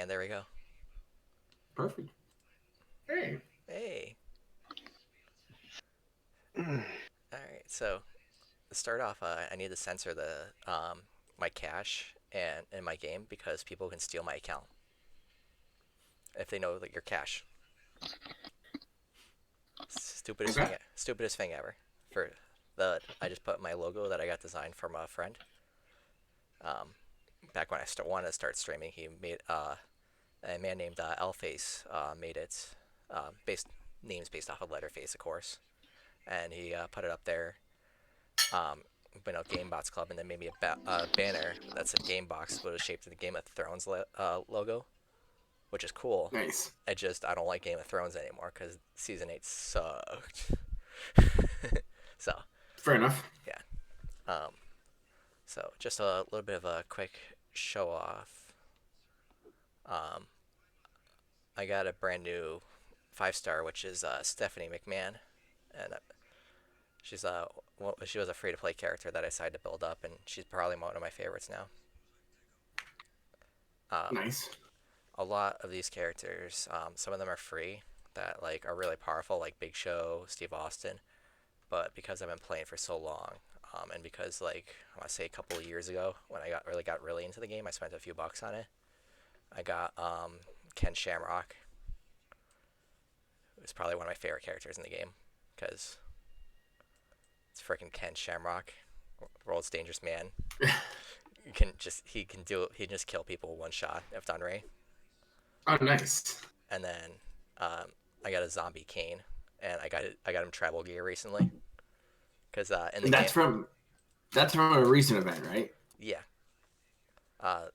And there we go. Perfect. Hey. Hey. Alright, so to start off, I need to censor the my cache and in my game because people can steal my account if they know that your cache. Okay. Stupidest thing ever. For I just put my logo that I got designed from a friend. Um, Back when wanted to start streaming, he made a man named Lface made it based names based off of Letterface, of course, and he put it up there. Um, Gamebox Club, and then made me a banner that said Gamebox, but it was shaped of the Game of Thrones logo, which is cool. Nice. I don't like Game of Thrones anymore because season 8 sucked. So Fair enough. yeah. Um, so just a little bit of a quick show off. Um, I got a brand new 5-star, which is Stephanie McMahon, and she's she was a free to play character that I decided to build up, and she's probably one of my favorites now. Um, Nice. a lot of these characters, some of them are free that like are really powerful, like Big Show, Steve Austin. But because I've been playing for so long, and because like I want to say a couple of years ago when I got really into the game, I spent a few bucks on it. I got Ken Shamrock, who's probably one of my favorite characters in the game because it's freaking Ken Shamrock, world's dangerous man. He can just kill people one shot if done right. Oh, nice. And then I got a zombie Kane, and I got him travel gear recently because in the And game, that's from a recent event, right? yeah, uh,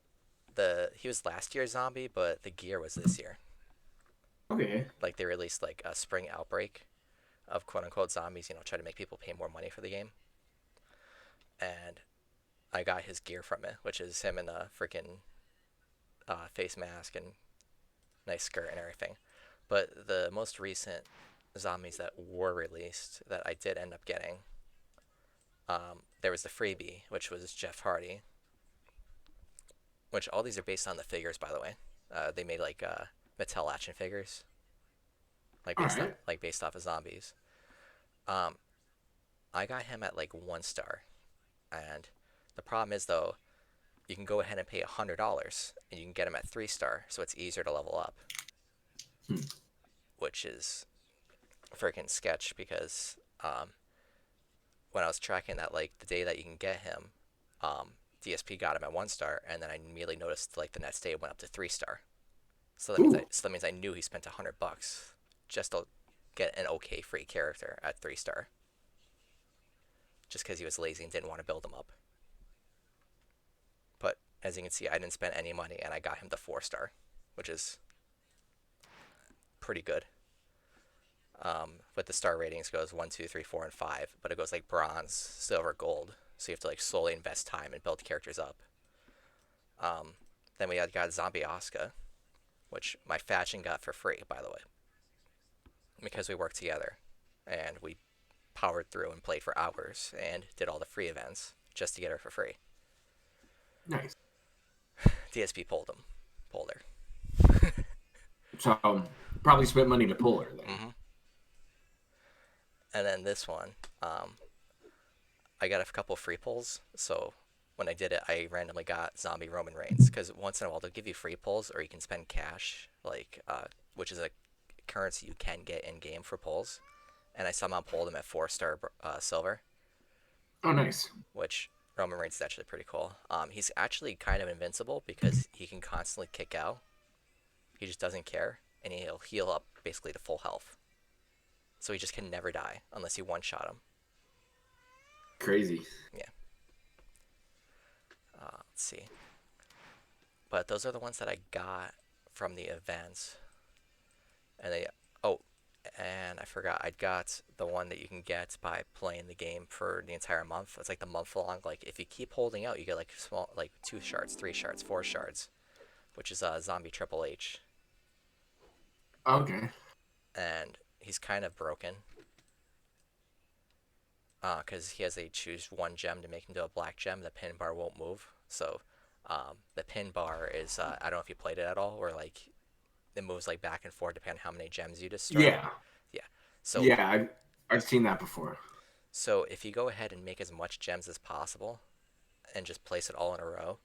he was last year's zombie, but the gear was this year. Okay. Like they released like a spring outbreak of quote unquote zombies, try to make people pay more money for the game. And I got his gear from it, which is him in a freaking face mask and nice skirt and everything. But the most recent zombies that were released that I did end up getting, there was the freebie, which was Jeff Hardy, which all these are based on the figures, by the way. They made like Mattel action figures, All right. based off of zombies. Um, I got him at like 1 star, and the problem is though, you can go ahead and pay $100, and you can get him at 3 star, so it's easier to level up, Hmm. which is freaking sketch because when I was tracking that, like the day that you can get him, DSP got him at 1 star, and then I immediately noticed like the next day it went up to 3 star. Ooh. So that means I knew he spent $100 just to get an okay free character at 3 star, just because he was lazy and didn't want to build him up. But as you can see, I didn't spend any money, and I got him the 4 star, which is pretty good. With the star ratings goes 1, 2, 3, 4, and 5, but it goes like bronze, silver, gold. So you have to like slowly invest time and build characters up. Um, then we got Zombie Asuka, which my faction got for free, by the way, because we worked together and we powered through and played for hours and did all the free events just to get her for free. Nice. DSP pulled her. So probably spent money to pull her then. Mm-hmm. And then this one, I got a couple free pulls. So when I did it, I randomly got Zombie Roman Reigns because once in a while they'll give you free pulls, or you can spend cash, like which is a currency you can get in game for pulls. And I somehow pulled him at 4 star silver, Oh, nice. which Roman Reigns is actually pretty cool. He's actually kind of invincible because he can constantly kick out. He just doesn't care, and he'll heal up basically to full health. So he just can never die unless you one shot him. Crazy. Yeah. Let's see. But those are the ones that I got from the events. And oh, and I forgot, I got the one that you can get by playing the game for the entire month. It's like the month long. Like if you keep holding out, you get like small, like 2 shards, 3 shards, 4 shards, which is Zombie Triple H. Okay. And he's kind of broken because he has a choose one gem to make him to a black gem. The pin bar won't move. So The pin bar is I don't know if you played it at all, where like it moves like back and forth depending on how many gems you destroy. Yeah. Yeah. So Yeah, I've seen that before. so if you go ahead and make as much gems as possible and just place it all in a row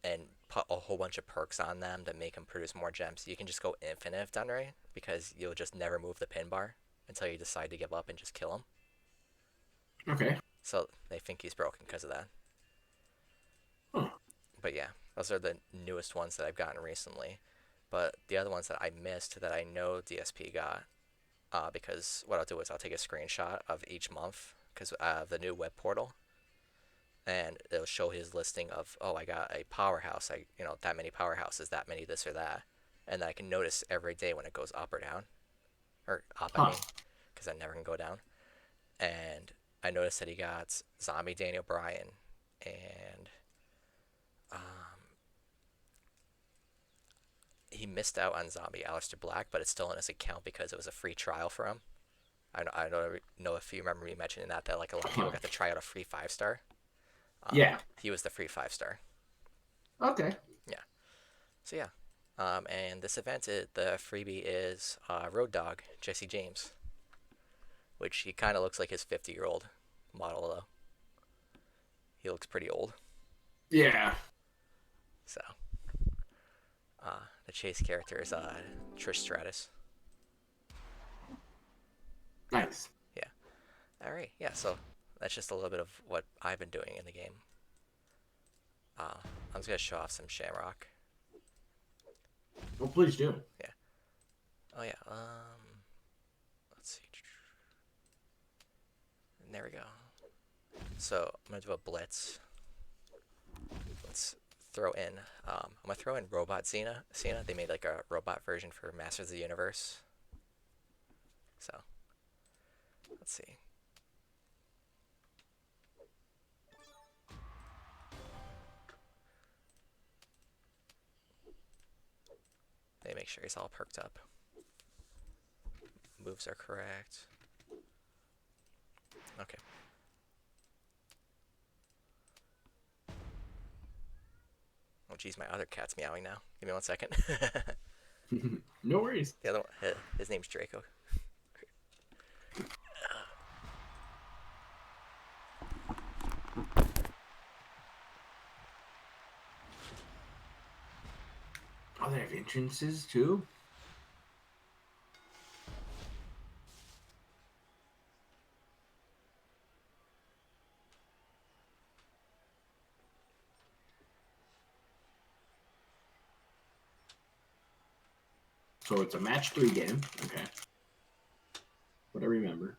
and put a whole bunch of perks on them to make them produce more gems, you can just go infinite if done right because you'll just never move the pin bar until you decide to give up and just kill him. Okay. So they think he's broken because of that. Huh. But yeah, those are the newest ones that I've gotten recently. But the other ones that I missed that I know DSP got, because what I'll do is I'll take a screenshot of each month because I have the new web portal, and it'll show his listing of, oh, I got a powerhouse, that many powerhouses, that many this or that, and then I can notice every day when it goes up or down, or up I Huh. mean, because I never can go down. And I noticed that he got Zombie Daniel Bryan and um, he missed out on Zombie Aleister Black, but it's still in his account because it was a free trial for him. I don't know if you remember me mentioning that like a lot of people Huh. got to try out a free 5 star. Yeah. He was the free 5 star. Okay. Yeah. So yeah. And this event, the freebie is Road Dog Jesse James, which he kind of looks like his 50-year-old model though. He looks pretty old. Yeah. So the chase character is Trish Stratus. Nice. Yeah. All right. Yeah. So that's just a little bit of what I've been doing in the game. I'm just gonna show off some Shamrock. Well, please do. Yeah. Oh yeah. Let's see. And there we go. So I'm gonna do a blitz. Let's throw in. I'm gonna throw in Robot Xena. They made like a robot version for Masters of the Universe. So let's see. They make sure he's all perked up. Moves are correct. Okay. Oh geez, my other cat's meowing now. Give me 1 second. No worries. The other one, his name's Draco. Oh, they have entrances too? So it's a match 3 game. Okay. What I remember.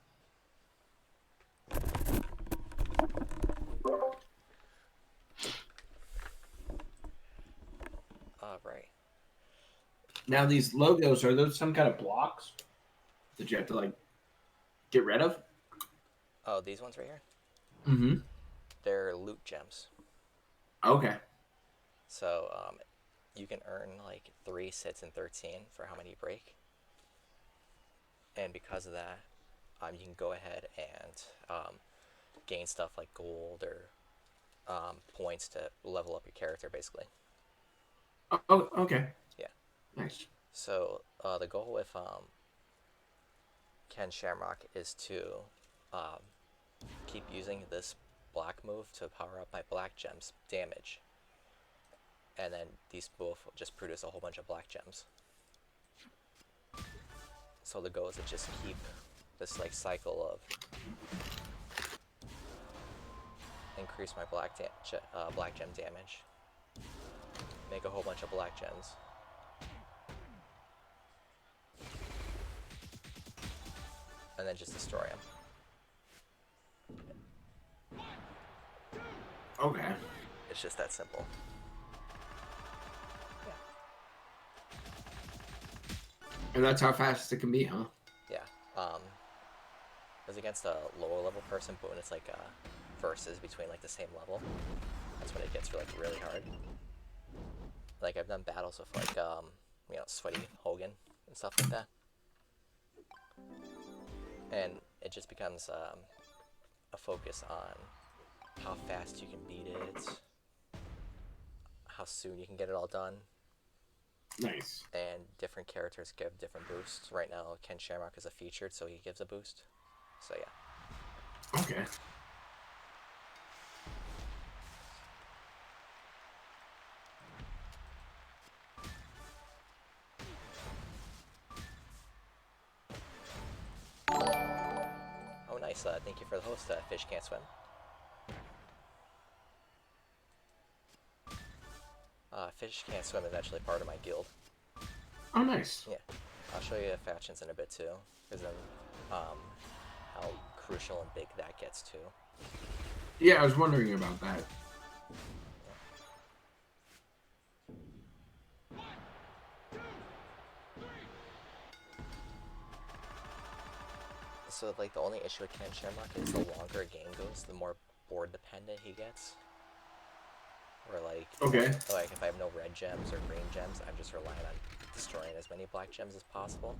All right. Now these logos, are those some kind of blocks that you have to like get rid of? Oh, these ones right here? Mm-hmm. They're loot gems. Okay. So you can earn like 3 sits in 13 for how many you break. And because of that, you can go ahead and gain stuff like gold or points to level up your character, basically. Oh, okay. Yeah. Nice. So the goal with Ken Shamrock is to keep using this black move to power up my black gems damage. And then these both will just produce a whole bunch of black gems. So the goal is to just keep this like cycle of increase my black gem damage, make a whole bunch of black gems, and then just destroy them. Okay. It's just that simple. And that's how fast it can be, huh? Yeah. It was against a lower level person, but when it's like versus between like the same level, that's when it gets like really hard. Like I've done battles with like Sweaty Hogan and stuff like that, and it just becomes a focus on how fast you can beat it, how soon you can get it all done. Nice. And different characters give different boosts. Right now, Ken Shamrock is a featured, so he gives a boost. So yeah. Okay. Oh, nice. Thank you for the host. Fish can't swim. Fish can't swim is actually part of my guild. Oh, nice. Yeah, I'll show you the factions in a bit too, because then how crucial and big that gets too. Yeah, I was wondering about that. So like the only issue with Ken Shamrock is the longer a game goes, the more board dependent he gets. Or like, okay, like if I have no red gems or green gems, I'm just relying on destroying as many black gems as possible.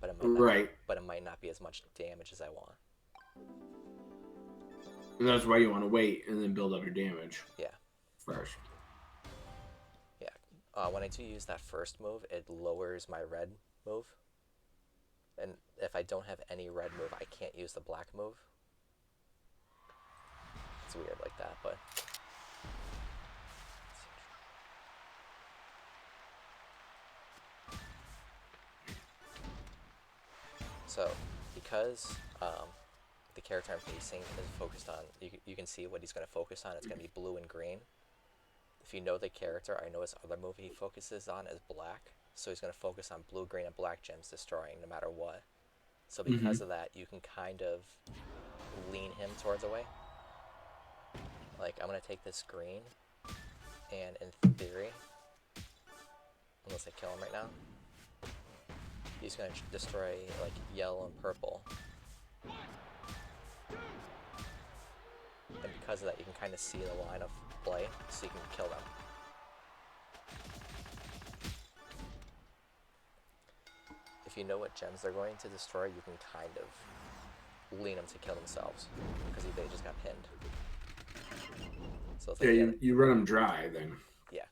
But it might not, right. but it might not be as much damage as I want. And that's why you want to wait and then build up your damage. Yeah. First. Yeah. When I do use that first move, it lowers my red move. And if I don't have any red move, I can't use the black move. It's weird like that, but... So, because the character I'm facing is focused on, you can see what he's going to focus on. It's going to be blue and green. If you know the character, I know his other move he focuses on is black. So he's going to focus on blue, green, and black gems destroying no matter what. So because of that, you can kind of lean him towards a way. Like, I'm going to take this green, and in theory, unless I kill him right now, he's going to destroy, like, yellow and purple. And because of that, you can kind of see the line of play, so you can kill them. If you know what gems they're going to destroy, you can kind of lean them to kill themselves, because they just got pinned. So it's like, yeah, you run them dry then. Yeah.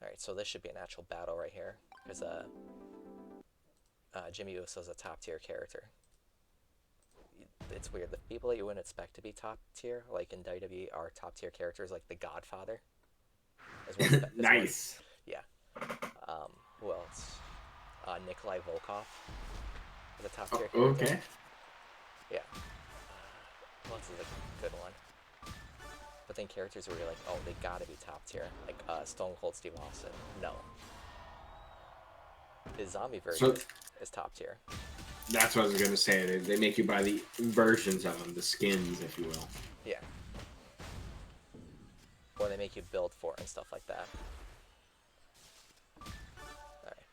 Alright, so this should be an actual battle right here, because Jimmy Uso's a top tier character. It's weird, the people that you wouldn't expect to be top tier, like in WWE, are top tier characters, like the Godfather. Nice. Yeah. Who else? Nikolai Volkov is a top tier character. Okay. Yeah. Who else is a good one? But then characters where you're like, oh, they gotta be top tier. Like Stone Cold Steve Austin. No. His zombie version is top tier. That's what I was going to say. They make you buy the versions of them, the skins, if you will. Yeah. Or they make you build for it and stuff like that. Alright.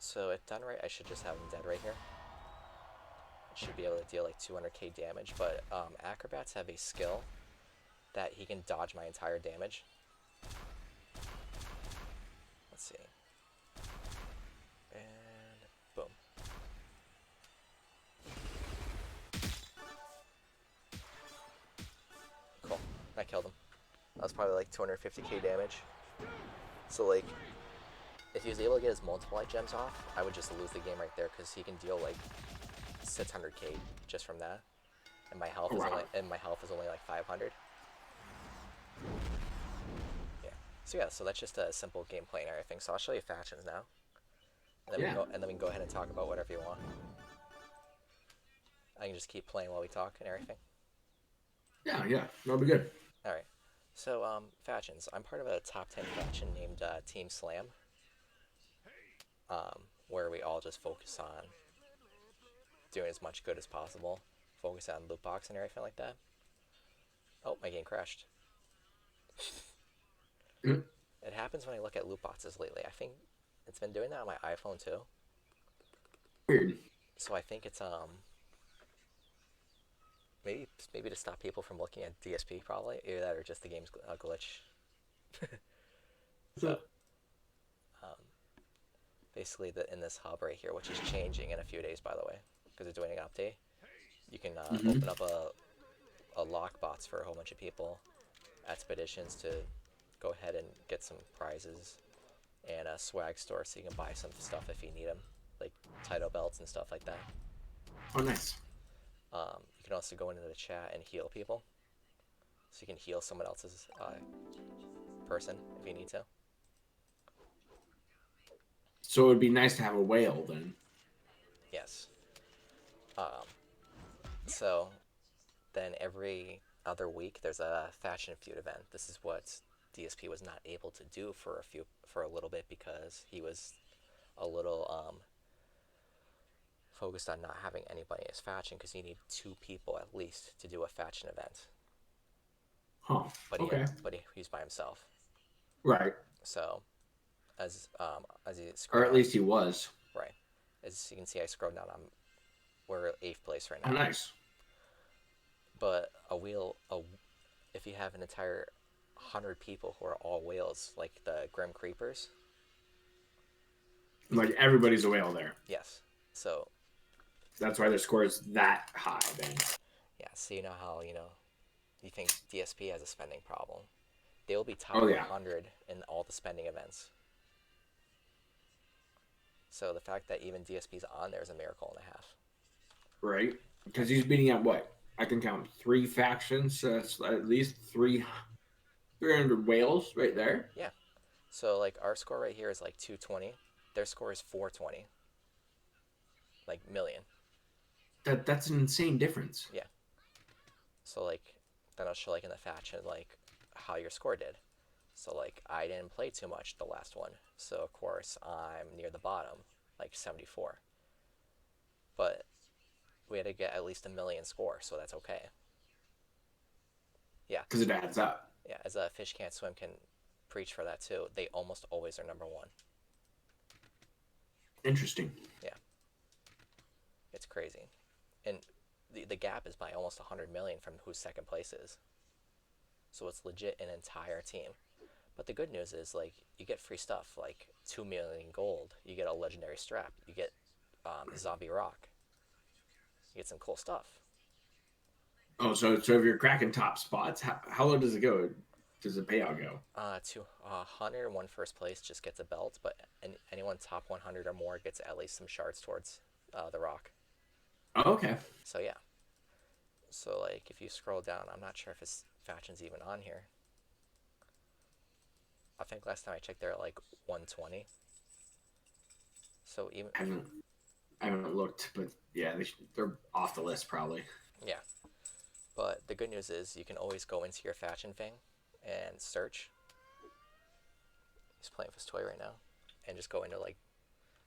So if done right, I should just have him dead right here. I should be able to deal like 200k damage, but acrobats have a skill that he can dodge my entire damage. Let's see. And boom. Cool. I killed him. That was probably like 250k damage. So like, if he was able to get his multiply gems off, I would just lose the game right there, because he can deal like 600k just from that, and my health is only like 500. Yeah. So yeah, so that's just a simple gameplay and everything. So I'll show you factions now, and then we can go ahead and talk about whatever you want. I can just keep playing while we talk and everything. Yeah, that'll be good. All right. So factions. I'm part of a top 10 faction named Team Slam, where we all just focus on doing as much good as possible, focus on loot box and everything like that. Oh, my game crashed. It happens when I look at loot boxes lately. I think it's been doing that on my iPhone too. Weird. So I think it's maybe to stop people from looking at DSP, probably. Either that or just the game's glitch. So basically in this hub right here, which is changing in a few days, by the way, because they're doing an update. You can Mm-hmm. open up a lockbox for a whole bunch of people, expeditions to go ahead and get some prizes, and a swag store so you can buy some stuff if you need them, like title belts and stuff like that. Oh, nice. You can also go into the chat and heal people, so you can heal someone else's person if you need to. So it would be nice to have a whale then. Yes. Um, so then every other week there's a faction feud event. This is what DSP was not able to do for a little bit because he was a little focused on not having anybody as faction because you need 2 people at least to do a faction event. Huh. Okay. But he's by himself. Right. So as you Or scroll at down, least he was. right, as you can see, I scroll down. We're 8th place right Oh, now. nice. But if you have an entire 100 people who are all whales, like the Grim Creepers. Like everybody's a whale there. Yes. So. That's why their score is that high then. Yeah. So you know how you think DSP has a spending problem. They will be top Oh, yeah. 100 in all the spending events. So the fact that even DSP's on there is a miracle and a half. Right? Because he's beating out what? I can count 3 factions. So that's at least 300 whales right there. Yeah. So like our score right here is like 220. Their score is 420. Like million. That's an insane difference. Yeah. So like then I'll show like in the faction like how your score did. So like I didn't play too much the last one. So of course I'm near the bottom, like 74. But we had to get at least a million score, so that's okay. Yeah. Because it adds up. Yeah, as a Fish Can't Swim can preach for that too. They almost always are number 1. Interesting. Yeah. It's crazy. And the gap is by almost 100 million from who second place is. So it's legit an entire team. But the good news is like you get free stuff like 2 million gold. You get a legendary strap. You get zombie rock. You get some cool stuff. Oh, so if you're cracking top spots, how low does it go? Does the payout go? To 101 first place just gets a belt, but anyone top 100 or more gets at least some shards towards the rock. Oh, okay. So yeah. So like if you scroll down, I'm not sure if his faction's even on here. I think last time I checked they're at like 120. So even I haven't looked, but yeah, they're off the list probably. yeah. But the good news is you can always go into your faction thing and search. He's playing with his toy right now, and just go into like,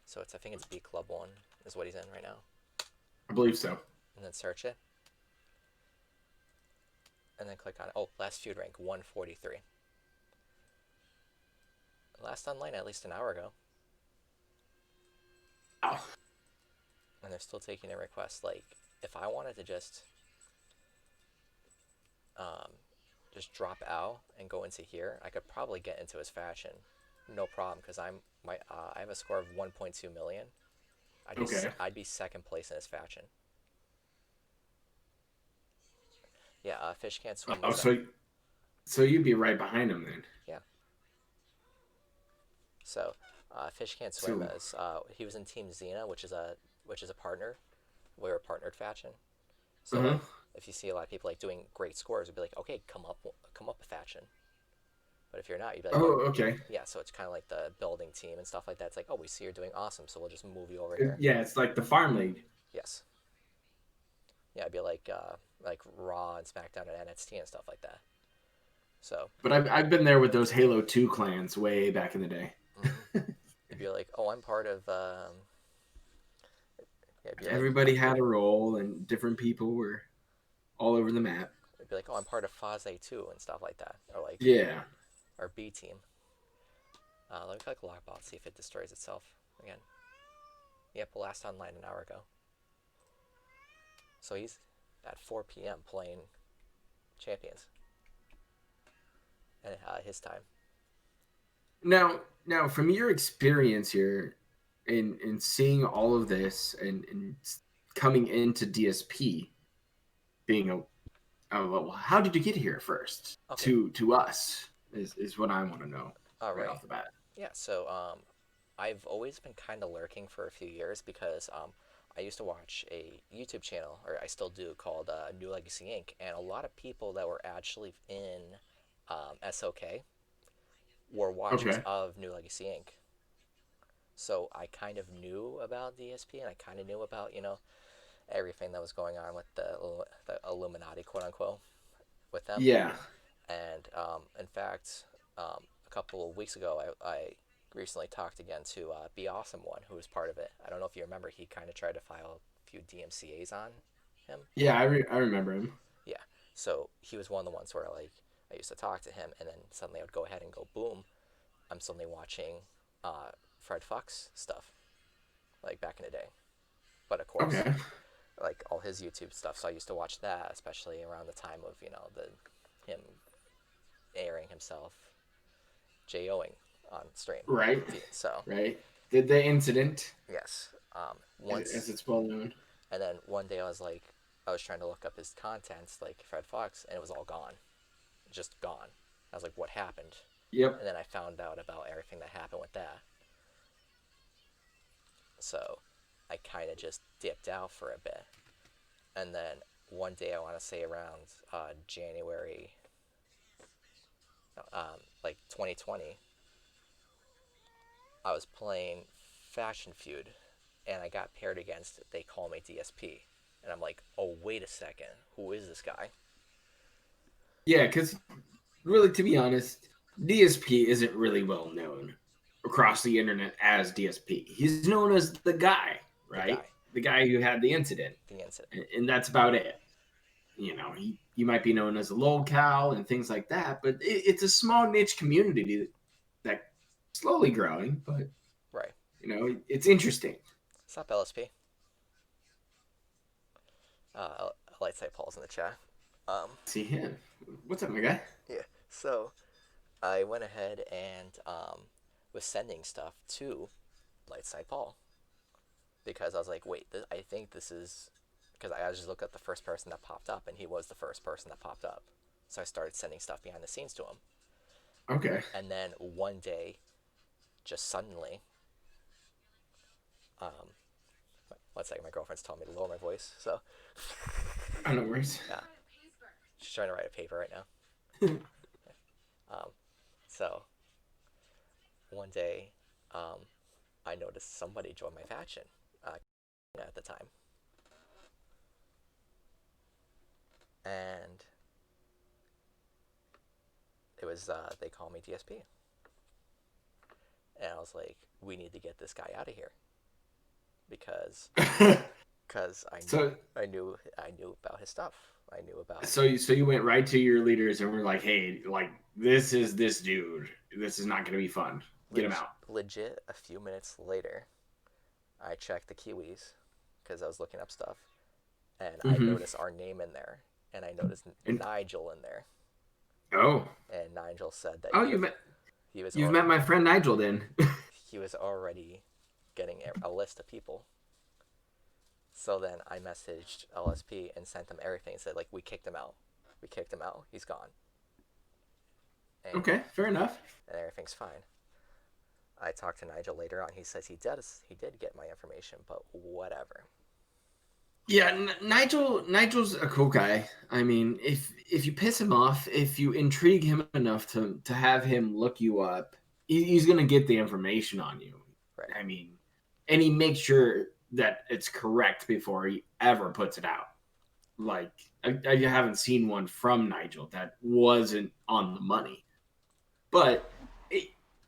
so I think it's B Club 1 is what he's in right now. I believe so. And then search it. And then click on it. Oh, last feud rank 143. Last online at least an hour ago. Oh. And they're still taking a request. Like, if I wanted to just drop out and go into here, I could probably get into his faction, no problem, because I have a score of 1.2 million. I'd be second place in his faction. Yeah, Fish Can't Swim. Oh, so you'd be right behind him then. Yeah. So, Fish Can't Swim is he was in Team Xena, which is a partner. We're a partnered faction. So like, if you see a lot of people like doing great scores, it'd be like, okay, come up a faction. But if you're not, you'd be like, oh, okay. Yeah, so it's kind of like the building team and stuff like that. It's like, oh, we see you're doing awesome, so we'll just move you over here. Yeah, it's like the farm league. Yes. Yeah, it'd be like Raw and SmackDown and NXT and stuff like that. So. But I've been there with those Halo 2 clans way back in the day. You'd be like, oh, I'm part of. Everybody had a role, and different people were all over the map. It'd be like, oh, I'm part of Phase 2 and stuff like that, or like or B team. Let me click lockbox, see if it destroys itself again. Yep, last online an hour ago. So he's at 4 p.m. playing Champions. And his time. Now, from your experience here, and seeing all of this and coming into DSP, being well, how did you get here first Okay. to us is what I want to know All right right. off the bat. Yeah. So I've always been kind of lurking for a few years because I used to watch a YouTube channel, or I still do, called New Legacy Inc. And a lot of people that were actually in SOK were watchers Okay. of New Legacy Inc. So I kind of knew about DSP, and I kind of knew about everything that was going on with the Illuminati, quote unquote, with them. Yeah. And in fact, a couple of weeks ago, I recently talked again to Be Awesome One, who was part of it. I don't know if you remember, he kind of tried to file a few DMCA's on him. Yeah, I remember him. Yeah. So he was one of the ones where like I used to talk to him, and then suddenly I would go ahead and go boom. I'm suddenly watching Fred Fox stuff, like back in the day. But of course, Okay. like all his YouTube stuff. So I used to watch that, especially around the time of the him airing himself JOing on stream. Right. So Right. The incident, yes, as once, it's well known. and then one day I was trying to look up his contents, like Fred Fox, and it was all gone, just gone. I was like, what happened? Yep. And then I found out about everything that happened with that. So I kind of just dipped out for a bit, and then one day I want to say around January, like 2020, I was playing Fashion Feud, and I got paired against They Call Me DSP, and I'm like, oh wait a second, who is this guy? Yeah, because really, to be honest, DSP isn't really well known across the internet as DSP. He's known as the guy, The right? guy, The guy who had the incident, the incident. and that's about it. He might be known as a locale and things like that, but it's a small niche community that slowly growing, but Right. it's interesting. What's up, LSP? Lightside Paul's in the chat. Um, See him. What's up, my guy? yeah. So I went ahead and was sending stuff to Lightside Paul because I was like, wait, I think this is because I just looked at the first person that popped up, and he was the first person that popped up. So I started sending stuff behind the scenes to him, Okay. and then one day, just suddenly, um, one second, my girlfriend's telling me to lower my voice, so Oh, no worries. yeah, she's trying to write a paper right now. Um, so one day, I noticed somebody joined my faction at the time, and it was They Call Me DSP, and I was like, we need to get this guy out of here because I knew so I knew about his stuff. I knew about so you went right to your leaders and were like, hey, like this is this dude. This is not going to be fun. Get him out. legit. A few minutes later, I checked the Kiwis because I was looking up stuff, and I Mm-hmm. noticed our name in there, and I noticed And Nigel in there, oh, and Nigel said that oh, he was you've met my friend Nigel then. he was already getting a list of people. So then I messaged LSP and sent him everything and said, like, we kicked him out. We kicked him out. He's gone. And, Okay, fair enough. and everything's fine. I talked to Nigel later on. He says he did get my information, but whatever. Yeah, Nigel's a cool guy. I mean, if you piss him off, if you intrigue him enough to have him look you up, he's gonna get the information on you. Right. I mean, and he makes sure that it's correct before he ever puts it out. Like I haven't seen one from Nigel that wasn't on the money, but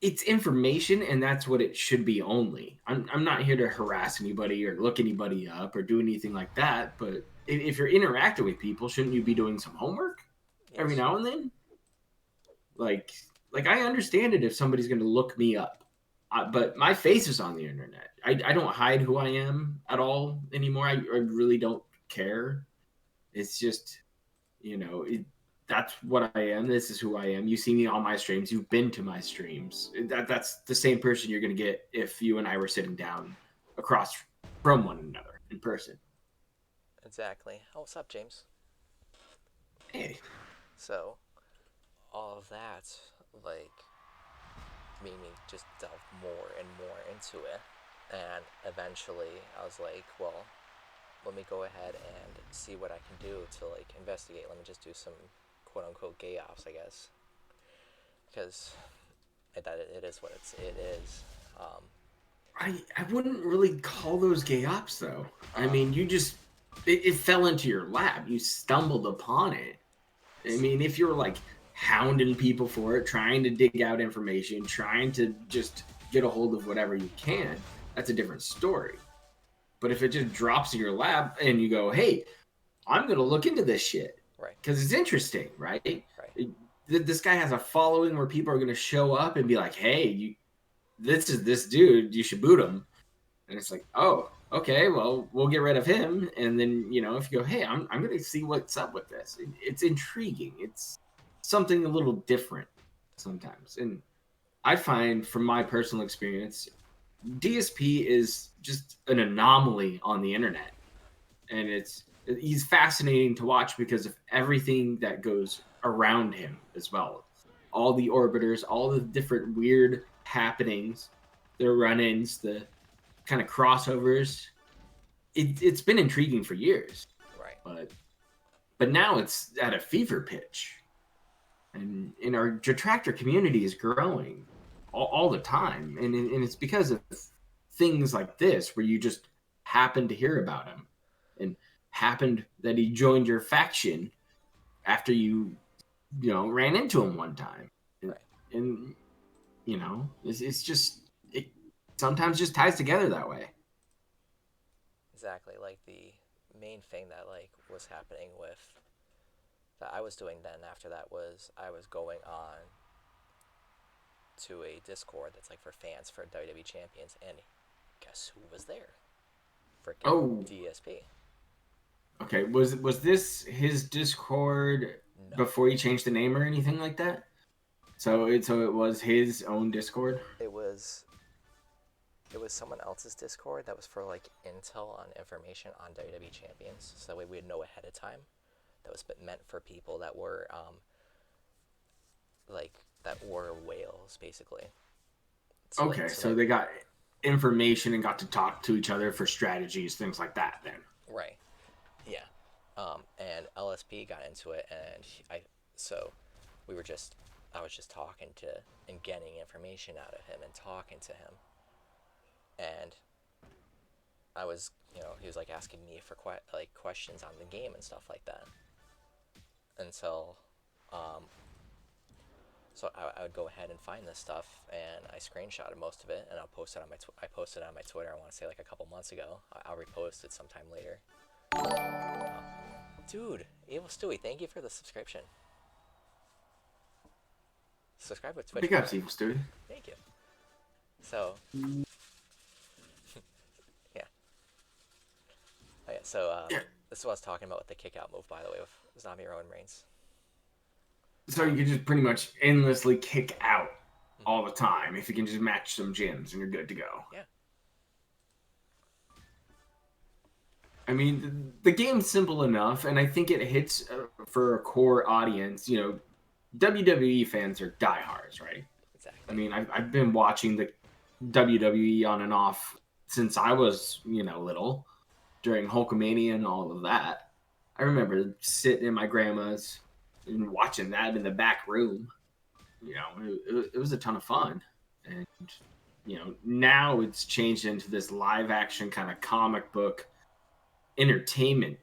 it's information, and that's what it should be only. I'm not here to harass anybody or look anybody up or do anything like that, but if you're interacting with people, shouldn't you be doing some homework every Yes. now and then? Like, like I understand it if somebody's going to look me up, but my face is on the internet. I don't hide who I am at all anymore. I really don't care. It's just, you know, that's what I am. This is who I am. You see me on my streams. You've been to my streams. That's the same person you're going to get if you and I were sitting down across from one another in person. Exactly. Oh, what's up, James? Hey, So, all of that, like, made me just delve more and more into it. And eventually, I was like, well, let me go ahead and see what I can do to, like, investigate. Let me just do some quote-unquote gay ops, I guess. Because it is what it is. I wouldn't really call those gay ops though. I Um, mean, you just it fell into your lap. You stumbled upon it. I mean, if you're like hounding people for it, trying to dig out information, trying to just get a hold of whatever you can, that's a different story. But if it just drops in your lap and you go, "Hey, I'm going to look into this shit right, because it's interesting," right? right, This guy has a following where people are going to show up and be like, "Hey, this is this dude. You should boot him." And it's like, "Oh, okay, well, we'll get rid of him." And then, if you go, "Hey, I'm going to see what's up with this," it's intriguing. It's something a little different sometimes. And I find from my personal experience, DSP is just an anomaly on the internet. And he's fascinating to watch because of everything that goes around him as well. All the orbiters, all the different weird happenings, the run-ins, the kind of crossovers. It's been intriguing for years, right. but now it's at a fever pitch, and our detractor community is growing all the time, and it's because of things like this where you just happen to hear about him, and happened that he joined your faction after you ran into him one time, and, Right. and it's just it sometimes just ties together that way. Exactly. Like the main thing that like was happening with that I was doing then after that was I was going on to a Discord that's like for fans for WWE champions, and guess who was there? Freaking Oh, DSP. okay. Was this his Discord No, before he changed the name or anything like that? So it was his own Discord. it was someone else's Discord that was for like intel on information on WWE champions, so that way we'd know ahead of time. That was meant for people that were like that were whales basically. Okay, So so that they got information and got to talk to each other for strategies, things like that. Then. right, yeah. And LSP got into it, and so we were just I was just talking to and getting information out of him and talking to him, and I was he was like asking me for like questions on the game and stuff like that until um, so I would go ahead and find this stuff, and I screenshotted most of it, and I'll post it on I posted it on my Twitter. I want to say like a couple months ago. I'll repost it sometime later. Dude, Evil Stewie, thank you for the subscription. Subscribe with Twitch Big ups, Prime. Evil Studio. Thank you. So yeah, oh, yeah. So Yeah. this is what I was talking about with the kick out move, by the way, with Zombie Rowan Reigns. So you can just pretty much endlessly kick out Mm-hmm. all the time if you can just match some gyms and you're good to go. Yeah. I mean, the game's simple enough, and I think it hits for a core audience. WWE fans are diehards, right? I Exactly. mean, I've been watching the WWE on and off since I was, little, during Hulkamania and all of that. I remember sitting in my grandma's and watching that in the back room. It was a ton of fun. And, now it's changed into this live action kind of comic book entertainment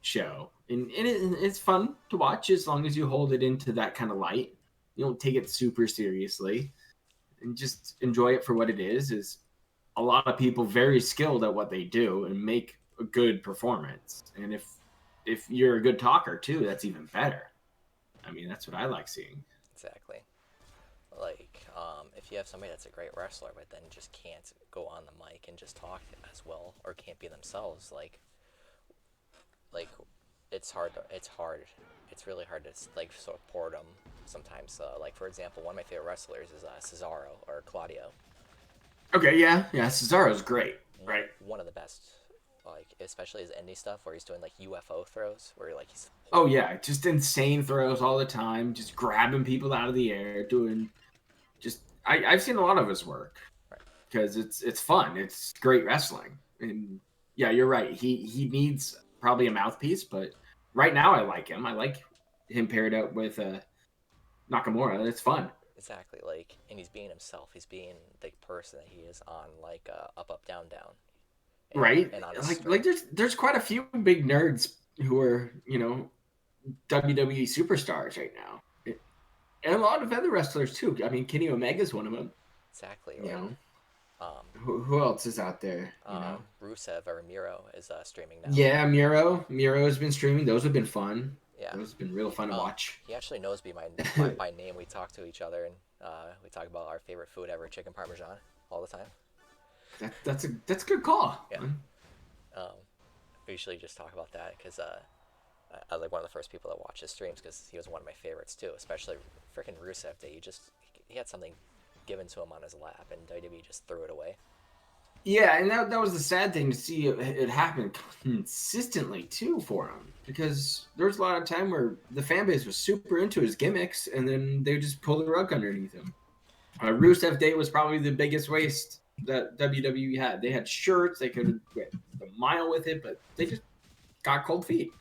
show. And it's fun to watch as long as you hold it into that kind of light. You don't take it super seriously and just enjoy it for what it is a lot of people very skilled at what they do and make a good performance. And if you're a good talker too, that's even better. I mean, that's what I like seeing. Exactly. Like, if you have somebody that's a great wrestler, but then just can't go on the mic and just talk as well, or can't be themselves, like it's hard. It's hard. It's really hard to like support them sometimes. Like for example, one of my favorite wrestlers is Cesaro or Claudio. Okay, yeah, yeah. Cesaro's great, One right? one of the best. Like especially his indie stuff where he's doing like UFO throws, where like he's Oh yeah, just insane throws all the time, just grabbing people out of the air, doing just. I've seen a lot of his work right. because it's fun. It's great wrestling, and yeah, you're right. He needs probably a mouthpiece, but right now I like him. I like him paired up with Nakamura. It's fun. Exactly. Like, and he's being himself. He's being the person that he is on like up up down down, Right? and on his Like stream. there's quite a few big nerds who are, WWE superstars right now. And a lot of other wrestlers too. I mean, Kenny Omega's one of them. Exactly. You Or know, um who else is out there? You know, Rusev or Miro is streaming now. yeah, Miro has been streaming. Those have been fun. Yeah. Those have been real fun to watch. He actually knows me by name. We talk to each other and we talk about our favorite food ever, chicken parmesan, all the time. That's a good call. Yeah. Um, we usually just talk about that because I was like one of the first people that watch his streams because he was one of my favorites too. Especially freaking Rusev Day. He had something given to him on his lap and WWE just threw it away. Yeah, and that was the sad thing to see it happen consistently too for him, because there was a lot of time where the fan base was super into his gimmicks, and then they just pull the rug underneath him. Rusev Day was probably the biggest waste that WWE had. They had shirts, they could have went a mile with it, but they just got cold feet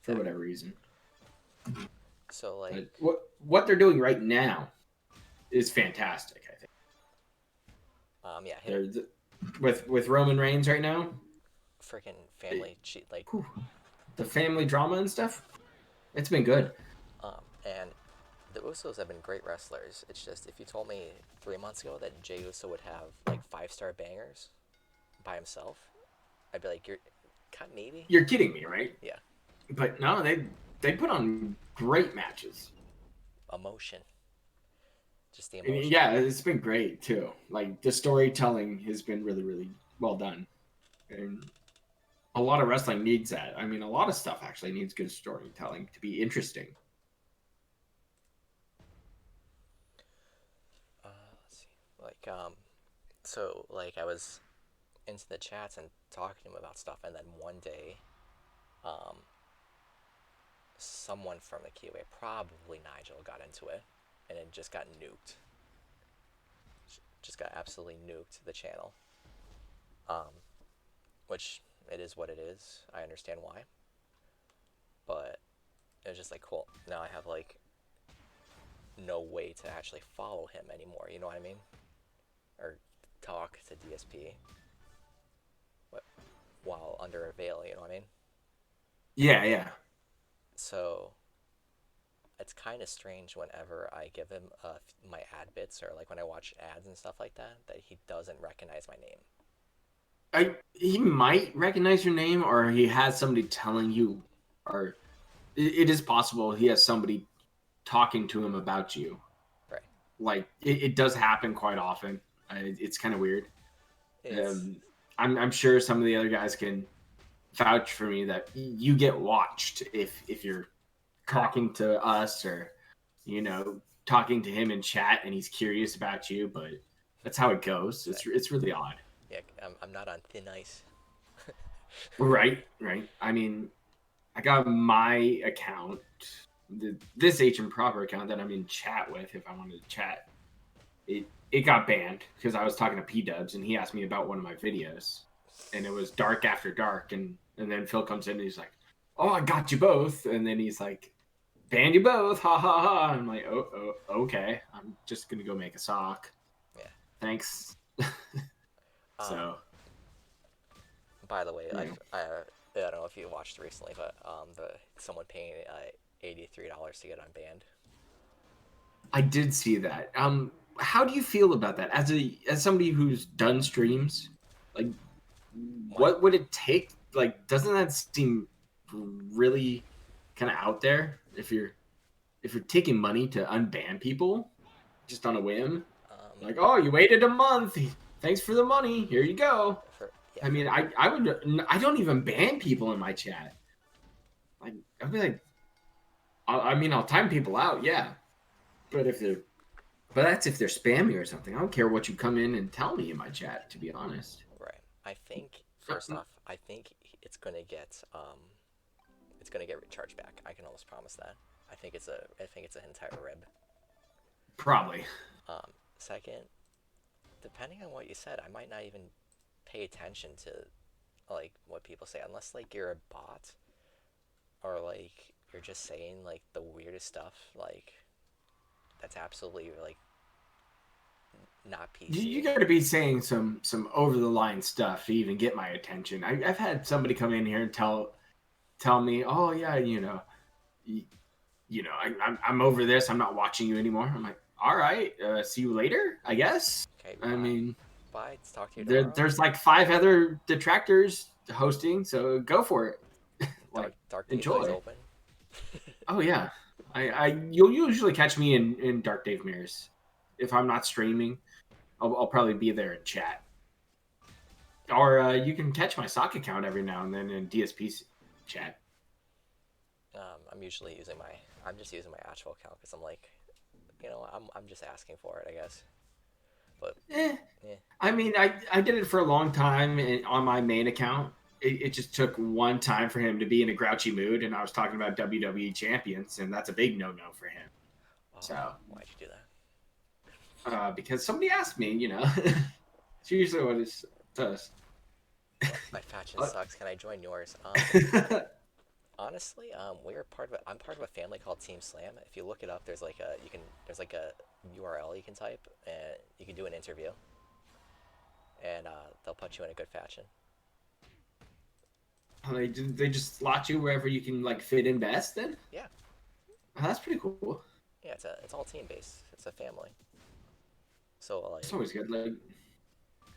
for whatever reason. So like, but what they're doing right now is fantastic. I think. Yeah, With Roman Reigns right now, freaking family cheat like the family drama and stuff. It's been good. And the Usos have been great wrestlers. It's just if you told me 3 months ago that Jey Uso would have like 5-star bangers by himself, I'd be like, maybe. You're kidding me, right? Yeah. But no, they put on great matches. Emotion. Just the emotion. I mean, yeah, it's been great too. Like the storytelling has been really, really well done, and a lot of wrestling needs that. I mean, a lot of stuff actually needs good storytelling to be interesting. Let's see. So like I was into the chats and talking to him about stuff, and then one day, someone from the QA, probably Nigel, got into it, and it just got nuked. Just got absolutely nuked the channel. Which it is what it is. I understand why. But it was just like, cool. Now I have like no way to actually follow him anymore. You know what I mean? Or talk to DSP while under a veil. You know what I mean? Yeah, yeah. So it's kind of strange whenever I give him my ad bits or like when I watch ads and stuff like that he doesn't recognize my name. He might recognize your name, or he has somebody telling you, or it is possible he has somebody talking to him about you. Right. Like it does happen quite often. It's kind of weird. I'm sure some of the other guys can vouch for me that you get watched if you're talking to us or talking to him in chat and he's curious about you, but that's how it goes. It's really odd. Yeah, I'm not on thin ice. Right. I mean, I got my account, this H and Proper account that I'm in chat with. If I wanted to chat, it got banned because I was talking to P Dubs and he asked me about one of my videos, and it was Dark After Dark, and then Phil comes in and he's like, "Oh, I got you both," and then he's like, "Banned you both, ha ha ha." I'm like, oh, okay. I'm just gonna go make a sock. Yeah. Thanks. So. By the way, I don't know if you watched recently, but someone paying $83 to get unbanned. I did see that. How do you feel about that as somebody who's done streams? Like, what would it take? Like, doesn't that seem really kind of out there if you're taking money to unban people just on a whim? Like, oh, you waited a month. Thanks for the money. Here you go. I mean, I don't even ban people in my chat. Like, I'd be like, I mean, I'll time people out, yeah. But that's if they're spammy or something. I don't care what you come in and tell me in my chat, to be honest. Right. I think first off, I think it's gonna get recharged back. I can almost promise that. I think it's an entire rib. Probably. Second, depending on what you said, I might not even pay attention to like what people say unless like you're a bot or like you're just saying like the weirdest stuff like that's absolutely like not You PC. got to be saying some over the line stuff to even get my attention. I've had somebody come in here and tell me, oh yeah, you, I'm over this. I'm not watching you anymore. I'm like, all right, see you later, I guess. Okay, I bye. mean, Bye. Talk to you tomorrow. there's like 5 other detractors hosting, so go for it. Like, Dark Dave's always enjoy. open. Oh yeah, you'll usually catch me in Dark Dave Mirrors. If I'm not streaming, I'll probably be there in chat. Or you can catch my sock account every now and then in DSP chat. I'm just using my actual account because I'm like, I'm just asking for it, I guess. But Eh, yeah, I mean, I did it for a long time on my main account. It just took one time for him to be in a grouchy mood, and I was talking about WWE champions, and that's a big no-no for him. oh, So, why'd you do that? because somebody asked me, it's usually what it does. My faction sucks. Can I join yours? Honestly, I'm part of a family called Team Slam. If you look it up, there's like a URL you can type, and you can do an interview, and they'll put you in a good faction. They just slot you wherever you can like fit in best. Then Yeah, that's pretty cool. yeah, it's all team based. It's a family. So It's like always good.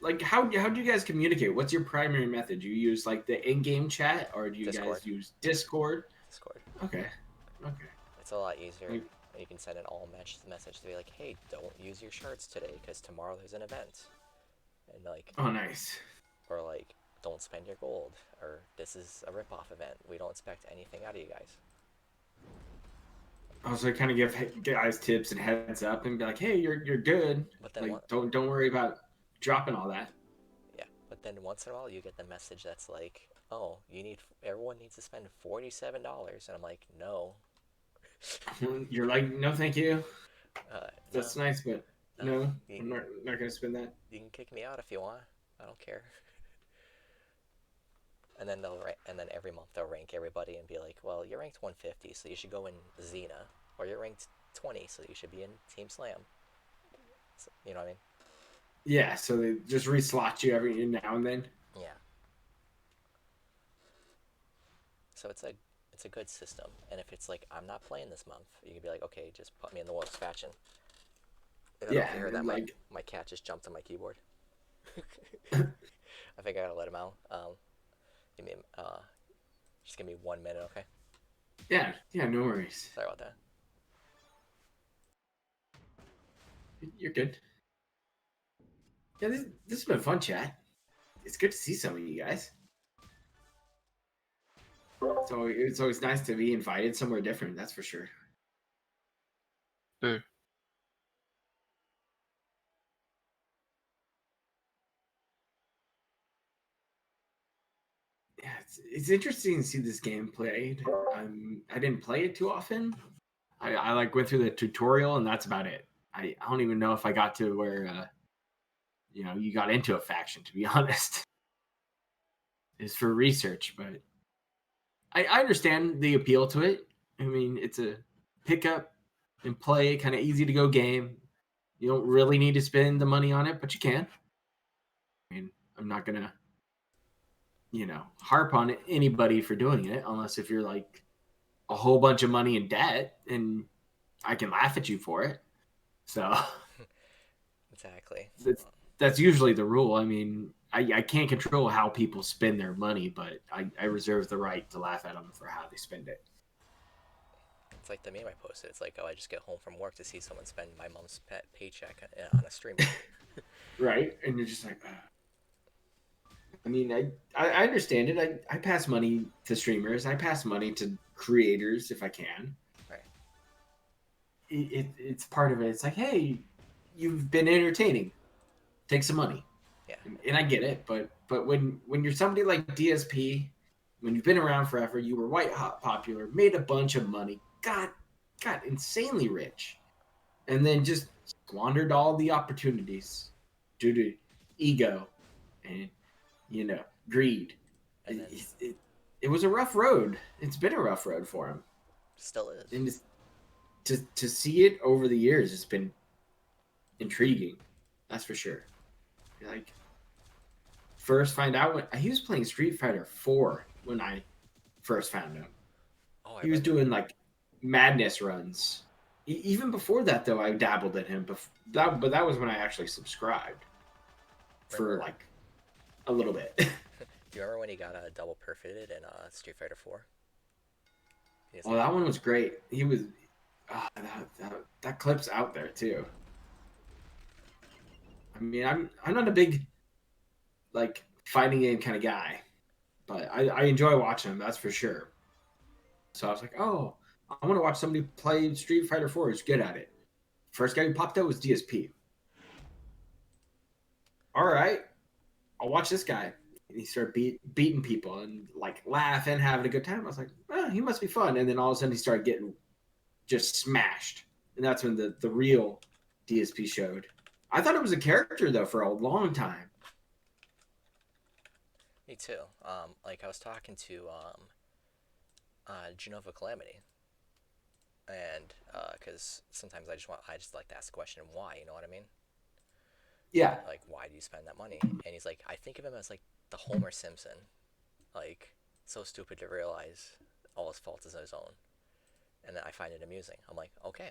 Like how do you guys communicate? What's your primary method? Do you use like the in-game chat, or do you Discord, guys use Discord? Discord. Okay, okay. It's a lot easier. Like, You can send an all message to be like, hey, don't use your shirts today because tomorrow there's an event, and like, oh, nice. or like, don't spend your gold, or this is a rip-off event. We don't expect anything out of you guys. Also, kind of give guys tips and heads up, and be like, hey, you're good. But then Like, what? don't worry about dropping all that. Yeah, but then once in a while you get the message that's like, oh, everyone needs to spend $47, and I'm like, no, You're like, no, thank you. no, That's nice, but no. no, You, I'm not gonna spend that. you can kick me out if you want. I don't care. And then every month they'll rank everybody and be like, well, you're ranked 150, so you should go in Xena, or you're ranked 20, so you should be in Team Slam. So, you know what I mean? Yeah, so they just reslot you every now and then. Yeah. So it's a good system. And if it's like I'm not playing this month, you can be like, okay, just put me in the Wolves faction. If I don't Yeah, hear that, and like my cat just jumped on my keyboard. I think I gotta let him out. Give me just give me 1 minute, okay? yeah, no worries. Sorry about that. You're good. Yeah, this has been fun, chat. It's good to see some of you guys. So it's always nice to be invited somewhere different. That's for sure. Mm. Yeah, it's interesting to see this game played. I didn't play it too often. I like went through the tutorial and that's about it. I don't even know if I got to where you got into a faction, to be honest. It's for research, but I understand the appeal to it. I mean, it's a pick up and play, kind of easy to go game. You don't really need to spend the money on it, but you can. I mean, I'm not gonna, harp on anybody for doing it, unless if you're like a whole bunch of money in debt, and I can laugh at you for it. So Exactly. that's usually the rule. I mean, I can't control how people spend their money, but I reserve the right to laugh at them for how they spend it. It's like the meme I posted. It's like, oh, I just get home from work to see someone spend my mom's paycheck on a stream. Right? And you're just like, I mean, I understand it. I pass money to streamers. I pass money to creators if I can. Right. It's part of it. It's like, hey, you've been entertaining. Take some money, Yeah. and I get it. But when you're somebody like DSP, when you've been around forever, you were white hot popular, made a bunch of money, got insanely rich, and then just squandered all the opportunities due to ego and greed. And then It was a rough road. It's been a rough road for him, still is. and to see it over the years, it's been intriguing. That's for sure. Like first find out when he was playing Street Fighter 4 when I first found him. Oh, I He was remember. doing like madness runs. Even before that, though, I dabbled in him. But that was when I actually subscribed for Remember? like a little bit. Do you remember when he got double perfected in Street Fighter 4? He was Oh, like, that one was great. He was that clip's out there too. I mean, I'm not a big like fighting game kind of guy, but I enjoy watching them. That's for sure. So I was like, oh, I want to watch somebody play Street Fighter 4 who's good at it. First guy who popped out was DSP. All right, I'll watch this guy. And he started beating people and like laughing, having a good time. I was like, oh, he must be fun. And then all of a sudden he started getting just smashed. And that's when the real DSP showed. I thought it was a character though for a long time. me too. Like I was talking to Genova Calamity, and because sometimes I just like to ask the question why. You know what I mean? Yeah. Like why do you spend that money? And he's like, I think of him as like the Homer Simpson, like so stupid to realize all his fault is his own, and I find it amusing. I'm like, okay.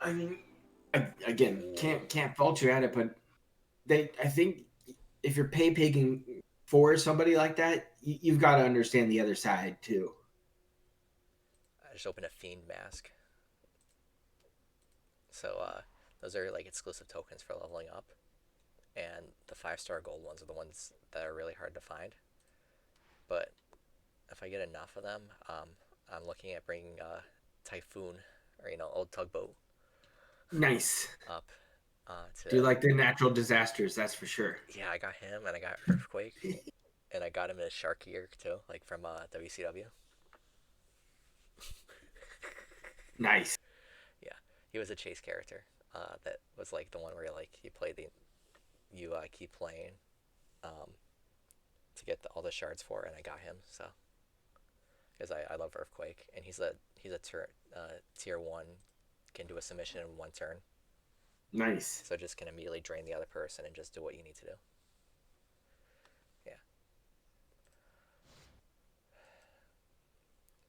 I mean, again, can't fault you at it, but I think if you're pay pigging for somebody like that, you've got to understand the other side too. I just opened a Fiend mask. So those are like exclusive tokens for leveling up, and the 5-star gold ones are the ones that are really hard to find. But if I get enough of them, I'm looking at bringing Typhoon, or old tugboat, Nice. up Do you to. like the natural disasters? That's for sure. Yeah, I got him, and I got Earthquake, and I got him in a shark gear too, like from WCW. Nice. Yeah, he was a chase character. That was like the one where like he played the you keep playing um, to get all the shards for, and I got him. So because I love Earthquake, and tier 1, can do a submission in 1 turn, Nice. so just can immediately drain the other person and just do what you need to do. Yeah.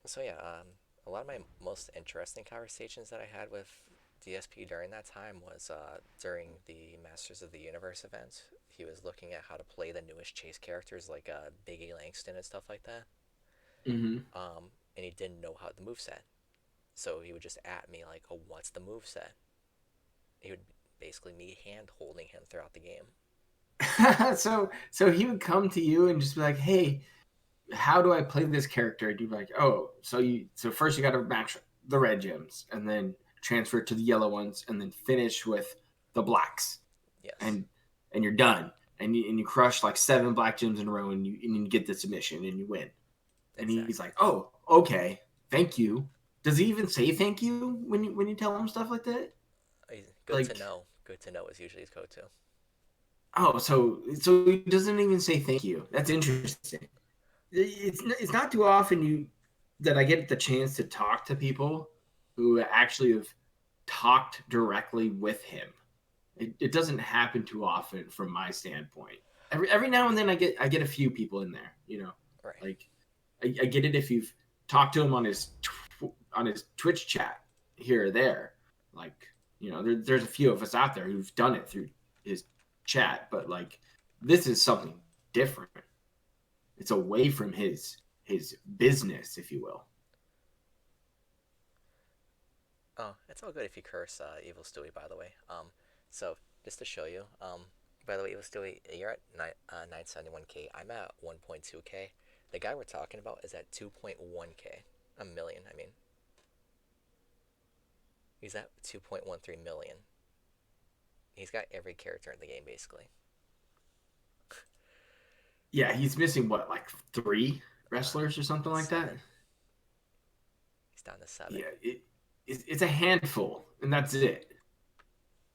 So yeah, a lot of my most interesting conversations that I had with DSP during that time was during the Masters of the Universe event. He was looking at how to play the newest chase characters like Big E Langston and stuff like that. Mm-hmm. And he didn't know how the move set, so he would just at me like, "Oh, what's the move set?" He would basically me hand holding him throughout the game. So he would come to you and just be like, "Hey, how do I play this character?" And you'd be like, "Oh, so first you got to match the red gems, and then transfer to the yellow ones, and then finish with the blacks, Yes, and you're done, and you crush like 7 black gems in a row, and you get the submission, and you win." And he's exactly. like, "Oh, okay, thank you." Does he even say thank you when you tell him stuff like that? Good to Like, know. Good to know is usually his go-to. oh, so he doesn't even say thank you. That's interesting. It's not too often you that I get the chance to talk to people who actually have talked directly with him. It doesn't happen too often from my standpoint. Every now and then I get a few people in there, Right. like I get it if you've talked to him on on his Twitch chat here or there, like there's a few of us out there who've done it through his chat, but like this is something different. It's away from his business, if you will. Oh, it's all good if you curse Evil Stewie, by the way. So just to show you, By the way, let's do it. You're at 971K. I'm at 1.2K. The guy we're talking about is at 2.1K. A million, I mean. He's at 2.13 million. He's got every character in the game, basically. Yeah, he's missing what, like 3 wrestlers or something like that? 7. He's down to 7. Yeah, it's a handful, and that's it.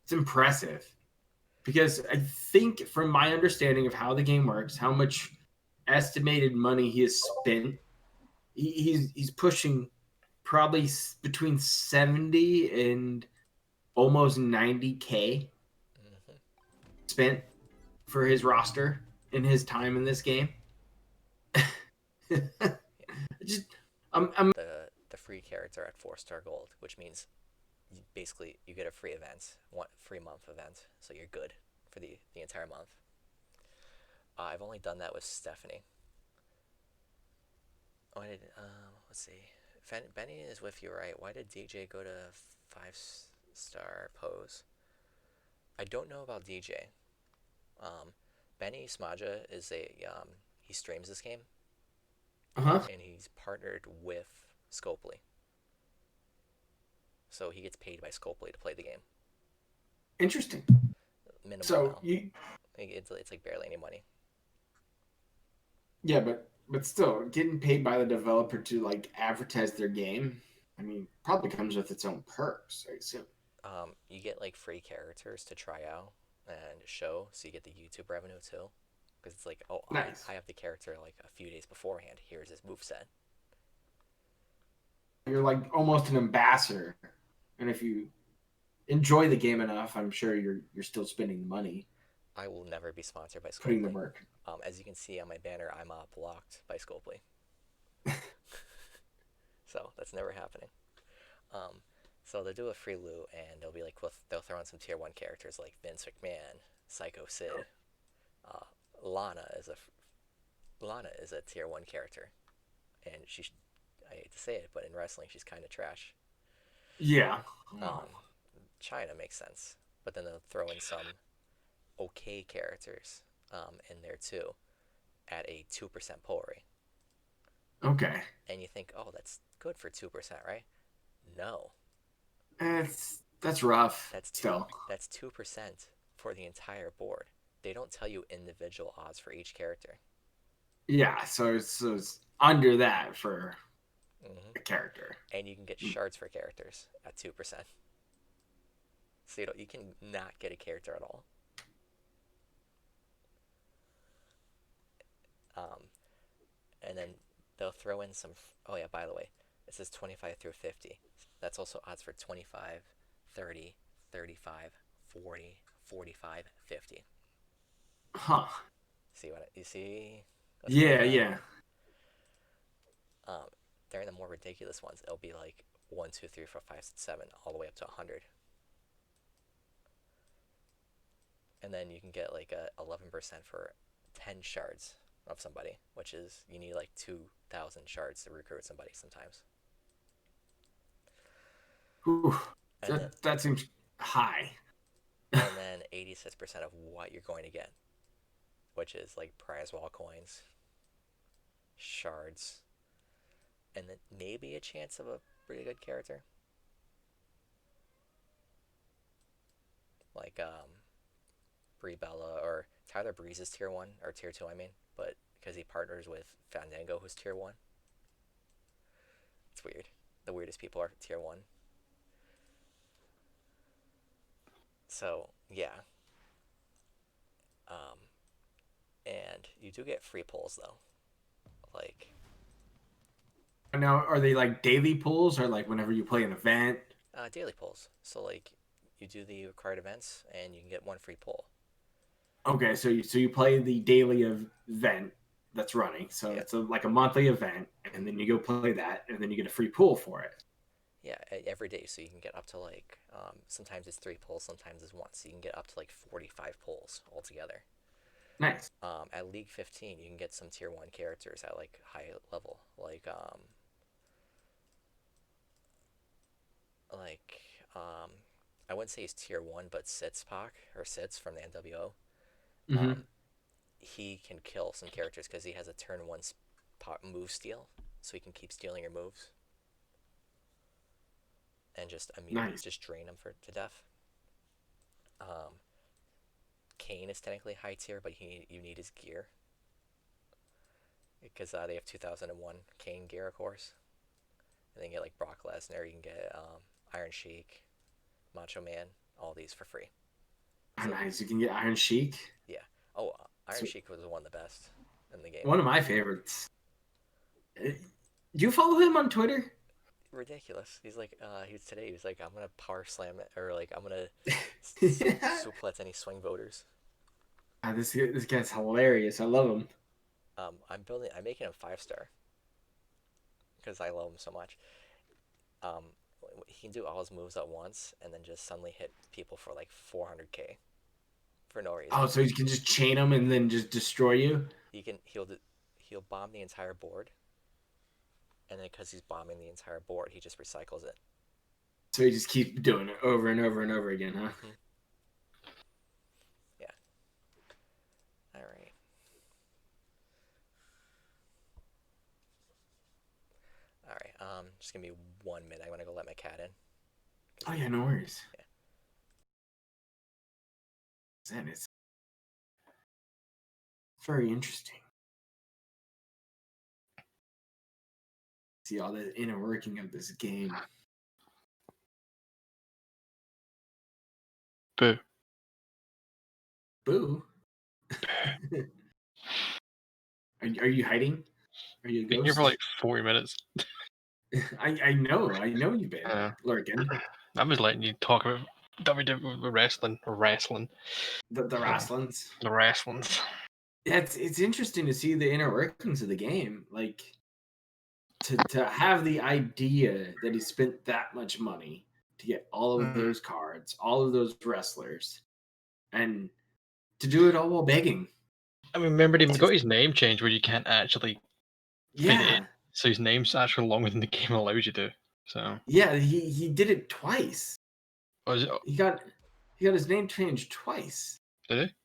It's impressive because I think, from my understanding of how the game works, how much estimated money he has spent, he's pushing probably between 70 and almost 90K Mm-hmm. spent for his roster in his time in this game. just I'm The free character at 4-star gold, which means basically you get a free event, one free month event, so you're good for the entire month. I've only done that with Stephanie. Why did let's see, Benny is with you, right? Why did DJ go to 5-star pose? I don't know about DJ. Benny Smaja is he streams this game, uh-huh. and he's partnered with Scopely, so he gets paid by Scopely to play the game. Interesting. Minimal So amount. you It's like barely any money. Yeah, but still, getting paid by the developer to like advertise their game, I mean, probably comes with its own perks, I assume. You get like free characters to try out and show, so you get the YouTube revenue too. Because it's like, oh, Nice. I have the character like a few days beforehand. Here's his moveset. You're like almost an ambassador, and if you enjoy the game enough, I'm sure you're still spending the money, I will never be sponsored by putting the Scopely. work. As you can see on my banner, I'm blocked by Scopely. So that's never happening. Um, so they'll do a free loot, and they'll be like, they'll throw in some tier 1 characters like Vince McMahon, Psycho Sid. Uh, Lana is a tier 1 character, and I hate to say it, but in wrestling she's kind of trash. Yeah. Um, China makes sense, but then they'll throw in some okay characters in there too at a 2% pull rate. Okay. And you think, oh, that's good for 2%, right? No, That's rough. that's two. Still. That's 2% for the entire board. They don't tell you individual odds for each character. Yeah. So it's under that for Mm-hmm. a character. And you can get shards for characters at 2%. So you can not get a character at all. And then they'll throw in some. Oh yeah, by the way, it says 25 through 50. That's also odds for 25, 30, 35, 40, 45, 50. Huh. See what you see? What's going Yeah. on? Yeah. Um, During the more ridiculous ones, it'll be like 1, 2, 3, 4, 5, 6, 7, all the way up to 100. And then you can get like a 11% for 10 shards of somebody, which is, you need like 2,000 shards to recruit somebody sometimes. Whew. And then That seems high. and then 86% of what you're going to get, which is like prize wall coins, shards, and then maybe a chance of a pretty good character. Like Brie Bella, or Tyler Breeze is tier 1, or tier 2, I mean, but because he partners with Fandango, who's tier 1. It's weird. The weirdest people are tier 1. So, yeah. And you do get free pulls, though. Like, Now, are they like daily pulls or like whenever you play an event? daily pulls. So, like, you do the required events, and you can get one free pull. Okay, so you play the daily event that's running. So Yep. it's like a monthly event, and then you go play that, and then you get a free pool for it. Yeah, every day. So you can get up to like, sometimes it's 3 pulls, sometimes it's 1. So you can get up to like 45 pulls altogether. Nice. At League 15, you can get some tier 1 characters at like high level, like I wouldn't say he's tier 1, but Sits Pac, or Sits from the NWO. Mm-hmm. He can kill some characters because he has a turn one move steal, so he can keep stealing your moves and Nice. just drain them to death. Um, Kane is technically high tier, but you need his gear because they have 2001 Kane gear, of course. And then you get like Brock Lesnar, you can get Iron Sheik, Macho Man, all these for free. Oh, So nice. You can get Iron Sheik. yeah. Oh, Iron So Sheik was one of the best in the game. one of my favorites. Do you follow him on Twitter? Ridiculous. He's like, he was like, I'm gonna power slam it, or like, I'm gonna suplex any swing voters. This guy's hilarious. I love him. I'm making him 5 star because I love him so much. Um, he can do all his moves at once and then just suddenly hit people for like 400k for no reason. Oh, so you can just chain him and then just destroy you? He'll bomb the entire board, and then because he's bombing the entire board, he just recycles it. So you just keep doing it over and over and over again, huh? Mm-hmm. Yeah. All right. All right. Just give me 1 minute. I'm gonna go let my cat in. Oh yeah, no worries. Yeah. That is very interesting. See all the inner working of this game. Boo. Boo. Are you hiding? Are you a Been here ghost? for like 40 minutes. I know you've been lurking. I was letting you talk about WWE wrestling or wrestling. The wrestlings. The wrestlings. Yeah, it's interesting to see the inner workings of the game. Like to have the idea that he spent that much money to get all of those cards, all of those wrestlers, and to do it all while begging. I mean, remember he It's got just, his name changed where you can't actually fit it in. yeah, So his name's actually longer than the game allows you to. So yeah, he did it twice. was it? He got his name changed twice. Did he?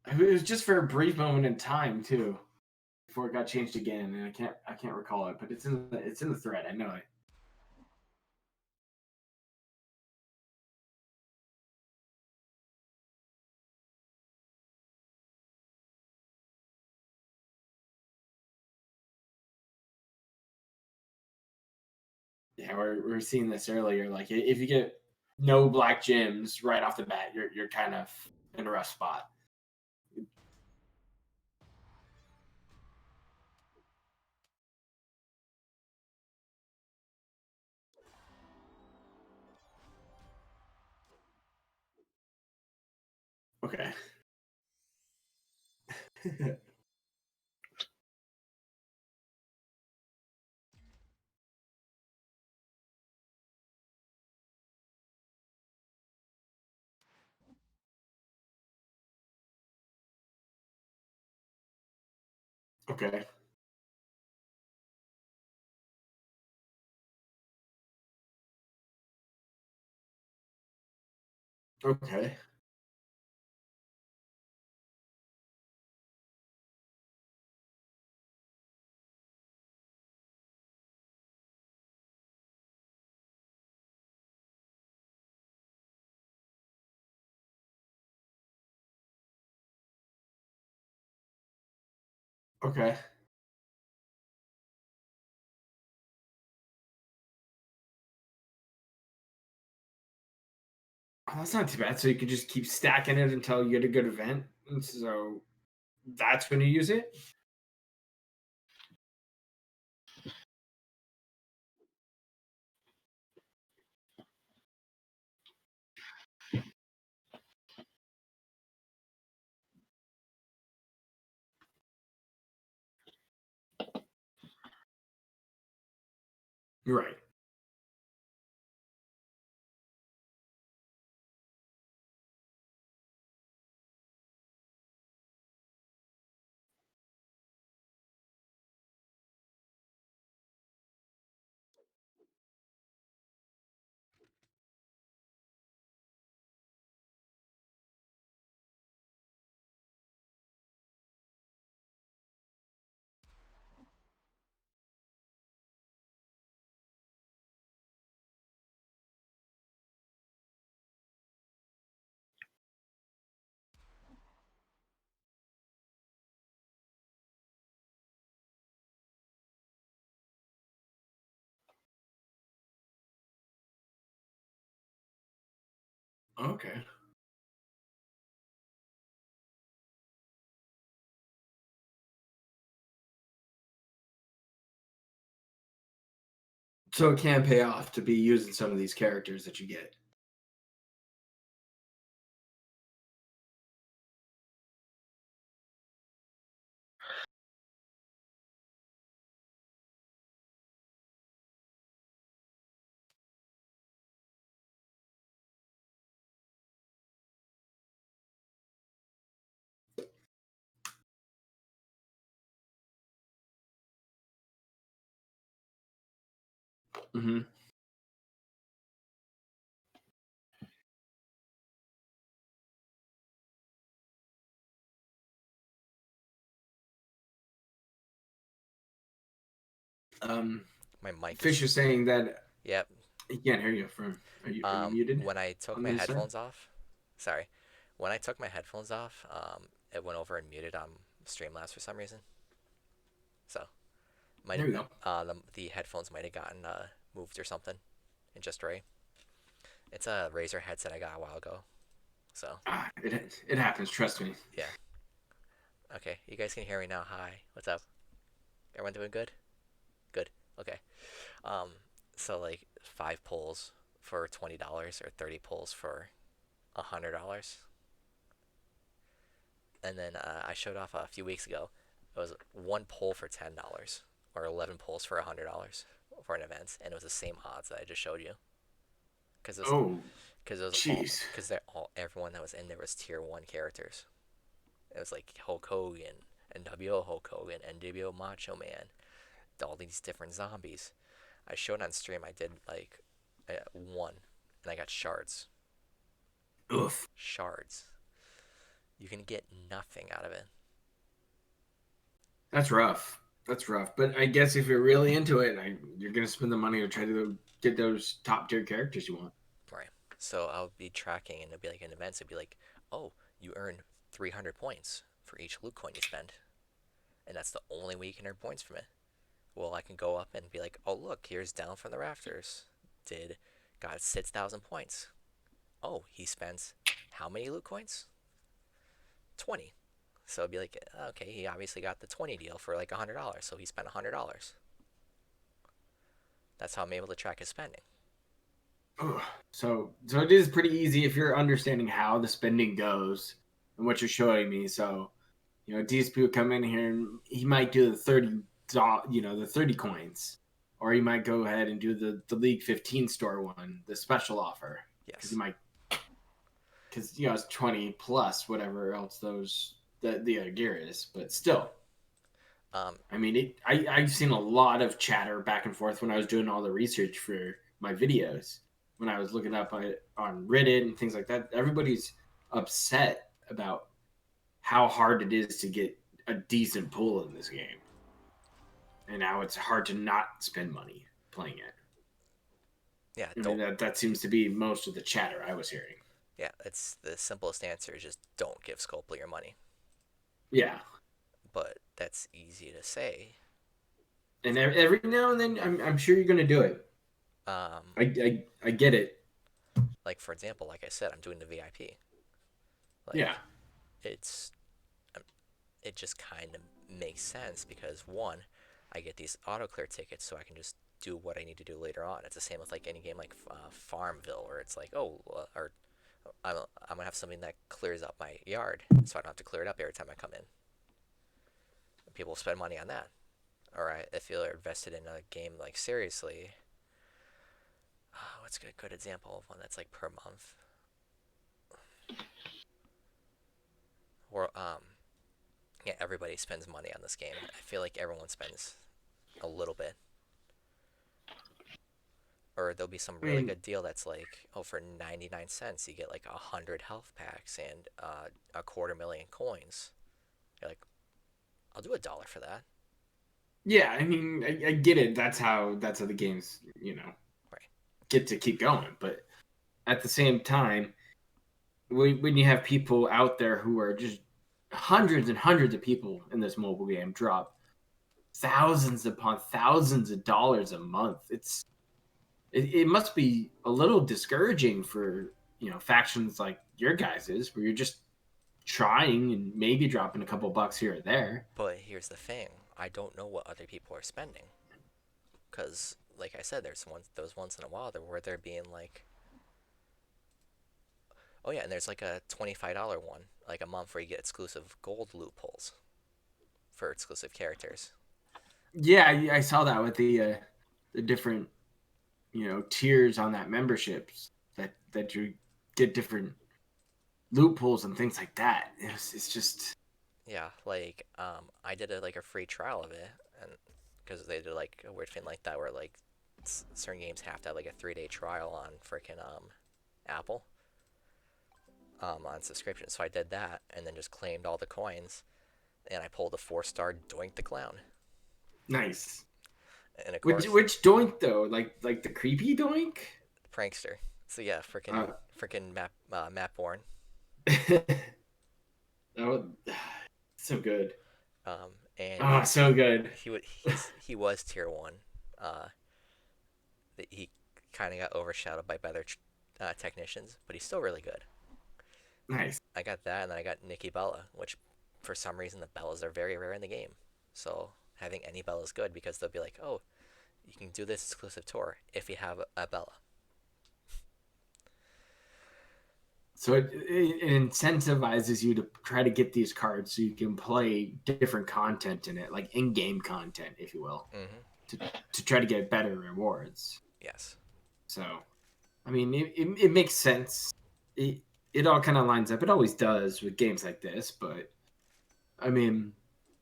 It was just for a brief moment in time too, before it got changed again, and I can't recall it, but it's in the thread. I know it. Yeah, we're seeing this earlier. Like if you get no black gems right off the bat, you're kind of in a rough spot. Okay. Okay. Okay. Okay. Oh, that's not too bad. So you could just keep stacking it until you get a good event. And so that's when you use it. You're right. Okay. So it can pay off to be using some of these characters that you get. Mm-hmm. My mic Fish is. is saying that Yep. he can't hear you. Are you muted When I took on my this side? headphones off, sorry, when I took my headphones off, it went over and muted on Streamlabs for some reason. So might There we go. the headphones might have gotten moved or something, and just right. It's a Razer headset I got a while ago. So It happens. Trust me. yeah. Okay, you guys can hear me now. Hi, what's up? Everyone doing good? Good. Okay. Um, so like 5 pulls for $20 or 30 pulls for $100. And then I showed off a few weeks ago. It was 1 pull for $10 or 11 pulls for $100 for an event, and it was the same odds that I just showed you. Because it was, Oh, because it was all, jeez. because they're all everyone that was in there was tier 1 characters. It was like Hulk Hogan, NWO Hulk Hogan, NWO Macho Man, all these different zombies. I showed on stream. I did like one, and I got shards. Oof. Shards. You can get nothing out of it. That's rough. That's rough. But I guess if you're really into it, you're gonna spend the money to try to get those top tier characters you want. Right. So I'll be tracking, and it'll be like in events. It'll be like, oh, you earn 300 points for each loot coin you spend, and that's the only way you can earn points from it. Well, I can go up and be like, oh look, here's Down from the Rafters. Got 6,000 points. Oh, he spends how many loot coins? 20. So it'd be like, okay, he obviously got the 20 deal for like $100, so he spent $100. That's how I'm able to track his spending. Ugh. So it is pretty easy if you're understanding how the spending goes and what you're showing me. So, these people come in here and he might do the 30, the 30 coins, or he might go ahead and do the League 15 store one, the special offer, because Yes. it's 20 plus whatever else the other gear is, but still. I mean, I've seen a lot of chatter back and forth when I was doing all the research for my videos. When I was looking up on Reddit and things like that, everybody's upset about how hard it is to get a decent pool in this game, and now it's hard to not spend money playing it. Yeah, I mean, don't. that seems to be most of the chatter I was hearing. Yeah, it's the simplest answer is just don't give Scopely your money. Yeah, But that's easy to say. and every now and then, I'm sure you're gonna do it. Um, I get it. like for example, like I said, I'm doing the VIP. Yeah. Like it's it just kind of makes sense because one, I get these auto clear tickets, so I can just do what I need to do later on. It's the same with like any game like Farmville, where it's like, oh, or I'm gonna have something that clears up my yard, so I don't have to clear it up every time I come in. People spend money on that. Or if you're invested in a game like seriously, what's a good example of one that's like per month? Or yeah, everybody spends money on this game. I feel like everyone spends a little bit. Or there'll be some I really mean, good deal that's like, oh, for 99 cents you get like 100 health packs and a 250,000 coins. You're like, I'll do $1 for that. yeah, I mean, I get it. That's how the games, Right. get to keep going. But at the same time, when you have people out there who are just hundreds and hundreds of people in this mobile game drop thousands upon thousands of dollars a month, it must be a little discouraging for factions like your guys's, where you're just trying and maybe dropping a couple bucks here or there. But here's the thing: I don't know what other people are spending, because, like I said, there's those once in a while where they're being like, oh yeah, and there's like a $25 one, like a month where you get exclusive gold loopholes for exclusive characters. Yeah, I saw that with the different tiers on that memberships that you get different loopholes and things like that. It's just Yeah, like I did a free trial of it, and because they did like a weird thing like that where like certain games have to have like a 3-day trial on freaking Apple on subscription. So I did that and then just claimed all the coins, and I pulled a 4-star Doink the Clown. nice. And of course, Which doink though? Like the creepy doink? prankster. So yeah, freaking Matt Bourne. Oh, so good. And So good. he was tier 1. He kind of got overshadowed by better technicians, but he's still really good. Nice. I got that, and then I got Nikki Bella, which for some reason the Bellas are very rare in the game. So having any Bella is good because they'll be like, oh, you can do this exclusive tour if you have a Bella. So it incentivizes you to try to get these cards so you can play different content in it, like in-game content, if you will, to try to get better rewards. Yes. So, I mean, it makes sense. It all kind of lines up. It always does with games like this, but I mean,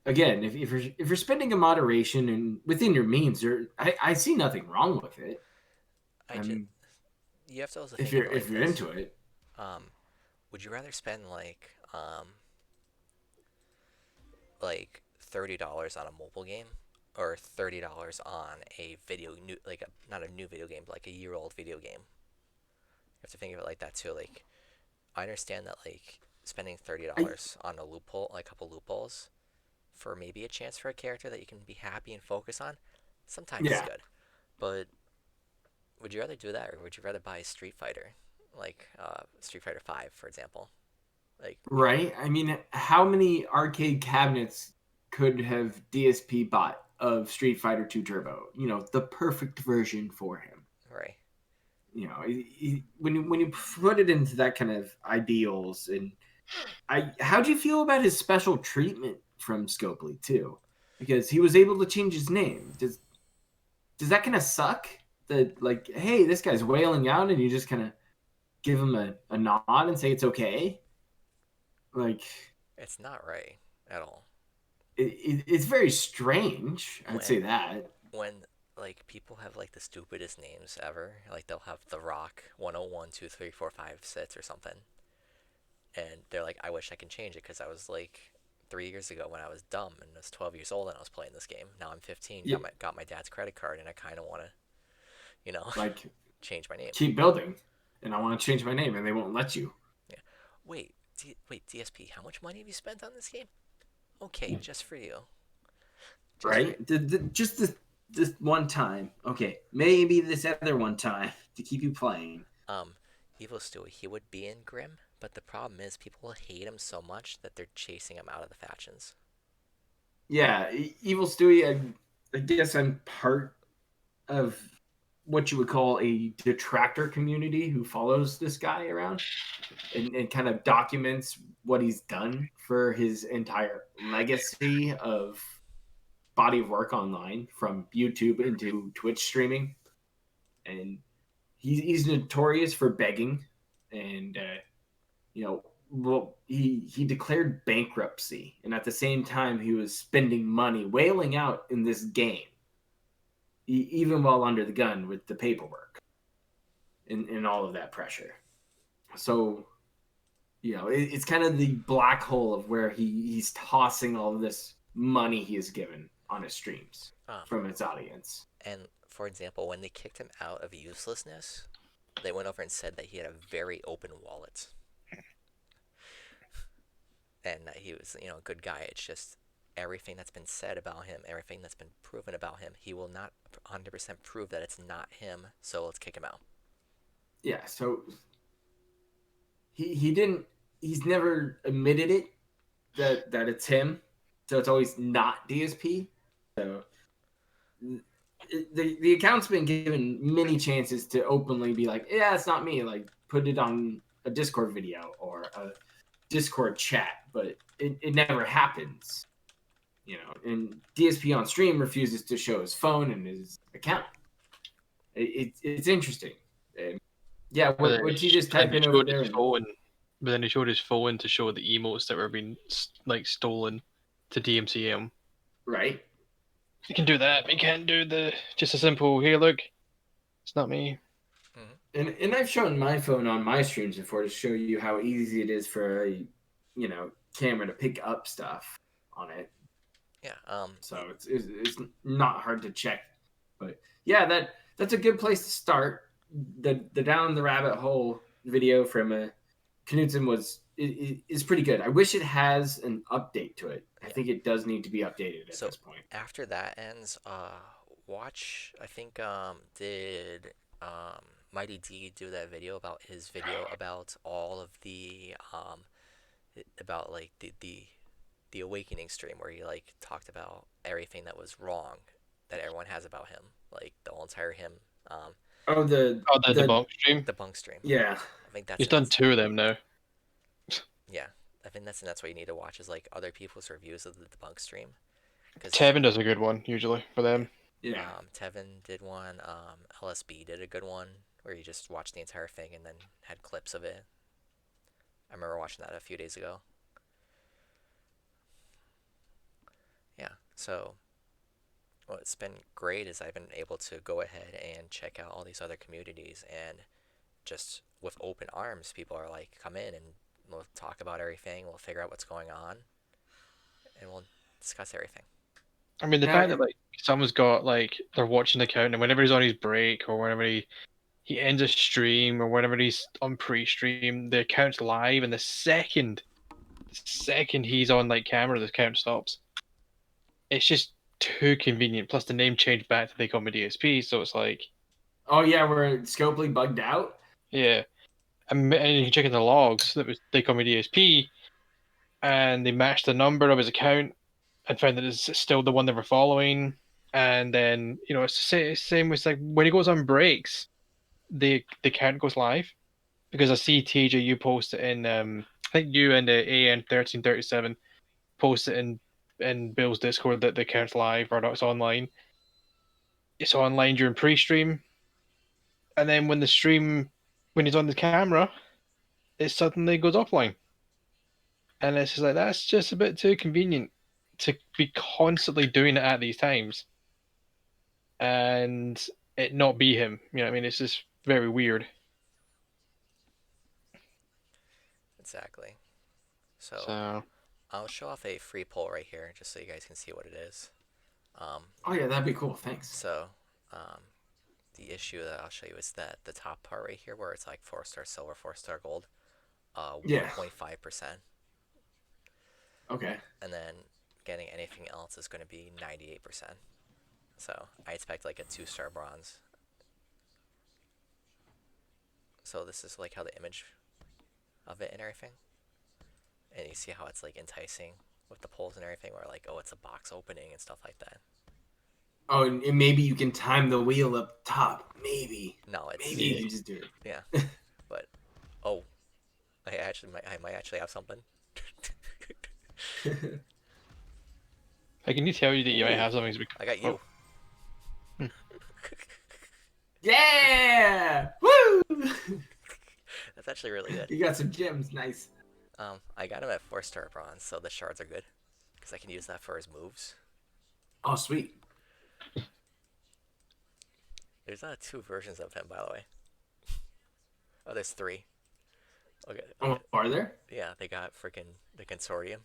again, if you're spending in moderation and within your means, I see nothing wrong with it. You have to also if think you're this. into it. Would you rather spend like $30 on a mobile game, or $30 on a not a new video game, but like a year-old video game? You have to think of it like that too. Like, I understand that like spending $30 on a loophole, like a couple loopholes, for maybe a chance for a character that you can be happy and focus on, sometimes is good. But would you rather do that, or would you rather buy Street Fighter, like Street Fighter 5, for example? Like, right? I mean, how many arcade cabinets could have DSP bought of Street Fighter 2 Turbo? The perfect version for him. Right. When you put it into that kind of ideals, and how do you feel about his special treatment from Scopely too? Because he was able to change his name. Does that kind of suck? That like, hey, this guy's wailing out, and you just kind of give him a nod and say it's okay? Like, it's not right at all. It's very strange. I'd say that. When like people have like the stupidest names ever, like they'll have The Rock 101 2 3 4 5 6 or something, and they're like, I wish I can change it because I was like 3 years ago when I was dumb and I was 12 years old and I was playing this game. Now I'm 15, got my dad's credit card, and I kind of want to, like, change my name. Keep building, and I want to change my name, and they won't let you. Yeah. Wait, DSP, how much money have you spent on this game? Okay, just for you. Right? Just this one time. Okay, maybe this other one time to keep you playing. Evil Stewie, he would be in Grim, but the problem is people hate him so much that they're chasing him out of the factions. Yeah, Evil Stewie, I guess I'm part of what you would call a detractor community who follows this guy around and kind of documents what he's done for his entire legacy of body of work online, from YouTube into Twitch streaming. And he's notorious for begging, and he declared bankruptcy, and at the same time he was spending money wailing out in this game, even while under the gun with the paperwork and all of that pressure. So it's kind of the black hole of where he's tossing all of this money he has given on his streams from his audience. And for example, when they kicked him out of uselessness, they went over and said that he had a very open wallet, and that he was a good guy. It's just everything that's been said about him, everything that's been proven about him, he will not 100% prove that it's not him, so let's kick him out. Yeah, so he didn't. He's never admitted it that it's him. So it's always not DSP. So the account's been given many chances to openly be like, yeah, it's not me. Like put it on a Discord video or a Discord chat, but it never happens. And DSP on stream refuses to show his phone and his account. It's interesting. Yeah, what you just type in over there? But then he showed his phone to show the emotes that were being stolen to DMCM. Right. You can do that, but you can't do just a simple, hey, look, it's not me. And I've shown my phone on my streams before to show you how easy it is for a camera to pick up stuff on it. Yeah. So it's not hard to check, but yeah, that's a good place to start. The down the rabbit hole video from Knudsen is pretty good. I wish it has an update to it. I think it does need to be updated at this point. After that ends, watch. I think did Mighty D do that video about his video about all of the about like the awakening stream where he like talked about everything that was wrong that everyone has about him, like the whole entire him. The debunk stream. Debunk stream. Yeah, I think that's. He's done 2 of them now. Yeah, I think that's what you need to watch is like other people's reviews of the debunk stream. Tevin does a good one usually for them. Yeah. Tevin did one. LSB did a good one where you just watched the entire thing and then had clips of it. I remember watching that a few days ago. Yeah, so what's been great is I've been able to go ahead and check out all these other communities, and just with open arms, people are like, come in and we'll talk about everything, we'll figure out what's going on, and we'll discuss everything. I mean, the fact that like someone's got like they're watching the account, and whenever he's on his break or whenever he ends a stream or whenever he's on pre-stream, the account's live, and the second he's on like camera, the account stops. It's just too convenient. Plus, the name changed back to They Call Me DSP, so it's like, oh yeah, we're Scopely bugged out. Yeah, and you can check in the logs that was They Call Me DSP, and they matched the number of his account and found that it's still the one they were following. And then it's the same with like when he goes on breaks, the account goes live, because I see TJ, you post it in I think you and the AN1337 post it in Bill's Discord that the account's live or it's online. It's online during pre-stream, and then when he's on the camera, it suddenly goes offline. And it's just like, that's just a bit too convenient to be constantly doing it at these times and it not be him. You know what I mean? It's just very weird. Exactly. So I'll show off a free poll right here just so you guys can see what it is. Oh yeah, that'd be cool. Thanks. So the issue that I'll show you is that the top part right here where it's like 4-star silver, 4-star gold, 1.5%. Okay. And then getting anything else is going to be 98%. So I expect like a 2-star bronze. So this is like how the image of it and everything. And you see how it's like enticing with the polls and everything, where like, oh, it's a box opening and stuff like that. Oh, and maybe you can time the wheel up top. Maybe. No, it's maybe you can just do it. Yeah, but oh, I might actually have something. I can tell you that you might have something. I got you. Oh. Yeah! Woo! That's actually really good. You got some gems, nice. I got him at 4-star bronze, so the shards are good because I can use that for his moves. Oh, sweet. There's 2 versions of him, by the way. Oh, there's 3. Okay. Oh, are there? Yeah, they got freaking the consortium.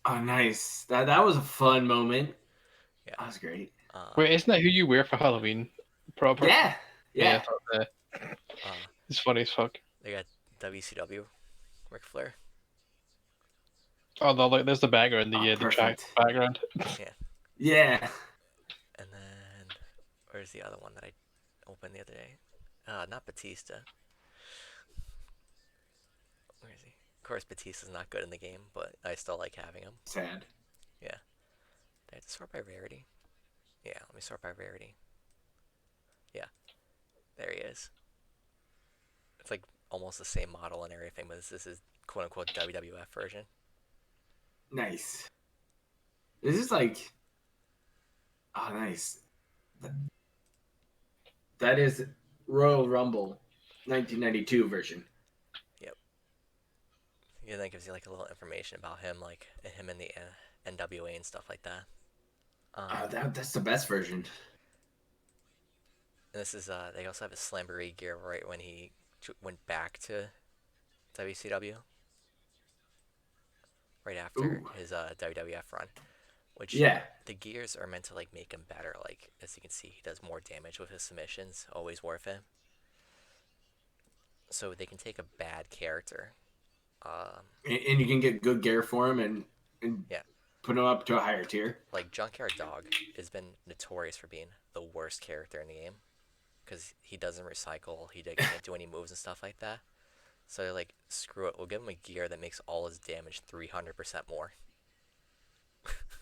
Oh, nice. That was a fun moment. Yeah, that was great. Wait, isn't that who you wear for Halloween? Proper. Yeah. It's funny as fuck. They got WCW, Ric Flair. Oh, look, there's the background, the track background. Yeah. And then where's the other one that I opened the other day? Not Batista. course, Batista's not good in the game, but I still like having him. Sad. Yeah. Did I have to sort by rarity? Yeah, let me sort by rarity. Yeah, there he is. It's like almost the same model and everything, but this is quote unquote WWF version. Nice. This is like, oh, nice. That is Royal Rumble 1992 version. Yep. Yeah, that gives you like a little information about him, like him in the NWA and stuff like that. That's the best version. And this is they also have a Slamboree gear right when he went back to WCW, right after Ooh. his WWF run, which Yeah. the gears are meant to like make him better. Like as you can see, he does more damage with his submissions. Always worth it. So they can take a bad character. And you can get good gear for him and Yeah. put him up to a higher tier. Like Junkyard Dog has been notorious for being the worst character in the game because he doesn't recycle. He can't do any moves and stuff like that. So they're like, screw it. We'll give him a gear that makes all his damage 300% more.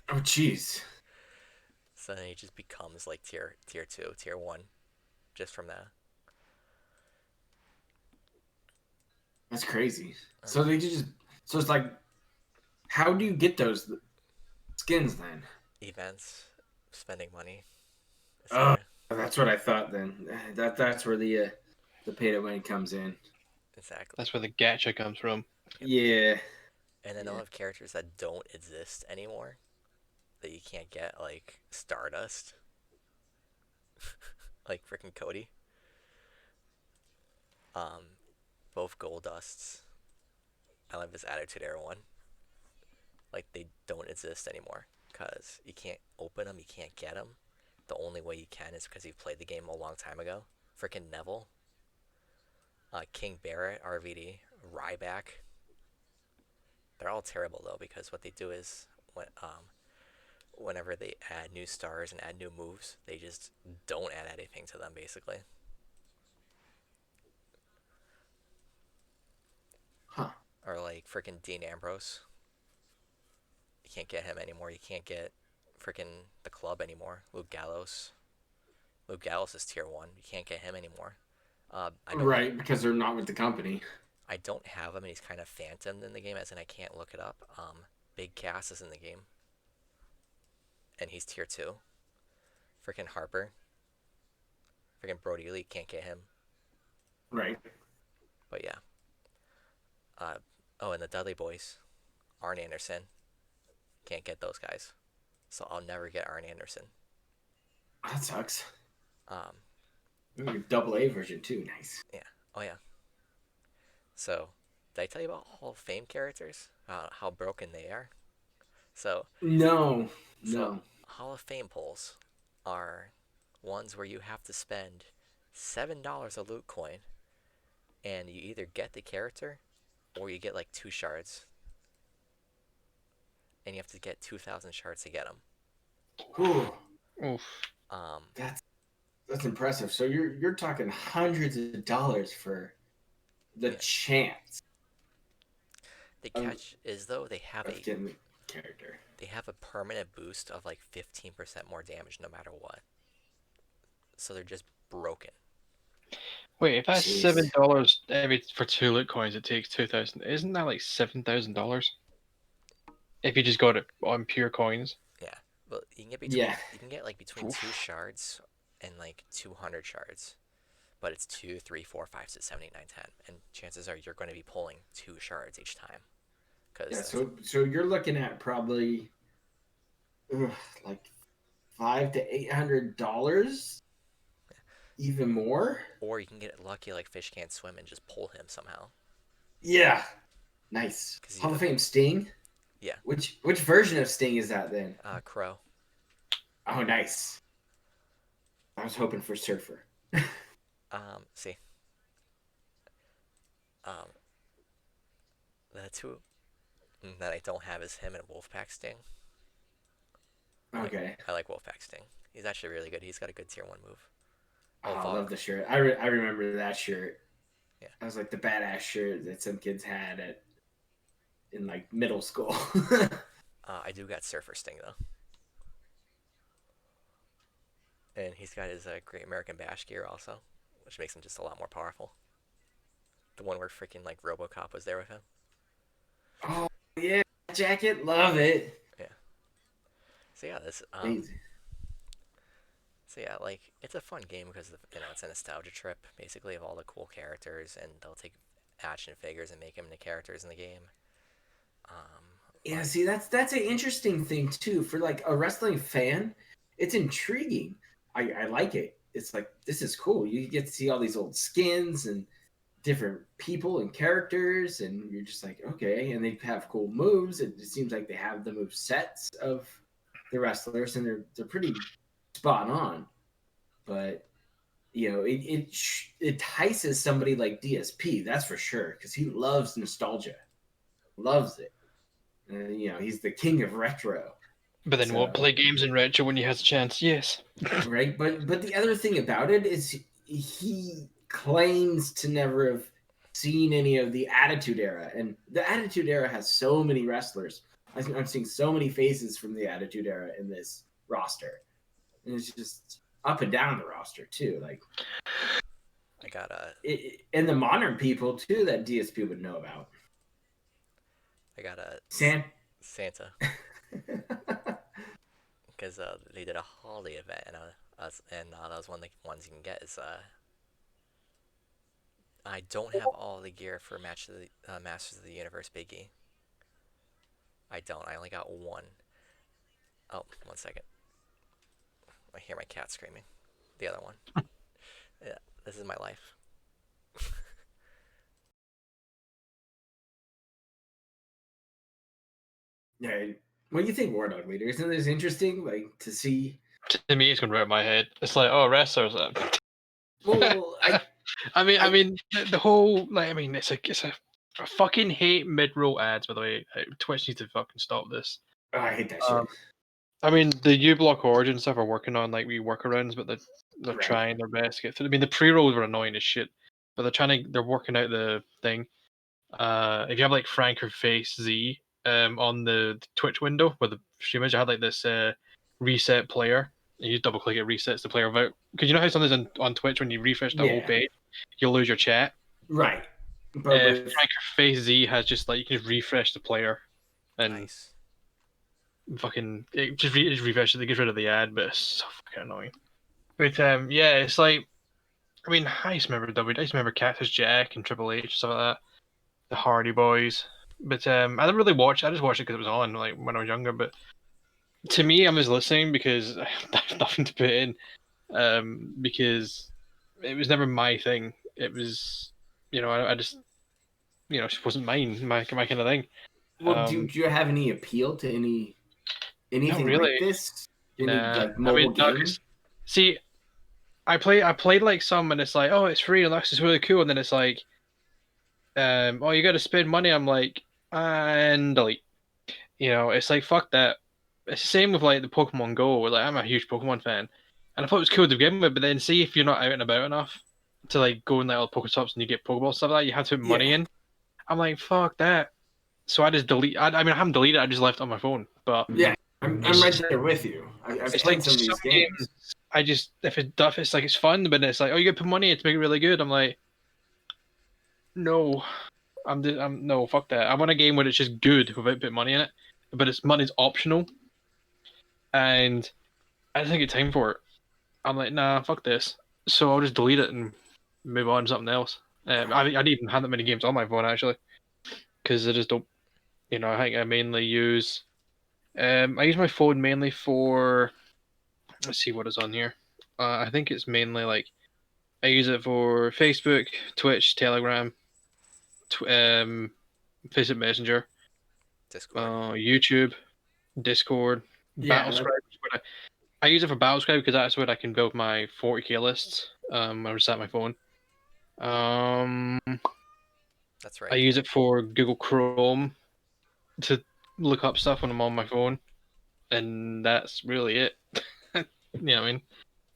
Oh, jeez. So then he just becomes like tier 2, tier 1, just from that. That's crazy. So they just, so it's like, how do you get those skins then? Events, spending money. Oh, that's what I thought then. That's where the pay to win comes in. Exactly. That's where the gacha comes from. Yep. Yeah. And then they'll have characters that don't exist anymore that you can't get, like Stardust. Like freaking Cody. Both Goldusts. I love his Attitude Era one. Like they don't exist anymore because you can't open them, you can't get them. The only way you can is because you've played the game a long time ago. Freaking Neville, King Barrett, RVD, Ryback. They're all terrible though because what they do is whenever they add new stars and add new moves, they just don't add anything to them basically. Huh. Or like freaking Dean Ambrose. You can't get him anymore. You can't get freaking the Club anymore. Luke Gallows. Luke Gallows is tier 1. You can't get him anymore. Right, because they're not with the company. I don't have him, and he's kind of phantomed in the game, as in I can't look it up. Big Cass is in the game, and he's tier 2. Freaking Harper. Freaking Brody Lee, can't get him. Right. But yeah. And the Dudley Boys. Arn Anderson. Can't get those guys. So I'll never get Arn Anderson. That sucks. Um, Double A version too. Nice. Yeah. Oh yeah. So, did I tell you about Hall of Fame characters? How broken they are? So No. Hall of Fame pulls are ones where you have to spend $7 a loot coin, and you either get the character, or you get like 2 shards, and you have to get 2,000 shards to get them. Ooh. Oof. That's impressive. So you're talking hundreds of dollars for the chance. The catch is though they have getting the character. They have a permanent boost of like 15% more damage no matter what. So they're just broken. Wait, if that's Jeez. $7 every for 2 loot coins, it takes 2,000. Isn't that like $7,000? If you just got it on pure coins. Yeah, but you can get you can get like between 2 shards and like 200 shards, but it's 2, 3, 4, 5, 6, 7, 8, 9, 10, and chances are you're going to be pulling 2 shards each time. So you're looking at probably like $500 to $800, even more. Or you can get lucky like Fish Can't Swim and just pull him somehow. Yeah, nice. Hall of Fame Sting. Yeah. Which version of Sting is that then? Crow. Oh, nice. I was hoping for Surfer. See. The 2 that I don't have is him and Wolfpack Sting. Okay. I like Wolfpack Sting. He's actually really good. He's got a good tier 1 move. Oh, I love the shirt. I remember that shirt. Yeah. That was like the badass shirt that some kids had at in like middle school. I do got Surfer Sting though, and he's got his Great American Bash gear also, which makes him just a lot more powerful. The one where freaking like RoboCop was there with him. Oh yeah, jacket, love it. Yeah. So yeah, this Amazing. So yeah, like it's a fun game because it's a nostalgia trip basically of all the cool characters, and they'll take action figures and make them into characters in the game. Yeah, But see, that's an interesting thing too for like a wrestling fan. It's intriguing. I like it. It's like this is cool. You get to see all these old skins and different people and characters, and you're just like, okay. And they have cool moves. It seems like they have the move sets of the wrestlers, and they're pretty spot on. But it entices somebody like DSP, that's for sure, because he loves nostalgia, loves it. He's the king of retro. But then won't So, play games in retro when he has a chance. Yes. right, but the other thing about it is he claims to never have seen any of the Attitude Era, and the Attitude Era has so many wrestlers. I'm seeing so many faces from the Attitude Era in this roster, and it's just up and down the roster too. Like I got and the modern people too that DSP would know about. a Santa because they did a holiday event, and that was one of the ones you can get is I don't have all the gear for Masters of the Universe Biggie. I don't. I only got one. Oh, 1 second. I hear my cat screaming. The other one. Yeah, this is my life. Yeah. What do you think, Wardog Leader? Isn't this interesting? Like to see. To me, it's going to hurt my head. It's like, oh, wrestlers. Well, I mean, the whole like, I mean, it's a I fucking hate mid-roll ads. By the way, Twitch needs to fucking stop this. oh, I hate that shit. I mean, the uBlock Origin stuff are working on like workarounds, but they're Right. trying their best to get through. I mean, the pre-rolls were annoying as shit, but they're working out the thing. If you have like Frank or Face Z on the Twitch window where the image, I had like this reset player. And you double click it, resets the player out. Because you know how sometimes on Twitch when you refresh the whole page, you'll lose your chat. Right. But Frank or Face Z has just like you can just refresh the player, and Nice. fucking it just refresh it. It gets rid of the ad, but it's so fucking annoying. But yeah, it's like I mean, I used to remember WWE. I used to remember Cactus Jack and Triple H and stuff like that. The Hardy Boys. But I didn't really watch. I just watched it because it was on, like when I was younger. But to me, I'm just listening because I have nothing to put in. Because it was never my thing. It was, I just, it just wasn't my kind of thing. well, do you have any appeal to anything really. like this? Any Nah. like mobile games? See, I played like some, and it's like, oh, it's free, and that's just really cool. And then it's like, oh, you got to spend money. I'm like, and delete. It's like fuck that. It's the same with like the Pokemon Go. Like I'm a huge Pokemon fan, and I thought it was cool to begin with. But then see if you're not out and about enough to like go in like all the Pokestops and you get Pokeballs stuff like that, you have to put money in. I'm like fuck that. So I just delete. I mean I haven't deleted it. I just left it on my phone. But yeah, I'm right there with you. I've it's played like some of these games. I just if it's like it's fun, but it's like oh you got to put money in to make it really good. I'm like no. I'm no fuck that. I want a game where it's just good without putting money in it, but money's optional, and I didn't get time for it. I'm like, nah, fuck this. So I'll just delete it and move on to something else. I didn't even have that many games on my phone actually, because I just don't. I think I mainly use. I use my phone mainly for. Let's see what is on here. I think it's mainly like I use it for Facebook, Twitch, Telegram, Facebook Messenger, Discord. YouTube, Discord, Yeah, Battlescribe. I use it for Battlescribe because that's where I can build my 40k lists. I just at my phone. That's right. I use it for Google Chrome to look up stuff when I'm on my phone, and that's really it. You know what I mean?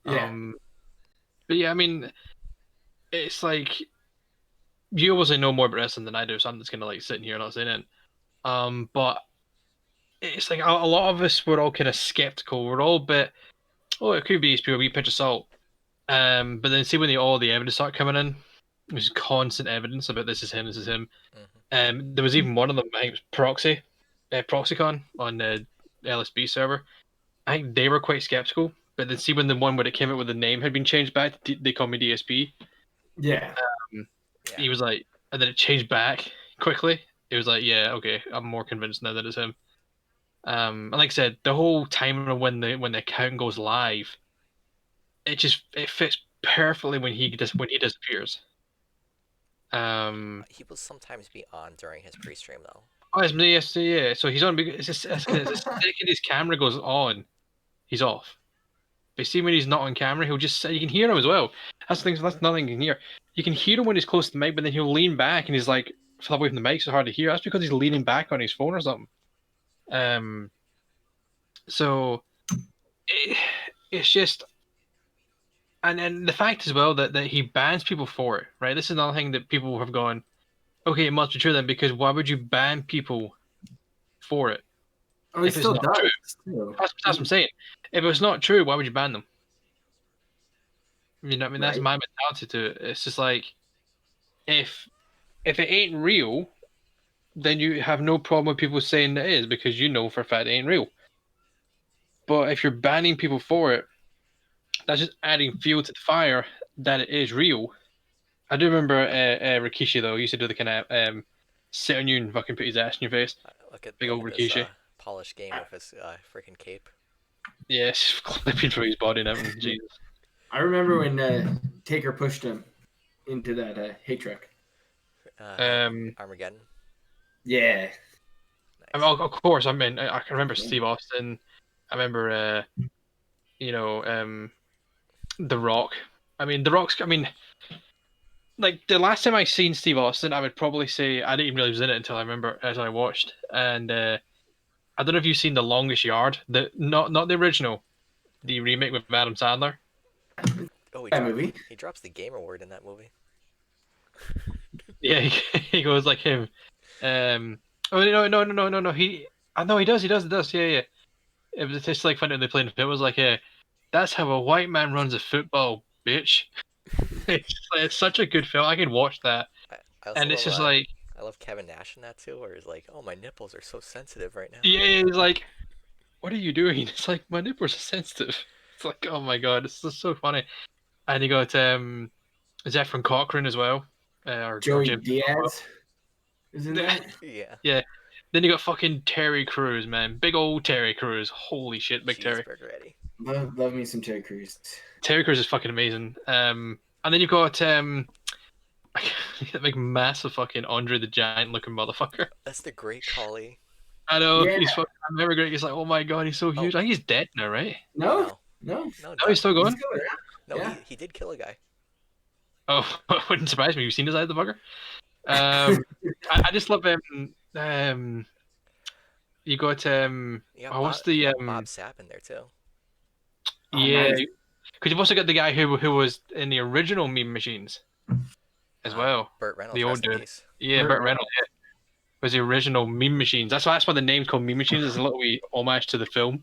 yeah. But yeah, I mean, it's like you obviously know more about wrestling than I do, so I'm just gonna like sit in here and not saying it. But it's like a lot of us were all kind of skeptical. We're all a bit, oh, it could be DSP, a wee pinch of salt. But then see when all the evidence started coming in, there's constant evidence about this is him, this is him. There was even one of them, I think it was Proxicon on the LSB server. I think they were quite skeptical, but then see when the one where it came out with the name had been changed back, they called me DSP. Yeah. He was like, and then it changed back quickly. It was like, yeah, okay, I'm more convinced now that it's him. And like I said, the whole time when the account goes live, it fits perfectly when he disappears. He will sometimes be on during his pre-stream though. Oh, yes, yeah. So he's on. It's just the second his camera goes on, he's off. But see, when he's not on camera, he'll just you can hear him as well. That's the thing. That's nothing you can hear. You can hear him when he's close to the mic, but then he'll lean back and he's like far away from the mic, so hard to hear. That's because he's leaning back on his phone or something. So it's just, and then the fact as well that he bans people for it, right? This is another thing that people have gone, okay, it must be true then, because why would you ban people for it? Oh, he still does. That's what I'm saying. If it's not true, why would you ban them? You know what I mean? That's my mentality to it. It's just like, if it ain't real, then you have no problem with people saying that it is, because you know for a fact it ain't real. But if you're banning people for it, that's just adding fuel to the fire that it is real. I do remember Rikishi though. He used to do the kind of sit on you and fucking put his ass in your face. Look at big old Rikishi. Polished game with his freaking cape. Yes, clipping through his body and everything. Jesus. I remember when Taker pushed him into that hate truck. Armageddon. Yeah. Nice. Of course, I mean, I can remember Steve Austin. I remember, The Rock. I mean, The Rock's. I mean, like the last time I seen Steve Austin, I would probably say I didn't even realize he was in it until I watched. And I don't know if you've seen The Longest Yard, not the original, the remake with Adam Sandler. Oh, he drops the Game Award in that movie. Yeah, he goes like him. Oh no. He does. Yeah. It was just like funny when they played. It was like, that's how a white man runs a football, bitch. It's such a good film. I could watch that, and it's just like I love Kevin Nash in that too, where he's like, "Oh, my nipples are so sensitive right now." Yeah, he's like, "What are you doing?" It's like, my nipples are sensitive. It's like, oh my god, it's just so funny. And you got Zefram Cochrane as well, or Joey Diaz, isn't that? Yeah. Yeah. Then you got fucking Terry Crews, man. Big old Terry Crews. Holy shit, big Terry. Ready. Love me some Terry Crews. Terry Crews is fucking amazing. And then you've got like massive fucking Andre the Giant looking motherfucker. That's the Great Khali. I know. Yeah. He's fucking. I remember great. He's like, oh my god, he's so huge. I think he's dead now, right? No, he's still going. No, yeah. he did kill a guy. Oh, it wouldn't surprise me. You've seen his eye, the bugger. I just love him. You got what's the Bob Sapp in there too. Yeah, because you've also got the guy who was in the original Meme Machines as well. Burt Reynolds. The old dude. Yeah, Burt Reynolds. Yeah. Was the original Meme Machines. That's why the name's called Meme Machines. It's a little wee homage to the film.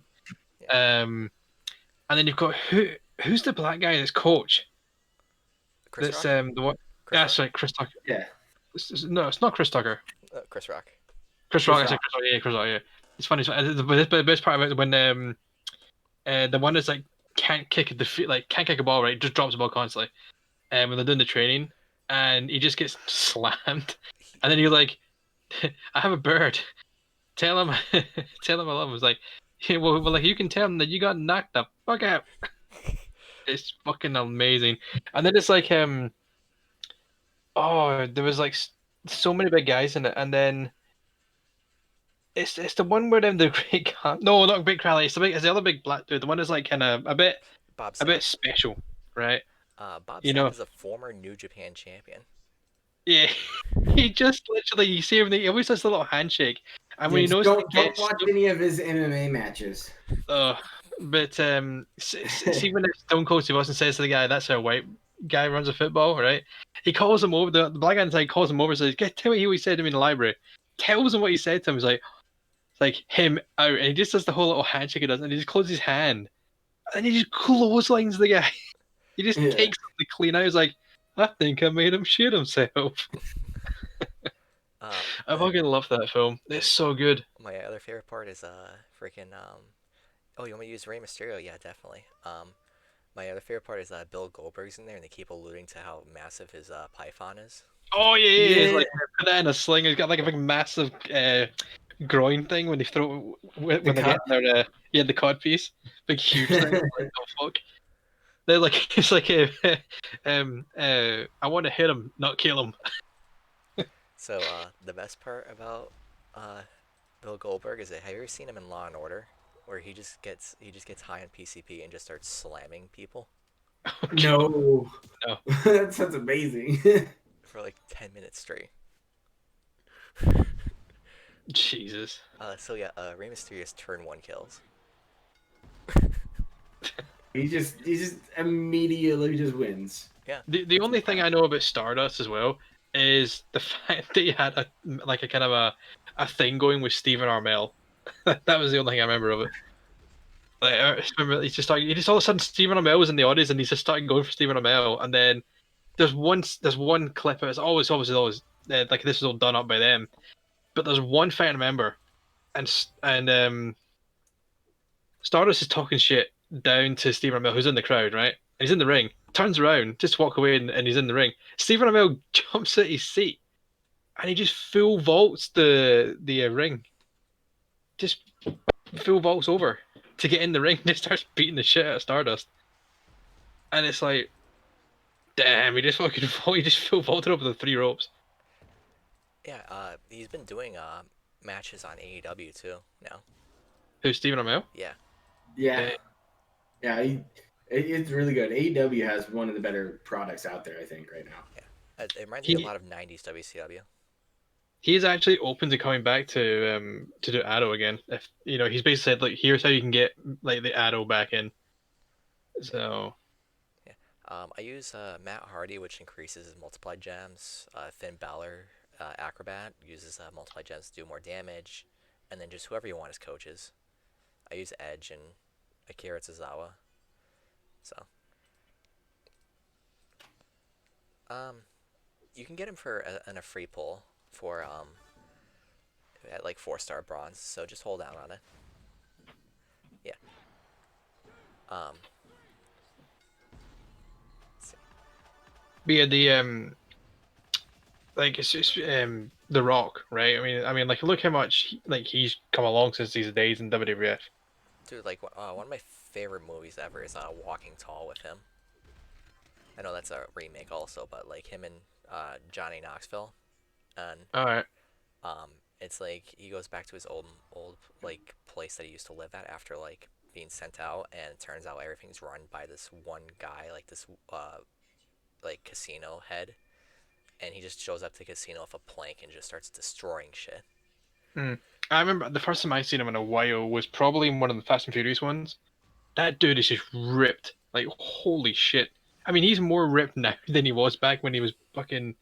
Yeah. And then you've got who's the black guy that's coach? Chris that's Rock? the what? Sorry, Chris Tucker. Yeah. No, it's not Chris Tucker. Chris Rock. Chris Rock. Chris Rock. Yeah. It's funny. The best part about it when the one that's like can't kick a ball, right? Just drops the ball constantly. When they're doing the training, and he just gets slammed, and then you're like, "I have a bird. Tell him, I love him." It's like, yeah, well, like you can tell him that you got knocked the fuck out. It's fucking amazing. And then it's like, there was like so many big guys in it, and then it's the one where the great no, not Great Crowley. It's the other big black dude. The one that's like kind of a bit special, right? Bob Sapp is a former New Japan champion. Yeah, he just literally you see him. He always does a little handshake, and when he knows don't watch any of his MMA matches. But see when Stone Cold Steve Austin says to the guy, "That's how a white guy runs a football," right? He calls him over. The black guy inside calls him over and says, "Tell me what he said to me in the library." tells him what he said to him. He's like, it's like him out, and he just does the whole little handshake he does, and he just closes his hand, and he just clotheslines the guy. He just takes the clean out. He's like, I think I made him shit himself. I fucking love that film. It's so good. My other favorite part is freaking oh, you want me to use Rey Mysterio? Yeah, definitely. My other favorite part is Bill Goldberg's in there, and they keep alluding to how massive his python is. Oh yeah. It's like put that in a sling. He's got like a big massive groin thing when they throw when they get their the cod piece, big huge thing. Like, oh fuck. They're like it's like I want to hit him, not kill him. So the best part about Bill Goldberg is that have you ever seen him in Law and Order, where he just gets high on PCP and just starts slamming people No. That sounds amazing. for like 10 minutes straight. Jesus. So yeah, Rey Mysterio's turn 1 kills. he just immediately just wins. Yeah. The only thing I know about Stardust as well is the fact that he had a kind of a thing going with Stephen Amell. That was the only thing I remember of it. Like, I remember he just all of a sudden Stephen Amell was in the audience and he just started going for Stephen Amell, and then there's one clip. It's always like this is all done up by them, but there's one fight I remember, and Stardust is talking shit down to Stephen Amell, who's in the crowd, right? And he's in the ring, turns around, just walk away, and he's in the ring. Stephen Amell jumps at his seat, and he just full vaults the ring. Just full vaults over to get in the ring and just starts beating the shit out of Stardust. And it's like, damn, he just full vaulted over the 3 ropes. Yeah, he's been doing matches on AEW too now. Who's Stephen Amell? Yeah. Yeah. It's really good. AEW has one of the better products out there, I think, right now. Yeah, it reminds me a lot of 90s WCW. He's actually open to coming back to do Arrow again. If he's basically said like, here's how you can get like the Arrow back in. So. Yeah. I use Matt Hardy, which increases his multiplied gems. Finn Balor, Acrobat, uses multiplied gems to do more damage, and then just whoever you want as coaches. I use Edge and Akira Tozawa. So. You can get him for a free pull for at like 4-star bronze, so just hold out on it. Yeah. Yeah, the like it's just The Rock, right? I mean, like look how much he's come along since these days in WWF. Dude, like one of my favorite movies ever is Walking Tall with him. I know that's a remake also, but like him and Johnny Knoxville, and all right. It's like he goes back to his old like place that he used to live at after like being sent out, and it turns out everything's run by this one guy, like this like casino head, and he just shows up to the casino with a plank and just starts destroying shit. I remember the first time I seen him in a while was probably in one of the Fast and Furious ones. That dude is just ripped, like holy shit. I mean, he's more ripped now than he was back when he was fucking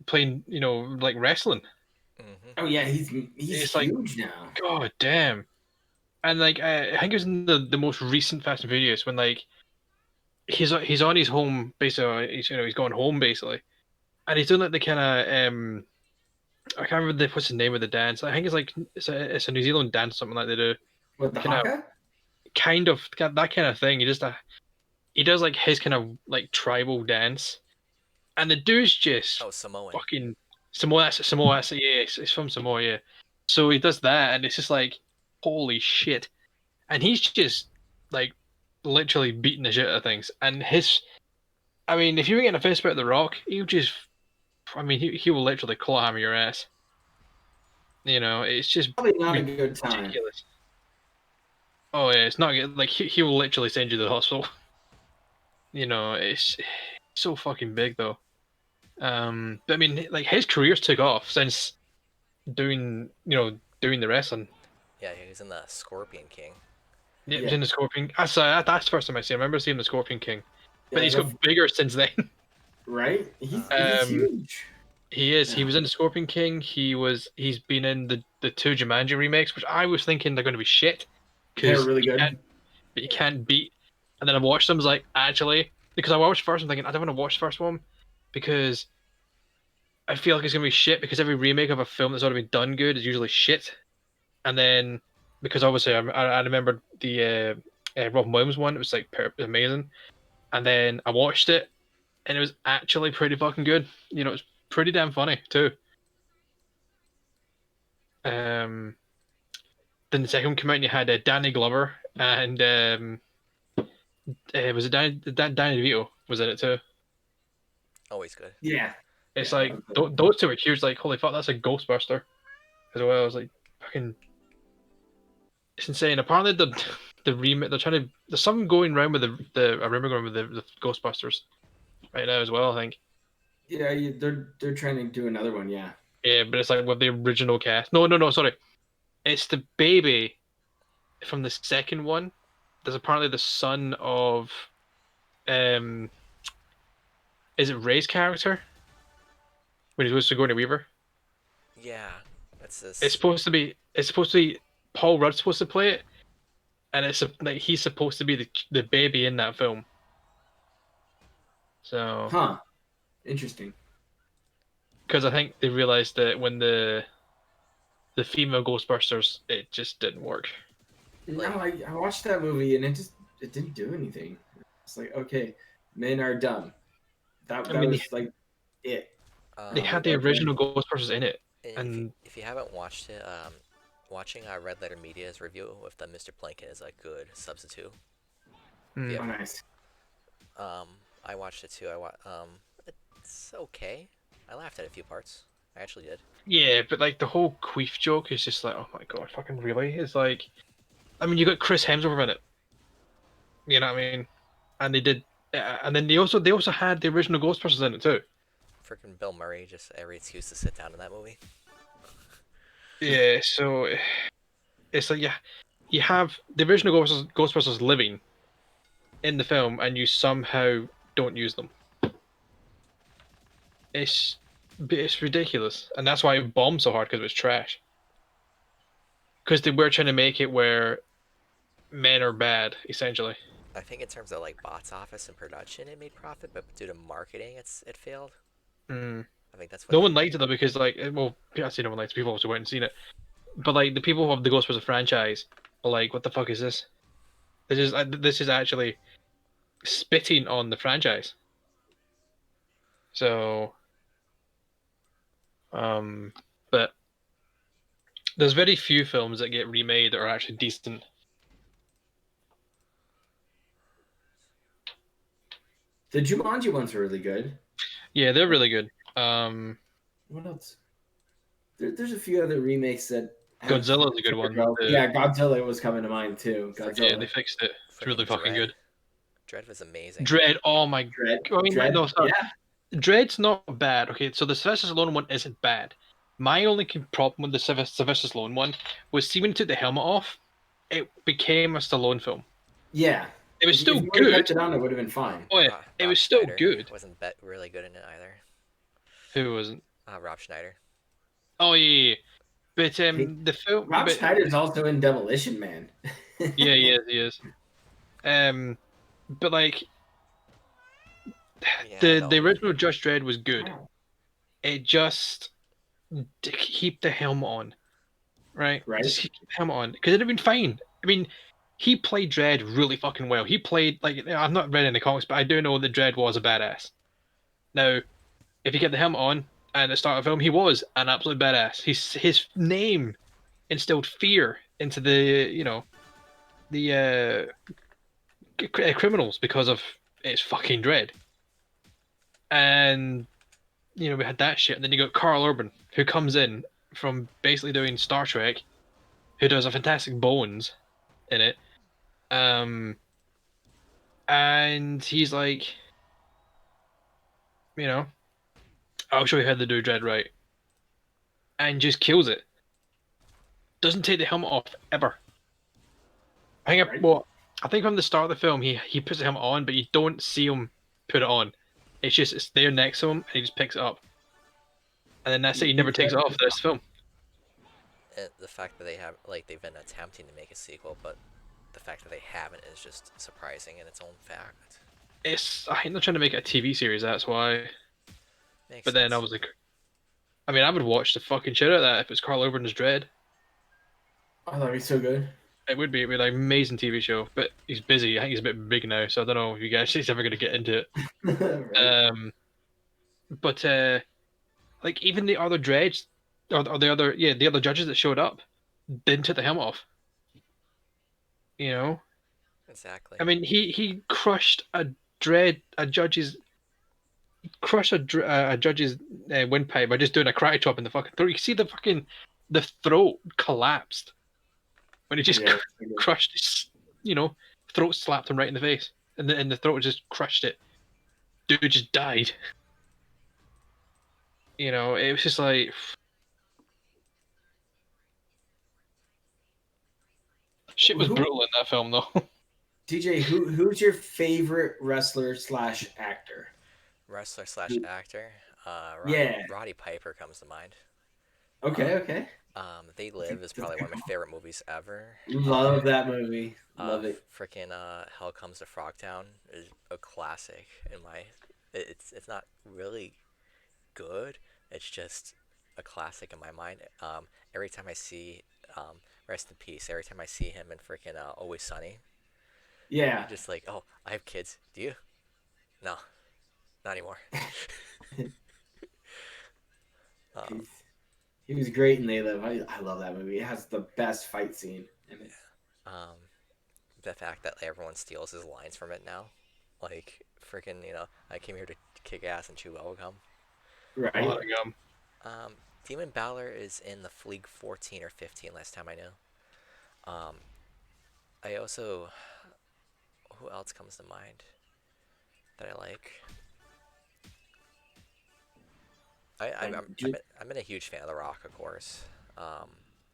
playing, like wrestling. Mm-hmm. Oh yeah, he's huge like, now. God damn. And like I think it was in the most recent Fast and Furious when like he's on his home basically. He's going home basically, and he's doing like the kind of I can't remember what's the name of the dance. I think it's like it's a New Zealand dance, something like they do. What, the haka? Kind of that kind of thing. He does like his kind of like tribal dance, and the dude's just Samoan. Fucking Samoa. That's yeah, it's from Samoa. Yeah. So he does that, and it's just like holy shit, and he's just like literally beating the shit out of things. And I mean, if you were getting a fist about The Rock, he will literally claw hammer your ass. It's just probably not a good time. Ridiculous. Oh yeah, it's not good. Like he will literally send you to the hospital. It's so fucking big though. But I mean, like his career's took off since doing the wrestling. Yeah, he was in the Scorpion King. Yeah, he was in the Scorpion. That's the first time I see him. I remember seeing the Scorpion King, but he's got bigger since then. Right? He's huge. He is. He Yeah. was in the Scorpion King. He's been in the two Jumanji remakes, which I was thinking they're going to be shit They're because really good. you can't beat. And then I watched them. I was like, actually, because I watched the first one thinking I don't want to watch the first one because I feel like it's going to be shit because every remake of a film that's already been done good is usually shit. And then because obviously I remembered the Robin Williams one, it was like amazing. And then I watched it, and it was actually pretty fucking good. You know, it's pretty damn funny too. Um, then the second one came out, and you had Danny Glover and was it Danny DeVito was in it too. Always good. Yeah. It's Yeah, that like was good. those two were huge. Like, holy fuck, that's a Ghostbuster as well. I was like, fucking, it's insane. Apparently, the remake they're trying to. There's something going around with the. I remember going with the Ghostbusters right now as well. I think. Yeah, they're trying to do another one. Yeah. Yeah, but it's like with the original cast. No, sorry. It's the baby from the second one. There's apparently the son of, um, is it Ray's character when he goes to Sigourney Weaver? Yeah, that's this. It's supposed to be. It's supposed to be Paul Rudd's supposed to play it, and it's like he's supposed to be the baby in that film. So, Huh. Interesting. because I think they realized that when the female Ghostbusters, it just didn't work. No, I watched that movie and it didn't do anything. It's like, okay, men are dumb. That I mean, was like it. they had the Okay. original Ghostbusters in it, If and if you haven't watched it, watching Red Letter Media's review with the Mr. Plankton is a good substitute. Oh, nice. I watched it too. It's okay. I laughed at a few parts. I actually did. yeah, but like the whole queef joke is just like, oh my god, fucking really? It's like, I mean, you got Chris Hemsworth in it. You know what I mean? And they did, and then they also had the original Ghostbusters in it too. Freaking Bill Murray, just every excuse to sit down in that movie. Yeah, so it's like, yeah, you have the original Ghostbusters living in the film, and you somehow don't use them. It's ridiculous, and that's why it bombed so hard because it was trash. Because they were trying to make it where men are bad, essentially. I think in terms of like box office and production, it made profit, but due to marketing, it failed. Mm. I think that's what. No one liked it though because like, well, I say no one liked it. People also went and seen it, but like the people of the Ghostbusters franchise are like, what the fuck is this? This is actually spitting on the franchise. So, but there's very few films that get remade that are actually decent. The Jumanji ones are really good. Yeah, they're really good. What else? There's a few other remakes that. Godzilla's a good one. Yeah, Godzilla was coming to mind too. Yeah, Godzilla. they fixed it. It's really Freaking fucking Dread. good. Dread was amazing. Dread, oh my Dread. I mean, Dread. no, sorry. Yeah. Dread's not bad. Okay, so the Sylvester Stallone one isn't bad. My only problem with the Sylvester Stallone one was, see, when he took the helmet off, it became a Stallone film. Yeah. It was still if you good. kept it on, it would have been fine. Oh yeah, it was still Schneider good. Wasn't really good in it either. Who wasn't? Rob Schneider. Oh yeah, but the film. Rob but, Schneider's also in Demolition Man. Yeah, he is. But like Yeah, the original Judge Dredd was good. It just to keep the helmet on, right? Right. Just keep the helmet on because it'd have been fine. I mean, he played Dredd really fucking well. He played like, I've not read any comics, but I do know that Dredd was a badass. Now, if you get the helmet on at the start of the film, he was an absolute badass. His name instilled fear into the criminals because of it's fucking Dredd. And we had that shit, and then you got Carl Urban, who comes in from basically doing Star Trek, who does a fantastic Bones in it. And he's like, I'll show you how to do Dread right. And just kills it. Doesn't take the helmet off ever. I think from the start of the film, he puts the helmet on, but you don't see him put it on. It's there next to him, and he just picks it up. and then that's it. He never takes it off this film. The fact that they've been attempting to make a sequel, but the fact that they haven't is just surprising in its own fact. I think they're trying to make it a TV series. That's why. Makes But sense. then I was like, I mean, I would watch the fucking shit out of that if it's Carl Urban's Dread. Oh, that'd be so good. It would be. It'd be like an amazing TV show. But he's busy. I think he's a bit big now, so I don't know if you guys he's ever going to get into it. Right. But like even the other dreads, or the other judges that showed up, didn't take the helmet off. You know. Exactly. I mean, he crushed a judge's windpipe by just doing a karate chop in the fucking throat. You can see the throat collapsed when he just crushed his, throat slapped him right in the face, and the throat just crushed it. Dude just died. It was just like shit was brutal in that film though. DJ, who's your favorite wrestler / actor? Wrestler / actor. Roddy Piper comes to mind. Okay. They Live is probably one of my favorite movies ever. Love that movie. Love it. Freaking Hell Comes to Frogtown is a classic in my. It's not really good. It's just a classic in my mind. Every time I see, rest in peace. Every time I see him in freaking Always Sunny. Yeah. Just like, oh, I have kids. Do you? No, not anymore. He was great in They Live. I love that movie. It has the best fight scene in it. The fact that everyone steals his lines from it now, like freaking, I came here to kick ass and chew bubblegum. Right. Demon Balor is in the League 14 or 15 last time I knew. I also, who else comes to mind that I like? I've been a huge fan of The Rock, of course.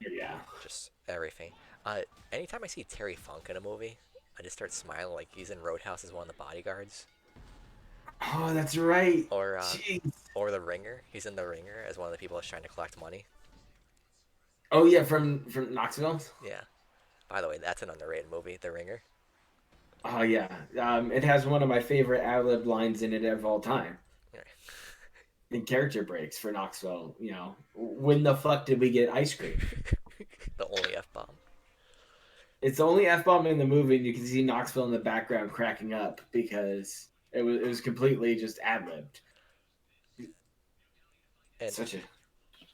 Yeah. Just everything. Anytime I see Terry Funk in a movie, I just start smiling like he's in Roadhouse as one of the bodyguards. Oh, that's right. Or The Ringer. He's in The Ringer as one of the people that's trying to collect money. Oh yeah, from Knoxville. Yeah. By the way, that's an underrated movie, The Ringer. Oh yeah. It has one of my favorite ad-lib lines in it of all time. In character breaks for Knoxville, when the fuck did we get ice cream? The only F-bomb. It's the only F-bomb in the movie, and you can see Knoxville in the background cracking up because it was completely just ad-libbed.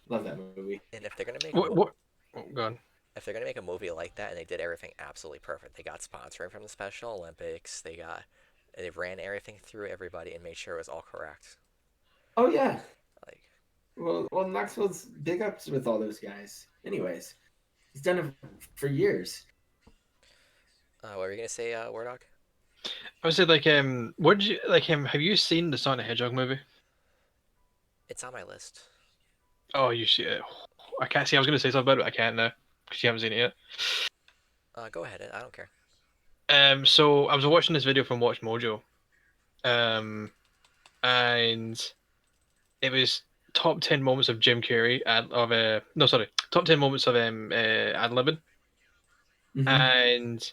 Love that movie. And if they're gonna make if they're gonna make a movie like that, and they did everything absolutely perfect, they got sponsoring from the Special Olympics, they ran everything through everybody and made sure it was all correct. Oh yeah. Well, Knoxville's big ups with all those guys. Anyways, he's done it for years. What were you gonna say, Wardog? I would say what did you like him? Have you seen the Sonic the Hedgehog movie? It's on my list. Oh, you see it? I can't see. I was gonna say something about it, but I can't now because you haven't seen it yet. Go ahead. I don't care. So I was watching this video from Watch Mojo, and it was top 10 moments of Jim Carrey top 10 moments of ad-libbing. Mm-hmm. And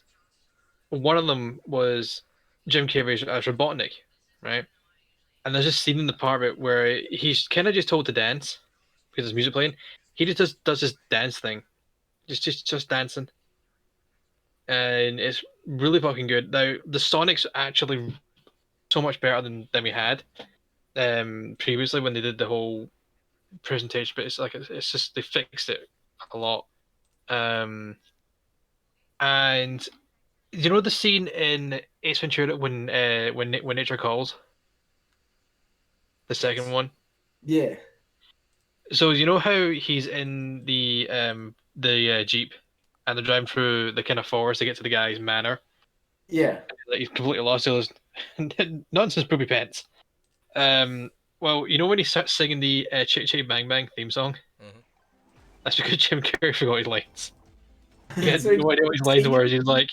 one of them was Jim Carrey as Robotnik, right? And there's a scene in the part where he's kind of just told to dance because there's music playing. He just does this dance thing, just dancing, and it's really fucking good. Now the Sonic's actually so much better than we had previously when they did the whole presentation, but it's just they fixed it a lot. And you know the scene in Ace Ventura when Nature Calls, the second one. Yeah. So you know how he's in the Jeep, and they're driving through the kind of forest to get to the guy's manor. Yeah. Like he's completely lost his nonsense poopy pants. Well, you know when he starts singing the Chick Chick Bang Bang theme song? Mm-hmm. That's because Jim Carrey forgot his lines. He had no idea what his lines were. He's like,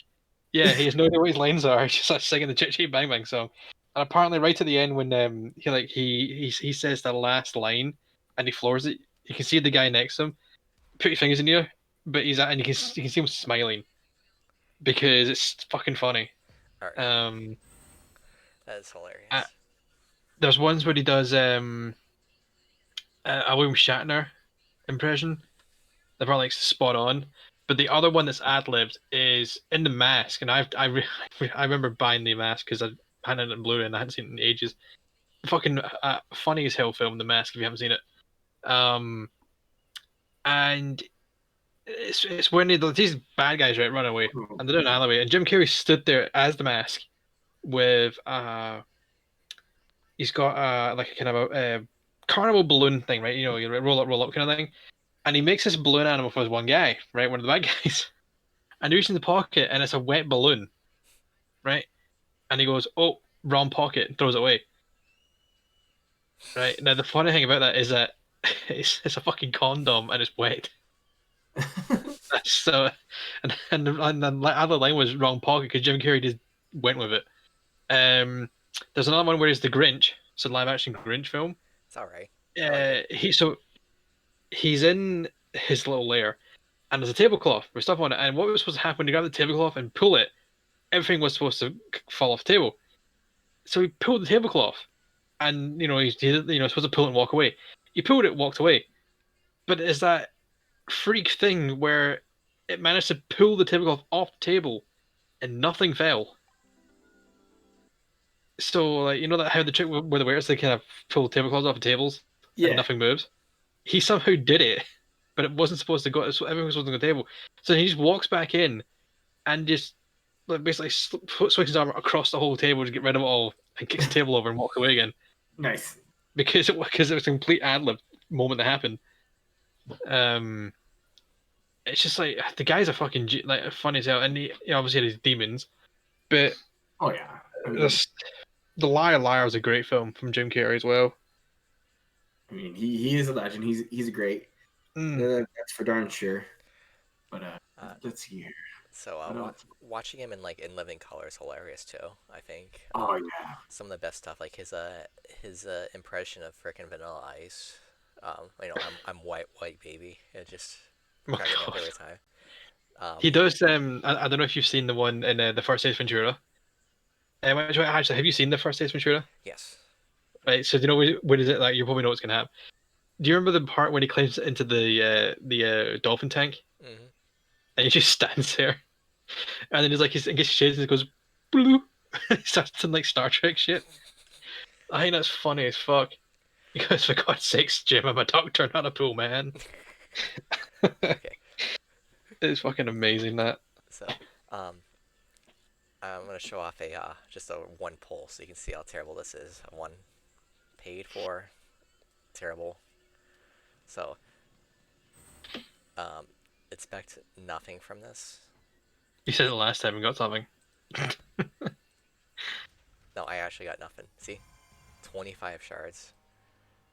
yeah, he has no idea what his lines are. He just starts singing the Chick Chick Bang Bang song. And apparently, right at the end, when he says the last line and he floors it. You can see the guy next to him put your fingers in the air, but and you can see him smiling because it's fucking funny. All right, Um, that is uh, hilarious. there's ones where he does a William Shatner impression. They're probably like spot on. But the other one that's ad libbed is in The Mask, and I remember buying The Mask because I had it in Blu-ray and I hadn't seen it in ages. Fucking funny as hell film, The Mask, if you haven't seen it. And it's when these bad guys right run away and they're in an alleyway, and Jim Carrey stood there as The Mask with he's got like a kind of a carnival balloon thing, right? You know, you roll up kind of thing, and he makes this balloon animal for this one guy, right? One of the bad guys, and he reaches in the pocket and it's a wet balloon, right? And he goes, "Oh, wrong pocket," and throws it away. Right now, the funny thing about that is that it's a fucking condom and it's wet. So, and the other line was wrong pocket because Jim Carrey just went with it. There's another one where he's the Grinch. It's a live action Grinch film. It's all right. I like it. He's in his little lair, and there's a tablecloth with stuff on it. And what was supposed to happen when you grab the tablecloth and pull it? Everything was supposed to fall off the table. So he pulled the tablecloth, and he's supposed to pull it and walk away. He pulled it, walked away, but it's that freak thing where it managed to pull the tablecloth off the table and nothing fell. So, like, you know that how the trick where the waiters they kind of pull tablecloths off the tables and Yeah. nothing moves. He somehow did it, but it wasn't supposed to go. So everything was supposed to go to the table. So he just walks back in and just like basically swings his arm across the whole table to get rid of it all and kicks the table over and walks away again Nice. because it was a complete ad lib moment that happened. It's just like the guy's a fucking like funny as hell, and he obviously had his demons, but Oh yeah. I mean, this the Liar is a great film from Jim Carrey as well. he is a legend. He's great. That's for darn sure. But let's see here. So What else? watching him in living color is hilarious too. I think. Oh yeah. Some of the best stuff, like his impression of frickin' Vanilla Ice. I'm white baby. It just Oh my cracks me up God. every time. He does. I don't know if you've seen the one in the first Ace Ventura. Actually, have you seen the first Ace Ventura? Yes. Right. So do you know what is it like? You probably know what's gonna happen. Do you remember the part when he climbs into the dolphin tank Hmm. and he just stands there, and then he's like he gets shades and it goes blue. He starts to like Star Trek shit. I think that's funny as fuck. Because for God's sakes, Jim, I'm a doctor, not a pool man. Okay. It's fucking amazing that. So, um, I'm gonna show off just a one poll so you can see how terrible this is. One paid for, terrible. So, um, expect nothing from this. You said it last time and got something. No, I actually got nothing. See, 25 shards,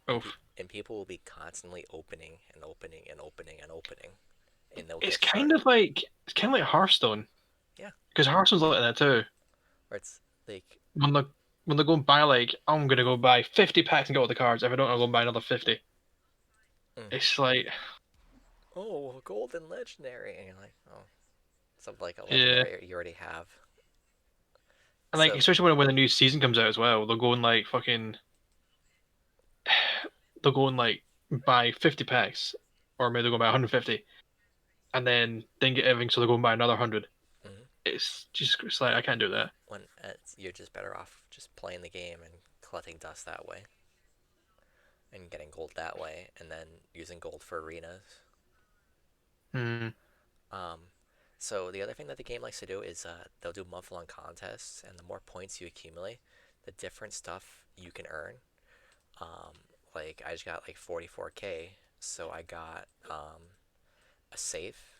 Oh, and people will be constantly opening and opening and opening and opening, and they'll it's get kind sharded. of like Hearthstone. Yeah, Because Hearthstone's like that too. or it's like, When they when they go and buy like I'm gonna go buy 50 packs and get all the cards. If I don't, I'll go and buy another 50. mm, It's like oh, golden legendary, and you're like, oh, something like a yeah, legendary you already have. and like So, especially when the new season comes out as well, they'll go and like fucking they'll go and like buy 50 packs, or maybe they'll go buy 150, and then get everything, so they'll go and buy another 100. mhm. It's like I can't do that. When you're just better off just playing the game and collecting dust that way, and getting gold that way, and then using gold for arenas. Hmm. Um, so the other thing that the game likes to do is they'll do month-long contests, and the more points you accumulate, the different stuff you can earn. Um, like I just got like 44k, so I got a safe,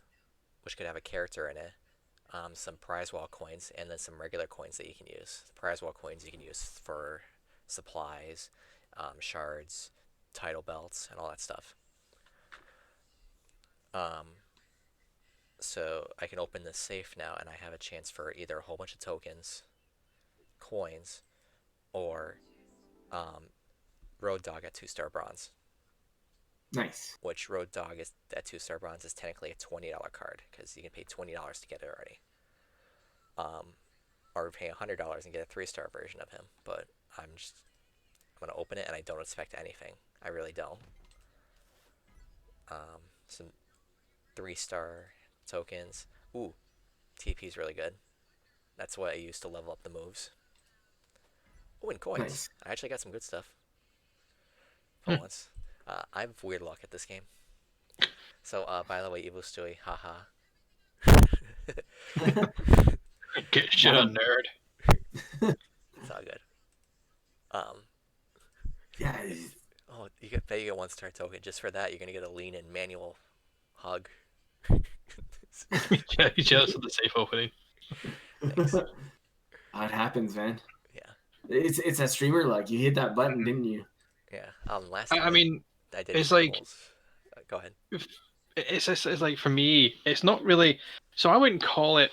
which could have a character in it, some prize wall coins, and then some regular coins that you can use. The prize wall coins you can use for supplies, shards, title belts, and all that stuff. Um, so I can open this safe now, and I have a chance for either a whole bunch of tokens, coins, or Road Dog at 2-star bronze. Nice. which Road Dog is at 2-star bronze is technically a $20 card because you can pay $20 to get it already. Or pay $100 and get a 3-star version of him. But I'm gonna open it and I don't expect anything. I really don't. Some 3-star tokens. Ooh, TP's really good. That's what I use to level up the moves. Oh, and coins. Nice. I actually got some good stuff for once. I have weird luck at this game. So, by the way, Evil Stewie, haha. Get shit on, nerd. It's all good. Yeah. Oh, you get 1-star token. Just for that, you're gonna get a lean in manual hug. Yeah, you jealous of the safe opening. Thanks. It happens, man. Yeah. It's a streamer luck. You hit that button, didn't you? Yeah. Last time I mean, I did it's like triples. Go ahead. it's like for me, it's not really. So I wouldn't call it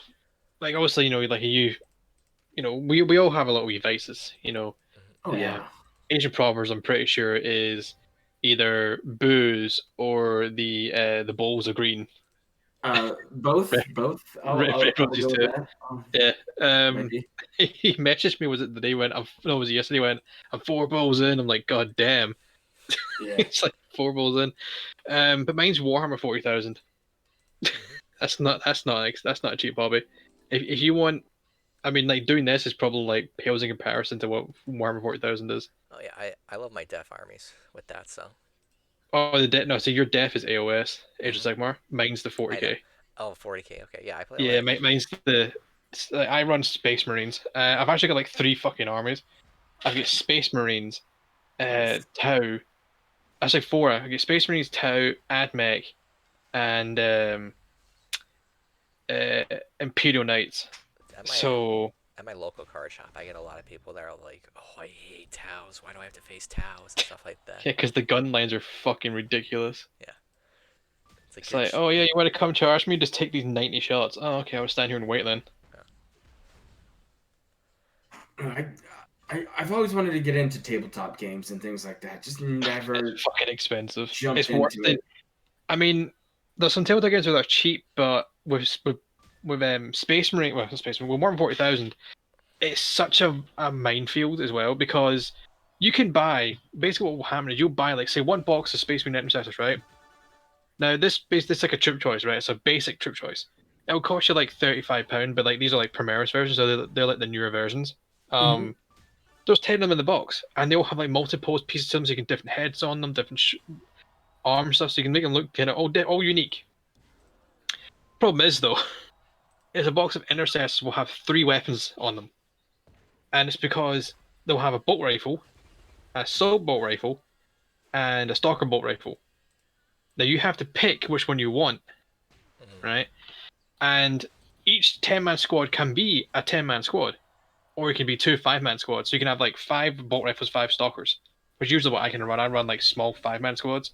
like obviously like you know we all have a lot of wee vices. Oh yeah. Asian proverbs, I'm pretty sure, is either booze or the bowls of green. Both. I'll Red Roses go with too. that. Yeah. Maybe. He messaged me. Was it the day when? No, was it yesterday when I'm 4 bowls in? I'm like, God damn. Yeah. It's like 4 bowls in. But mine's Warhammer 40,000. That's not a cheap hobby. If you want, I mean, like doing this is probably like pales in comparison to what Warhammer 40,000 is. Oh yeah, I love my deaf armies with that. So. Oh, no. So your def is AOS, Age of Sigmar. Mine's the I know. 40k. Oh, 40k. Okay, yeah, I play. Yeah, like... mine's I run Space Marines. I've actually got like 3 fucking armies. I've got Space Marines, Nice. Tau. Actually 4. I get Space Marines, Tau, AdMech, and Imperial Knights. At my local card shop, I get a lot of people that are like, "Oh, I hate Taos. Why do I have to face Taos and stuff like that?" Yeah, because the gun lines are fucking ridiculous. Yeah. It's like, oh yeah, you want to come charge me? Just take these 90 shots. Oh, okay, I'll stand here and wait then. I've always wanted to get into tabletop games and things like that. Just never. It's fucking expensive. Jumped It's worth into it. I mean, there's some tabletop games that are cheap, but with Space Marine, well, not Space Marine, with more than 40,000, it's such a minefield as well because you can buy basically what will happen is you'll buy like say 1 box of Space Marine Intercessors, right? Now this is like a troop choice, right? It's a basic troop choice. It'll cost you like £35, but like these are like Primaris versions, so they're like the newer versions. There's 10 of them in the box, and they all have like multi-pose pieces to them, so you can different heads on them, different arm stuff, so you can make them look kind of all unique. Problem is though, is a box of Intercessors will have 3 weapons on them, and it's because they'll have a bolt rifle, a assault bolt rifle, and a stalker bolt rifle. Now you have to pick which one you want, right? And each 10-man squad can be a 10-man squad, or it can be 2 5-man squads. So you can have like 5 bolt rifles, 5 stalkers, which is usually what I can run. I run like small 5-man squads,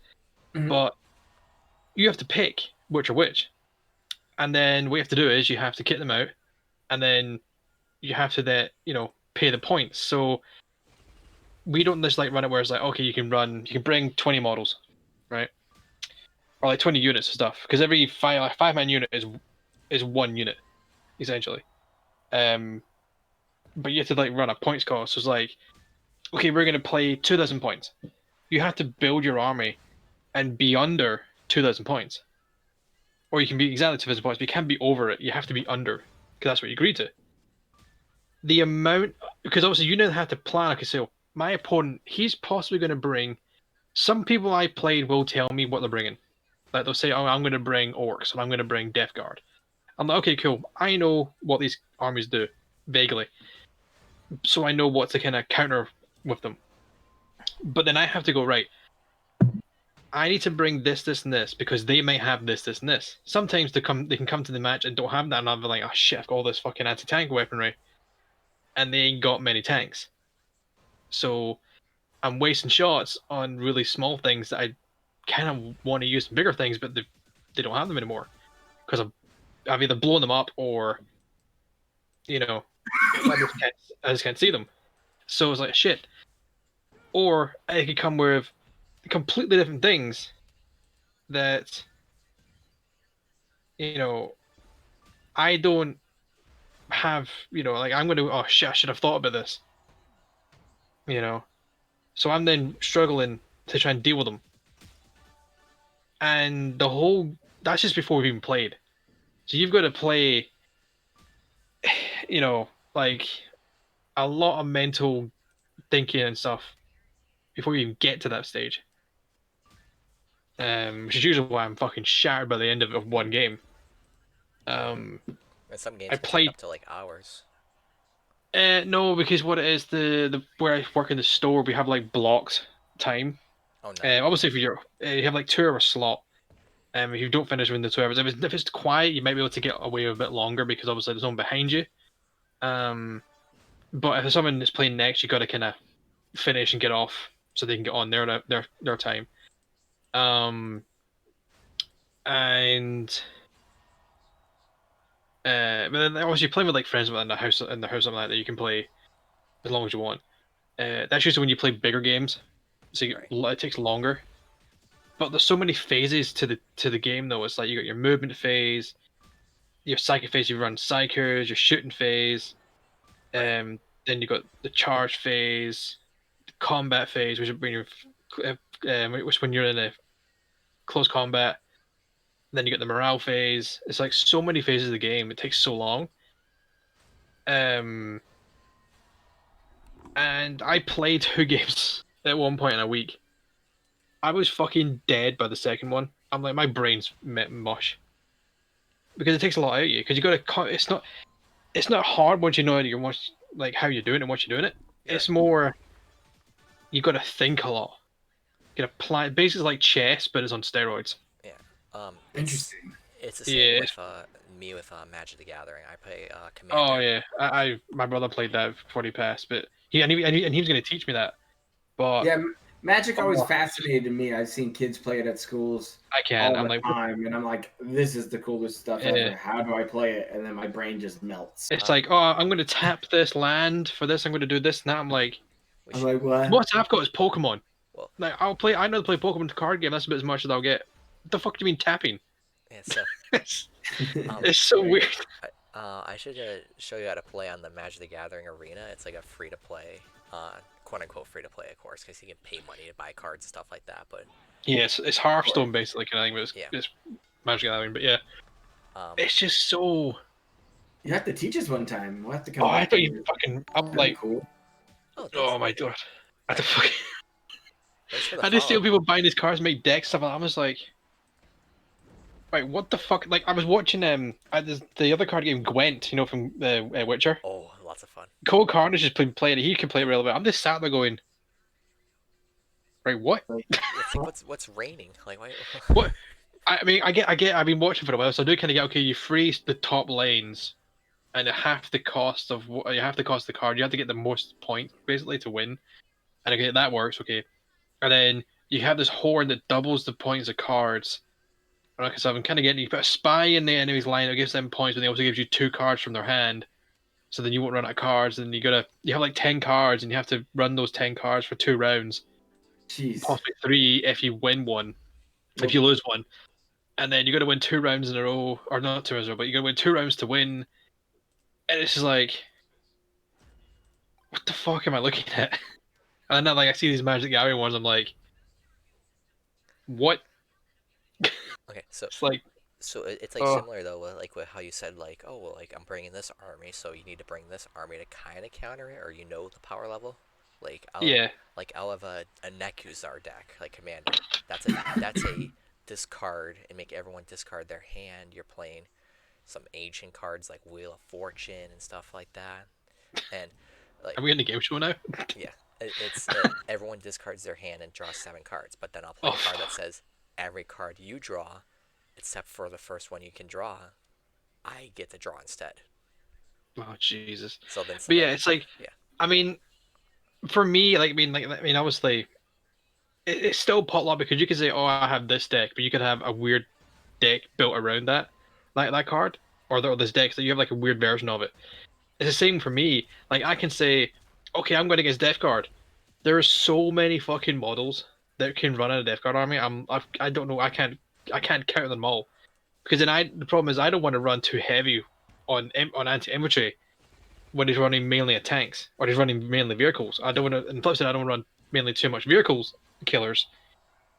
but you have to pick which are which. And then what you have to do is you have to kit them out, and then you have to pay the points. So we don't just like run it where it's like, okay, you can bring 20 models, right? Or like 20 units of stuff, because every 5-man unit is 1 unit, essentially. But you have to like run a points cost. So it's like, okay, we're gonna play 2,000 points. You have to build your army and be under 2,000 points, or you can be exactly 2,000 points, but you can't be over it. You have to be under, because that's what you agreed to. The amount, because obviously you have to plan. Okay, so my opponent, he's possibly going to bring. Some people I played will tell me what they're bringing. Like they'll say, "Oh, I'm going to bring orcs, and I'm going to bring Death Guard." I'm like, okay, cool. I know what these armies do vaguely, so I know what to kind of counter with them. But then I have to go right. I need to bring this, this, and this because they might have this, this, and this. Sometimes they can come to the match and don't have that, and I'm like, oh shit, I've got all this fucking anti-tank weaponry, and they ain't got many tanks. So I'm wasting shots on really small things that I kind of want to use bigger things, but they don't have them anymore because I've either blown them up or I just can't see them. So it's like shit. Or I could come with completely different things that, you know, I don't have, like I'm going to, oh shit, I should have thought about this, you know. So I'm then struggling to try and deal with them. And that's just before we've even played. So you've got to play, like a lot of mental thinking and stuff before you even get to that stage. Which is usually why I'm fucking shattered by the end of one game. And some I games can take played. up to like hours. No, because what it is, the where I work in the store, we have like blocked time. Oh no. Obviously, if you have like 2 hour slot. If you don't finish within the 2 hours, if it's quiet, you might be able to get away with a bit longer because obviously there's someone behind you. But if there's someone that's playing next, you got to kind of finish and get off so they can get on their time. And but then obviously playing with like friends in the house something like that, you can play as long as you want. That's usually when you play bigger games, so it takes longer. But there's so many phases to the game though. It's like you got your movement phase, your psychic phase. You run psychers, your shooting phase. Then you got the charge phase, the combat phase, which is when you're in a close combat. Then you get the morale phase. It's like so many phases of the game. It takes so long. And I played 2 games at one point in a week. I was fucking dead by the second one. I'm like, my brain's mush because it takes a lot out of you. Because you got to. It's not hard once you know like how you're doing it and what you're doing it. Yeah. It's more you got to think a lot. You got to plan. Basically, like chess, but it's on steroids. Yeah. Interesting. It's the same with me with Magic the Gathering. I play Commander. Oh yeah, my brother played that before he passed, but he was going to teach me that. But yeah, Magic always fascinated me. I've seen kids play it at schools. I'm like, time, and I'm like, this is the coolest stuff ever. How do I play it? And then my brain just melts. It's like, oh, I'm going to tap this land for this. I'm going to do this. Now I'm like, what I've got is Pokemon. Well, like I know how to play Pokemon card game. That's about as much as I'll get. What the fuck do you mean tapping? Yeah, so it's so weird. I should show you how to play on the Magic the Gathering arena. It's like a free to play, quote unquote free to play, of course, because you can pay money to buy cards and stuff like that. But yeah, it's Hearthstone basically, kind of thing, but it's Magic the Gathering. But yeah, it's just so. You have to teach us one time. We'll have to come. Oh, I thought you fucking. I'm like, cool. Oh my god, I had to fucking. I I just see people buying these cards, make decks stuff, and I was like, wait, what the fuck? Like, I was watching the other card game Gwent, from the Witcher. Oh, lots of fun. Cole Carnage just been playing it. He can play it really well. I'm just sat there going, right, what? It's like, what's raining? Like, why? What? I mean, I get. I've been watching for a while, so I do kind of get. Okay, you freeze the top lanes, and half the cost of the card. You have to get the most points basically to win, and okay, that works. Okay, and then you have this horde that doubles the points of cards. Okay, so I'm kind of getting you put a spy in the enemy's line. It gives them points, but they also gives you 2 cards from their hand. So then you won't run out of cards. And you have like 10 cards, and you have to run those 10 cards for 2 rounds. Jeez. Possibly 3 if you win one. If you lose one, and then you got to win 2 rounds in a row, or not 2 rounds in a row, but you got to win 2 rounds to win. And it's just like, what the fuck am I looking at? And then I see these Magic the Gathering ones, I'm like, what? Okay, so it's like similar though, like with how you said like, oh well, like I'm bringing this army, so you need to bring this army to kind of counter it, or the power level. Like I'll have a Nekuzar deck, like Commander. That's a discard and make everyone discard their hand. You're playing some ancient cards like Wheel of Fortune and stuff like that. And like, are we in the game show now? Yeah, it's everyone discards their hand and draws 7 cards, but then I'll play a card that says every card you draw, except for the first one you can draw, I get to draw instead. Oh Jesus! So then, but yeah, it's like, I mean, for me, obviously, it's still potluck because you could say, "Oh, I have this deck," but you could have a weird deck built around that card, or this deck that you have like a weird version of it. It's the same for me. Like I can say, "Okay, I'm going against Death Guard." There are so many fucking models that can run a Death Guard army. I don't know. I can't I can't count them all, because then the problem is I don't want to run too heavy on anti-infantry when he's running mainly at tanks or he's running mainly vehicles. I don't want to, and plus I don't want to run mainly too much vehicles killers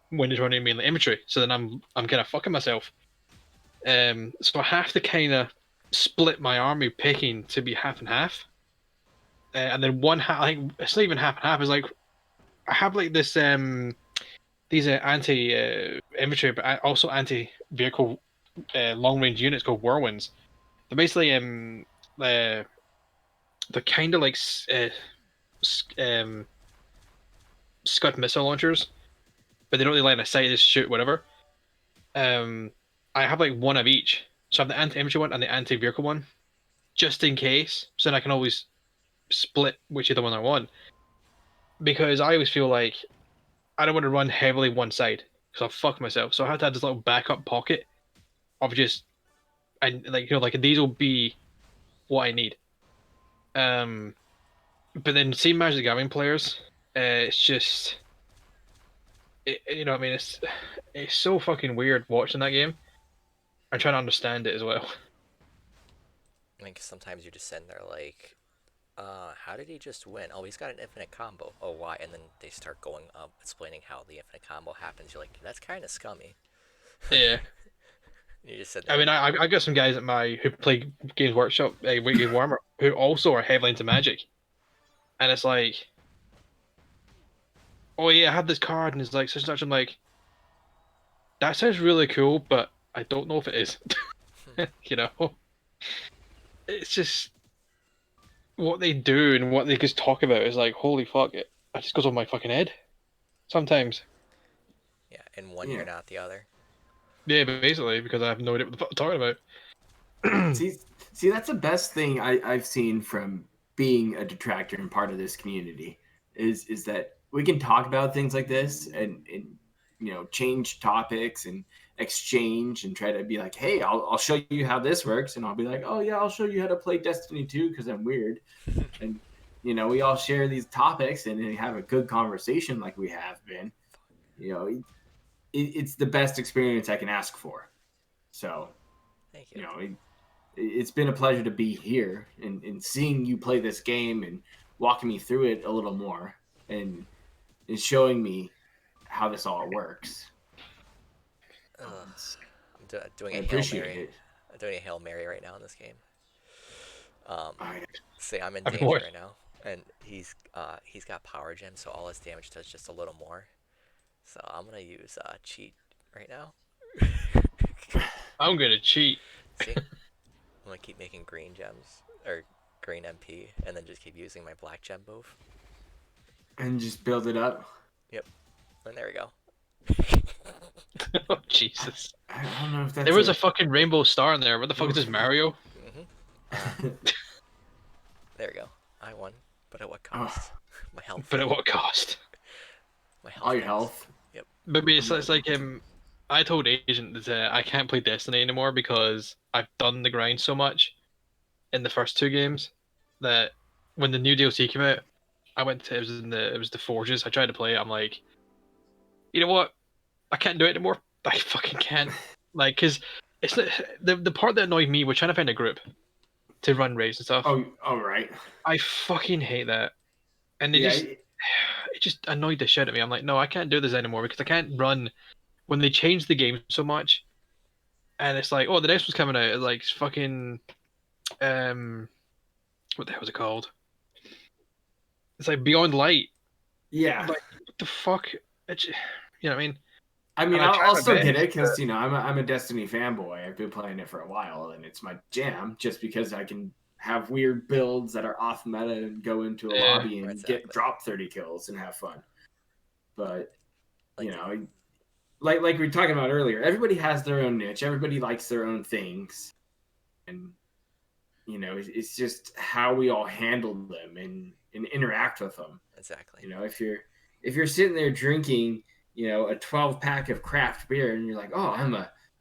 when he's running mainly infantry. So then I'm kind of fucking myself. So I have to kind of split my army picking to be half and half, and then one half. I think it's not even half and half. It's like I have like this these anti infantry, but also anti vehicle long range units called whirlwinds. They're basically they're kind of like Scud missile launchers, but they don't really line of sight. They just shoot whatever. I have like one of each. So I have the anti-infantry one and the anti-vehicle one, just in case. So then I can always split which other one I want. Because I always feel like I don't want to run heavily one side because I'll fuck myself. So I have to have this little backup pocket of just, and like like these will be what I need. But then seeing Magic the Gathering players, it's just, what I mean, it's so fucking weird watching that game. I'm trying to understand it as well. I think sometimes you're just sitting there like, how did he just win? Oh, he's got an infinite combo. Oh, why? And then they start going up, explaining how the infinite combo happens. You're like, that's kind of scummy. Yeah. You just said that. I mean, I got some guys at who play Games Workshop, Weekly Warmer, who also are heavily into Magic. And it's like, oh yeah, I have this card, and it's like such and such. I'm like, that sounds really cool, but I don't know if it is. It's just what they do and what they just talk about is like, holy fuck, it just goes over my fucking head. Sometimes. Yeah, in one ear, not the other. Yeah, basically, because I have no idea what the fuck I'm talking about. see, that's the best thing I've seen from being a detractor and part of this community is that we can talk about things like this and change topics and exchange and try to be like, hey, I'll show you how this works, and I'll be like, oh yeah, I'll show you how to play Destiny 2 because I'm weird. And we all share these topics and have a good conversation like we have been. It's the best experience I can ask for. So thank you. It's been a pleasure to be here and seeing you play this game and walking me through it a little more and showing me how this all works. I'm doing a Hail Mary. I'm doing a Hail Mary right now in this game. See, I'm in danger right now, and he's got power gem, so all his damage does just a little more. So I'm gonna use cheat right now. I'm gonna cheat. See, I'm gonna keep making green gems or green MP, and then just keep using my black gem move. And just build it up. Yep. And there we go. Oh Jesus! I don't know if that's. There was a fucking rainbow star in there. What the fuck is this, Mario? There we go. I won, but at what cost? My health. But at what cost? My health. All your health. Yep. But it's like I told Agent that I can't play Destiny anymore because I've done the grind so much in the first two games that when the new DLC came out, I went to it was the Forges. I tried to play it. I'm like, you know what? I can't do it anymore. I fucking can't. Like, because it's the part that annoyed me. We're trying to find a group to run raids and stuff. Oh, all right. I fucking hate that. And it just annoyed the shit out of me. I'm like, no, I can't do this anymore because I can't run when they change the game so much. And it's like, oh, the next one's coming out. It's like fucking, what the hell was it called? It's like Beyond Light. Yeah. Like, what the fuck? You know what I mean? I mean, I'll still get it because I'm a Destiny fanboy. I've been playing it for a while, and it's my jam. Just because I can have weird builds that are off meta and go into a lobby and get drop 30 kills and have fun. But like we were talking about earlier, everybody has their own niche. Everybody likes their own things, and it's just how we all handle them and interact with them. Exactly. If you're sitting there drinking, a 12 pack of craft beer, and you're like, oh,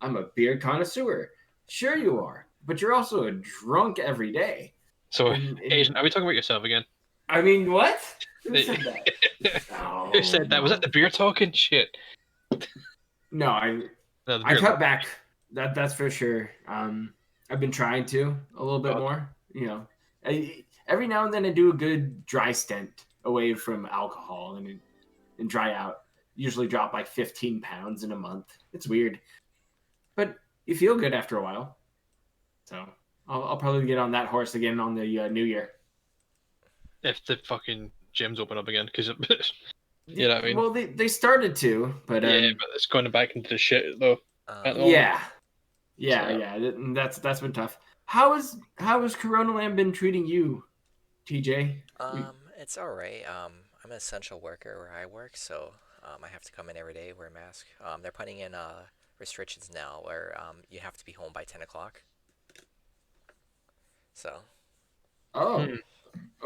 I'm a beer connoisseur. Sure you are, but you're also a drunk every day. So, Asian, are we talking about yourself again? I mean, what? Who said that? Who said that? Was that the beer talking? Shit. No, No, the I beer cut back. That's for sure. I've been trying to a little bit God. more. Every now and then I do a good dry stint away from alcohol and dry out. Usually drop like 15 pounds in a month. It's weird, but you feel good after a while. So I'll probably get on that horse again on the new year. If the fucking gyms open up again, because you know what I mean. Well, they started to, but Yeah, but it's going back into the shit though. At the moment. yeah, So, That's been tough. How has Corona Land been treating you, TJ? It's all right. I'm an essential worker where I work, so I have to come in every day, wear a mask. They're putting in restrictions now where you have to be home by 10 o'clock. So, Oh,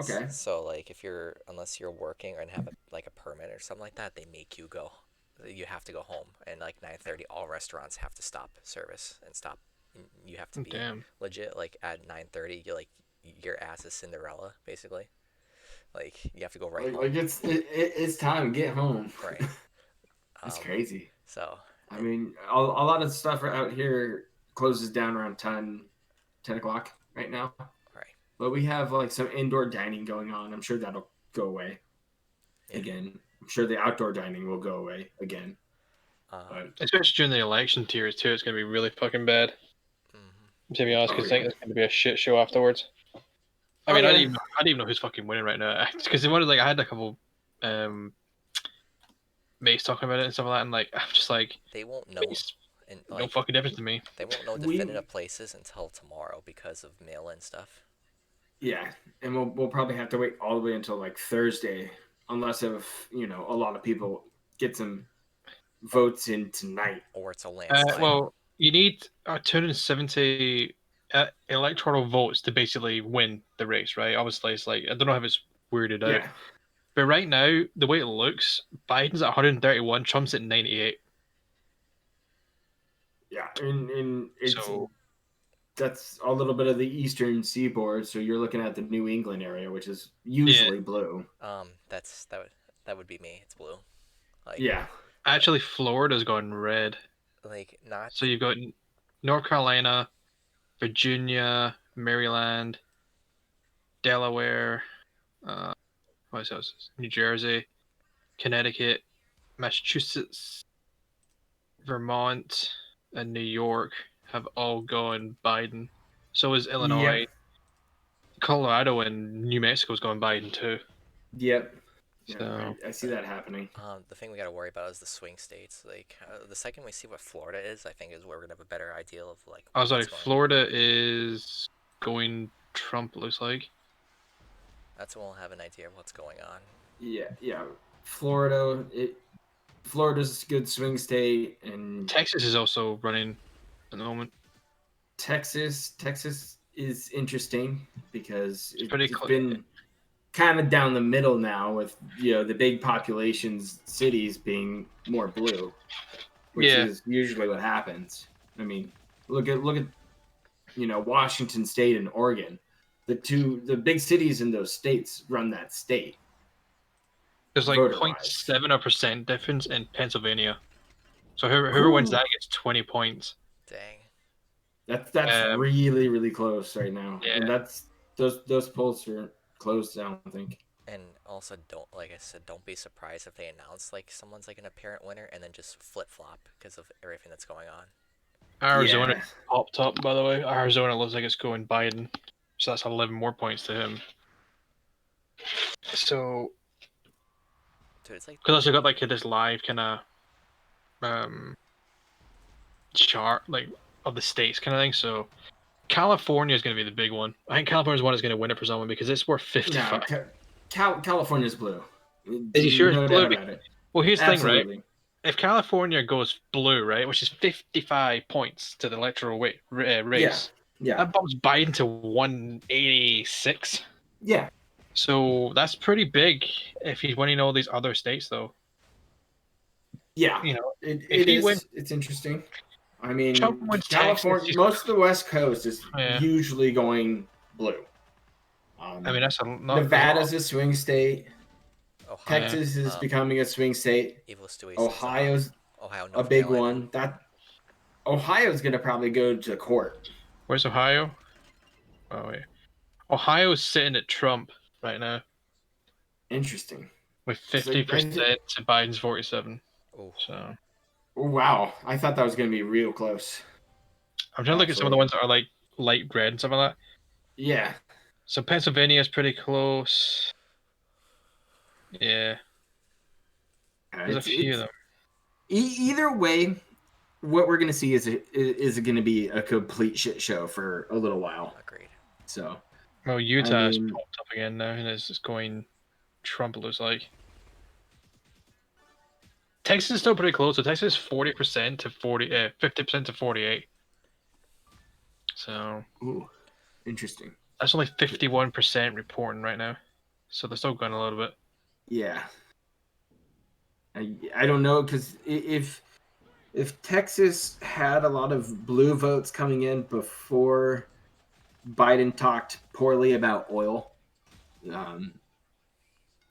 okay. so like if unless you're working or have a permit or something like that, they make you go. You have to go home, and like 9:30, all restaurants have to stop service and stop. You have to be damn. legit. Like at 9:30, your ass is Cinderella, basically. Like you have to go right home. Like it's time to get home. Right. That's crazy. So. I mean, a lot of stuff out here closes down around 10 o'clock right now. Right. But we have like some indoor dining going on. I'm sure that'll go away again. I'm sure the outdoor dining will go away again. Especially during the election tiers too, it's gonna be really fucking bad. To be honest, because I think it's gonna be a shit show afterwards. I mean, I didn't even know who's fucking winning right now. Because I had a couple mates talking about it and stuff like that, and like I'm just like they won't know. And no fucking difference to me. They won't know definitive places until tomorrow because of mail-in stuff. Yeah, and we'll probably have to wait all the way until like Thursday, unless if a lot of people get some votes in tonight, or it's a landslide. Well, you need 270 electoral votes to basically win the race, right? Obviously, it's like I don't know if it's weirded out, but right now the way it looks, Biden's at 131, Trump's at 98. Yeah, and that's a little bit of the eastern seaboard, so you're looking at the New England area, which is usually blue. That would be me. It's blue. Actually, Florida's gone red. So you've got North Carolina, Virginia, Maryland, Delaware, what else? New Jersey, Connecticut, Massachusetts, Vermont, and New York have all gone Biden. So is Illinois. Colorado and New Mexico's going Biden too. Yep. So I see that happening. The thing we got to worry about is the swing states. Like the second we see what Florida is, I think is where we're gonna have a better idea of like. Oh, sorry. Florida is going Trump. Looks like. That's when we'll have an idea of what's going on. Yeah. Florida's a good swing state, and Texas is also running at the moment. Texas is interesting because it's close. Been kind of down the middle now with the big populations cities being more blue, which is usually what happens. I mean, look at Washington State and Oregon. The big cities in those states run that state. There's like 0.7% difference in Pennsylvania. So whoever wins that gets 20 points. Dang. That's really, really close right now. Yeah. And that's those polls are closed, I don't think. And also don't be surprised if they announce like someone's like an apparent winner and then just flip-flop because of everything that's going on. Arizona popped up, by the way. Arizona looks like it's going Biden. So that's 11 more points to him. So dude, it's like because also got like this live kind of chart like of the states kind of thing. So California is going to be the big one. I think California's one is going to win it for someone because it's worth 55. No, California's blue. Is he sure it's blue? Well, here's the thing, right? If California goes blue, right, which is 55 points to the electoral race, that bumps Biden to 186. Yeah. So that's pretty big if he's winning all these other states, though. Yeah. It's interesting. I mean, California, most of the West Coast is usually going blue. I mean, that's Nevada's a swing state. Ohio, Texas is becoming a swing state. Evil Stewie's Ohio's a big one. Ohio's going to probably go to court. Where's Ohio? Oh wait, Ohio's sitting at Trump right now Interesting. with 'Cause 50% to Biden's 47. Ooh. So wow, I thought that was going to be real close. I'm trying to look at some of the Actually. ones that are like light red and stuff like that. Yeah. So Pennsylvania's pretty close. Yeah, there's a few of them. Either way, what we're going to see is going to be a complete shit show for a little while. Agreed. So, Well, Utah's I mean, popped up again now, and it's just going Trump. It looks like Texas is still pretty close. So Texas is 40% to 50% to 48. So ooh, interesting. that's only 51% reporting right now. So they're still going a little bit. Yeah. I don't know, because if Texas had a lot of blue votes coming in before Biden talked poorly about oil,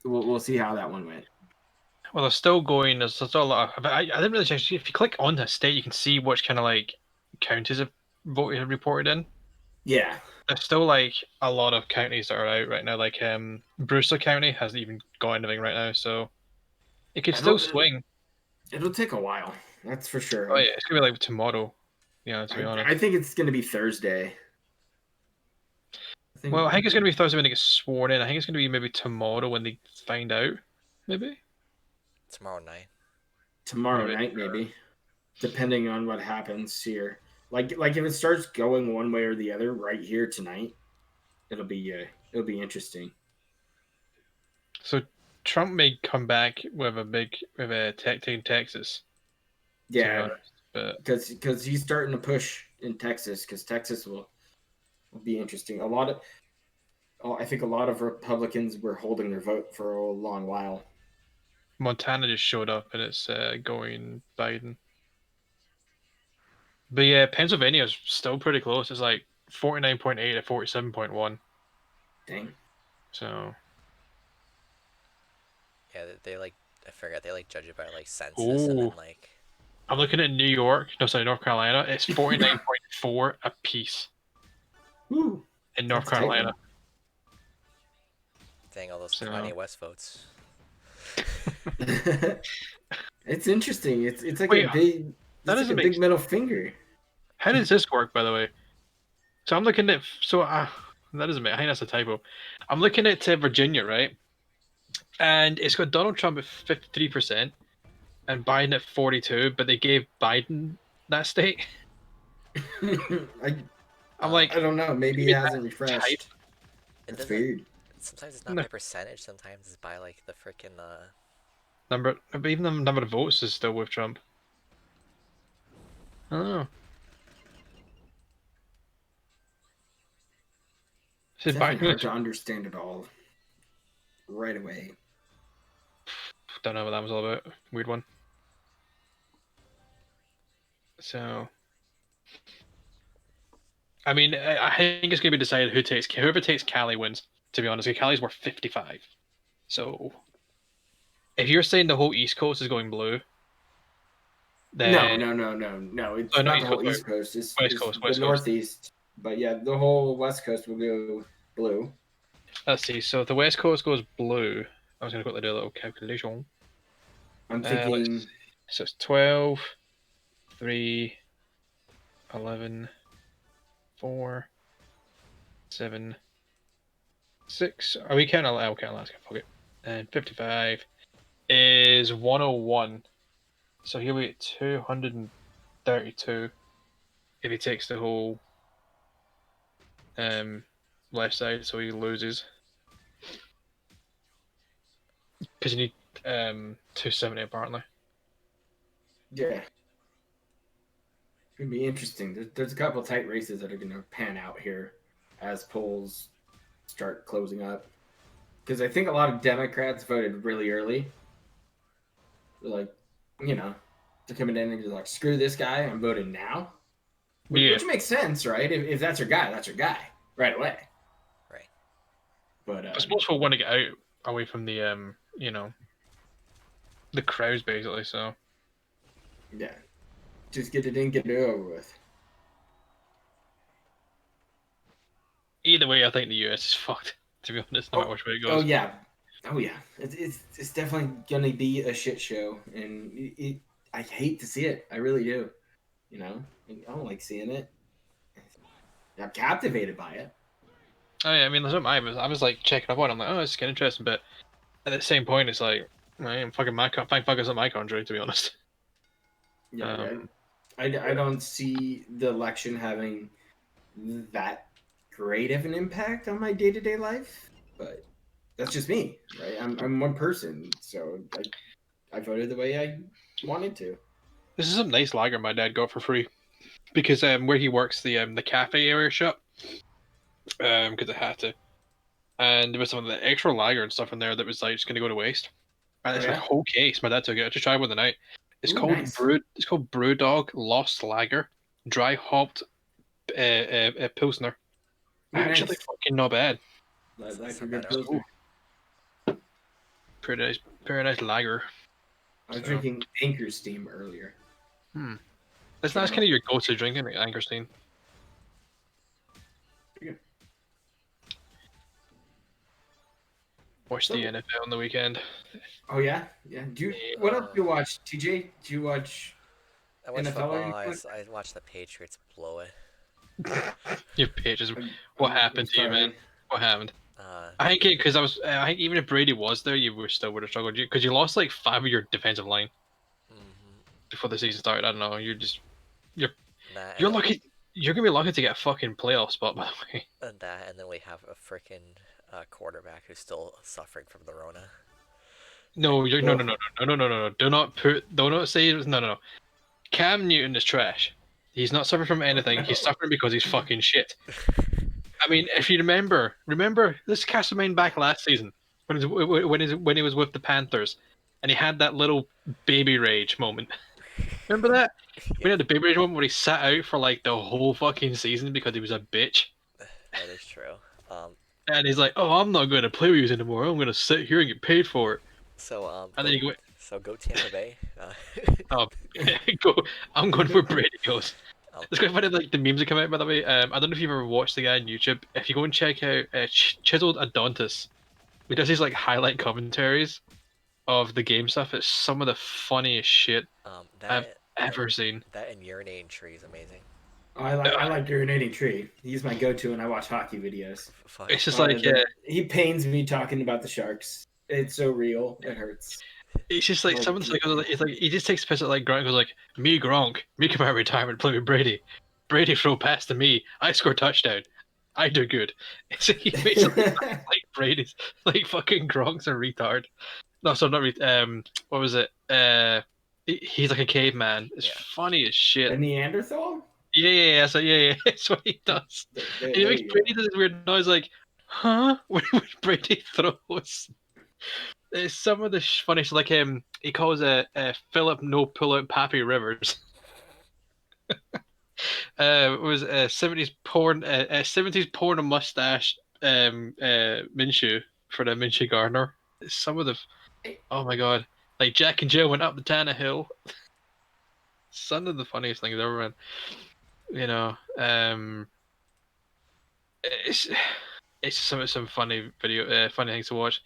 we'll see how that one went. Well, they're still going. There's still a lot of. I didn't really check. If you click on the state, you can see which kind of like counties have voted reported in. Yeah. There's still like a lot of counties that are out right now. Like Brewster County hasn't even got anything right now, so it could still swing. It'll take a while. That's for sure. Oh yeah, it's gonna be like tomorrow. Yeah, to be honest. I think it's going to be Thursday. I think it's gonna be Thursday when they get sworn in. I think it's gonna be maybe tomorrow when they find out. Maybe Tomorrow night. Tomorrow night, maybe, depending on what happens here. Like if it starts going one way or the other right here tonight, it'll be interesting. So Trump may come back with a tech team Texas. Yeah, but because he's starting to push in Texas, because Texas will be interesting. I think a lot of Republicans were holding their vote for a long while. Montana just showed up and it's going Biden. But yeah, Pennsylvania is still pretty close. It's like 49.8 to 47.1. Dang. So. Yeah, they like. I forget they like judge it by like census and then like. I'm looking at New York. No, sorry, North Carolina. It's 49.4 a piece. Ooh, in North Carolina. Dang, all those Kanye West votes. It's interesting. It's like Wait, a big. That's like a big middle finger. How does this work, by the way? So I'm looking at that doesn't make. I think that's a typo. I'm looking at Virginia, right? And it's got Donald Trump at 53% and Biden at 42%, but they gave Biden that state. I'm like, I don't know. Maybe it hasn't refreshed. It's weird. Sometimes it's not by percentage. Sometimes it's by like the freaking number. But even the number of votes is still with Trump. I don't know. It's definitely hard to understand it all right away. Don't know what that was all about. Weird one. So, I mean, I think it's going to be decided whoever takes Cali wins. To be honest, Cali's worth 55. So, if you're saying the whole East Coast is going blue, then no. It's not the whole East Coast. It's the Northeast. But yeah, the whole West Coast will go blue. Let's see. So if the West Coast goes blue, I was going to quickly do a little calculation. I'm thinking. So it's 12, 3, 11, 4, 7, 6. Are we counting Alaska? Fuck it. And 55 is 101. So he'll be at 232 if he takes the whole left side, so he loses. Because you need 270 apparently. Yeah. It's going to be interesting. There's a couple tight races that are going to pan out here as polls start closing up. Because I think a lot of Democrats voted really early. They're like, they're coming in and they're like, screw this guy, I'm voting now. Which makes sense, right? If that's your guy, that's your guy right away. Right. But I suppose we'll want to get out away from the the crowds basically. So yeah, Just get it in, get it over with. Either way, I think the US is fucked. To be honest, no matter which way it Oh goes. yeah, it's definitely gonna be a shit show, and I hate to see it. I really do. You know, I don't like seeing it. I'm captivated by it. Oh yeah, I mean, I was like checking up on it. I'm like, oh, it's kind of interesting, but at the same point, it's like, man, fucking thank fuck it's not my country, to be honest. Yeah, I don't see the election having that great of an impact on my day to day life, but that's just me, right? I'm one person, so I voted the way I wanted to. This is some nice lager my dad got for free because where he works, the cafe area shut, because I had to, and there was some of the extra lager and stuff in there that was like just gonna go to waste. And it's Oh, like yeah? a whole case. My dad took it. I just tried one the night. It's Ooh, called nice. It's called Brewdog Lost Lager, dry hopped pilsner. Ooh, Actually, nice. fucking not bad. Like That's a not good bad at all. pilsner. Pretty nice lager. I was So, drinking Anchor Steam earlier. that's kind of your go-to drink, isn't it, Angerstein? Yeah. Watched the NFL on the weekend. Oh yeah. What else do you watch, TJ? Do you watch I watch NFL or football. anything? I watch the Patriots blow it. Your pages. What happened to you, man? sorry. What happened? Uh, I think because I think even if Brady was there, you would still would have struggled. Because you lost like 5 of your defensive line mhm. before the season started. I don't know. You're That you're and lucky. You're gonna be lucky to get a fucking playoff spot, by the way. and then we have a freaking quarterback who's still suffering from the Rona. No, no, no, Ugh. no, no, no, no, no, no. Do not say no, no, no. Cam Newton is trash. He's not suffering from anything. He's suffering because he's fucking shit. I mean, if you remember this Castlemaine back last season when he was with the Panthers, and he had that little baby rage moment. Remember that? We Yeah, had the baby rage moment where he sat out for like the whole fucking season because he was a bitch. that is true. And he's like, "Oh, I'm not going to play with you anymore. I'm going to sit here and get paid for it." And then Go you go, go Tampa Bay. "Oh, go! I'm going for Brady." He goes. Um, It's quite funny, like the memes that come out. By the way, I don't know if you've ever watched the guy on YouTube. If you go and check out Chiseled Adontis, he does these like highlight commentaries of the game stuff. It's some of the funniest shit I've ever seen. that and urinating tree is amazing. I like urinating tree. He's my go-to when I watch hockey videos. Fuck. It's just like He pains me talking about the Sharks. It's so real. It hurts. it's just like someone's like, it's like he just takes a piss at like Gronk, goes like, "Me Gronk, me come out of retirement, play with Brady. Brady throw pass to me, I score touchdown. I do good." It's like he basically like Brady's like fucking Gronk's a retard. No, so not what was it? He's like a caveman. It's funny as shit. A Neanderthal? Yeah. So yeah, that's what he does. And he makes Brady do this weird noise like, huh? When Brady throws. It's some of the funniest, like he calls Philip No Pullout Pappy Rivers. It was 70s porn, 70s porn and mustache Minshew for the Minshew Gardner. Some of the, oh my god, like Jack and Jill went up the Tannehill. Some of the funniest things ever, man. You know, it's some funny funny things to watch.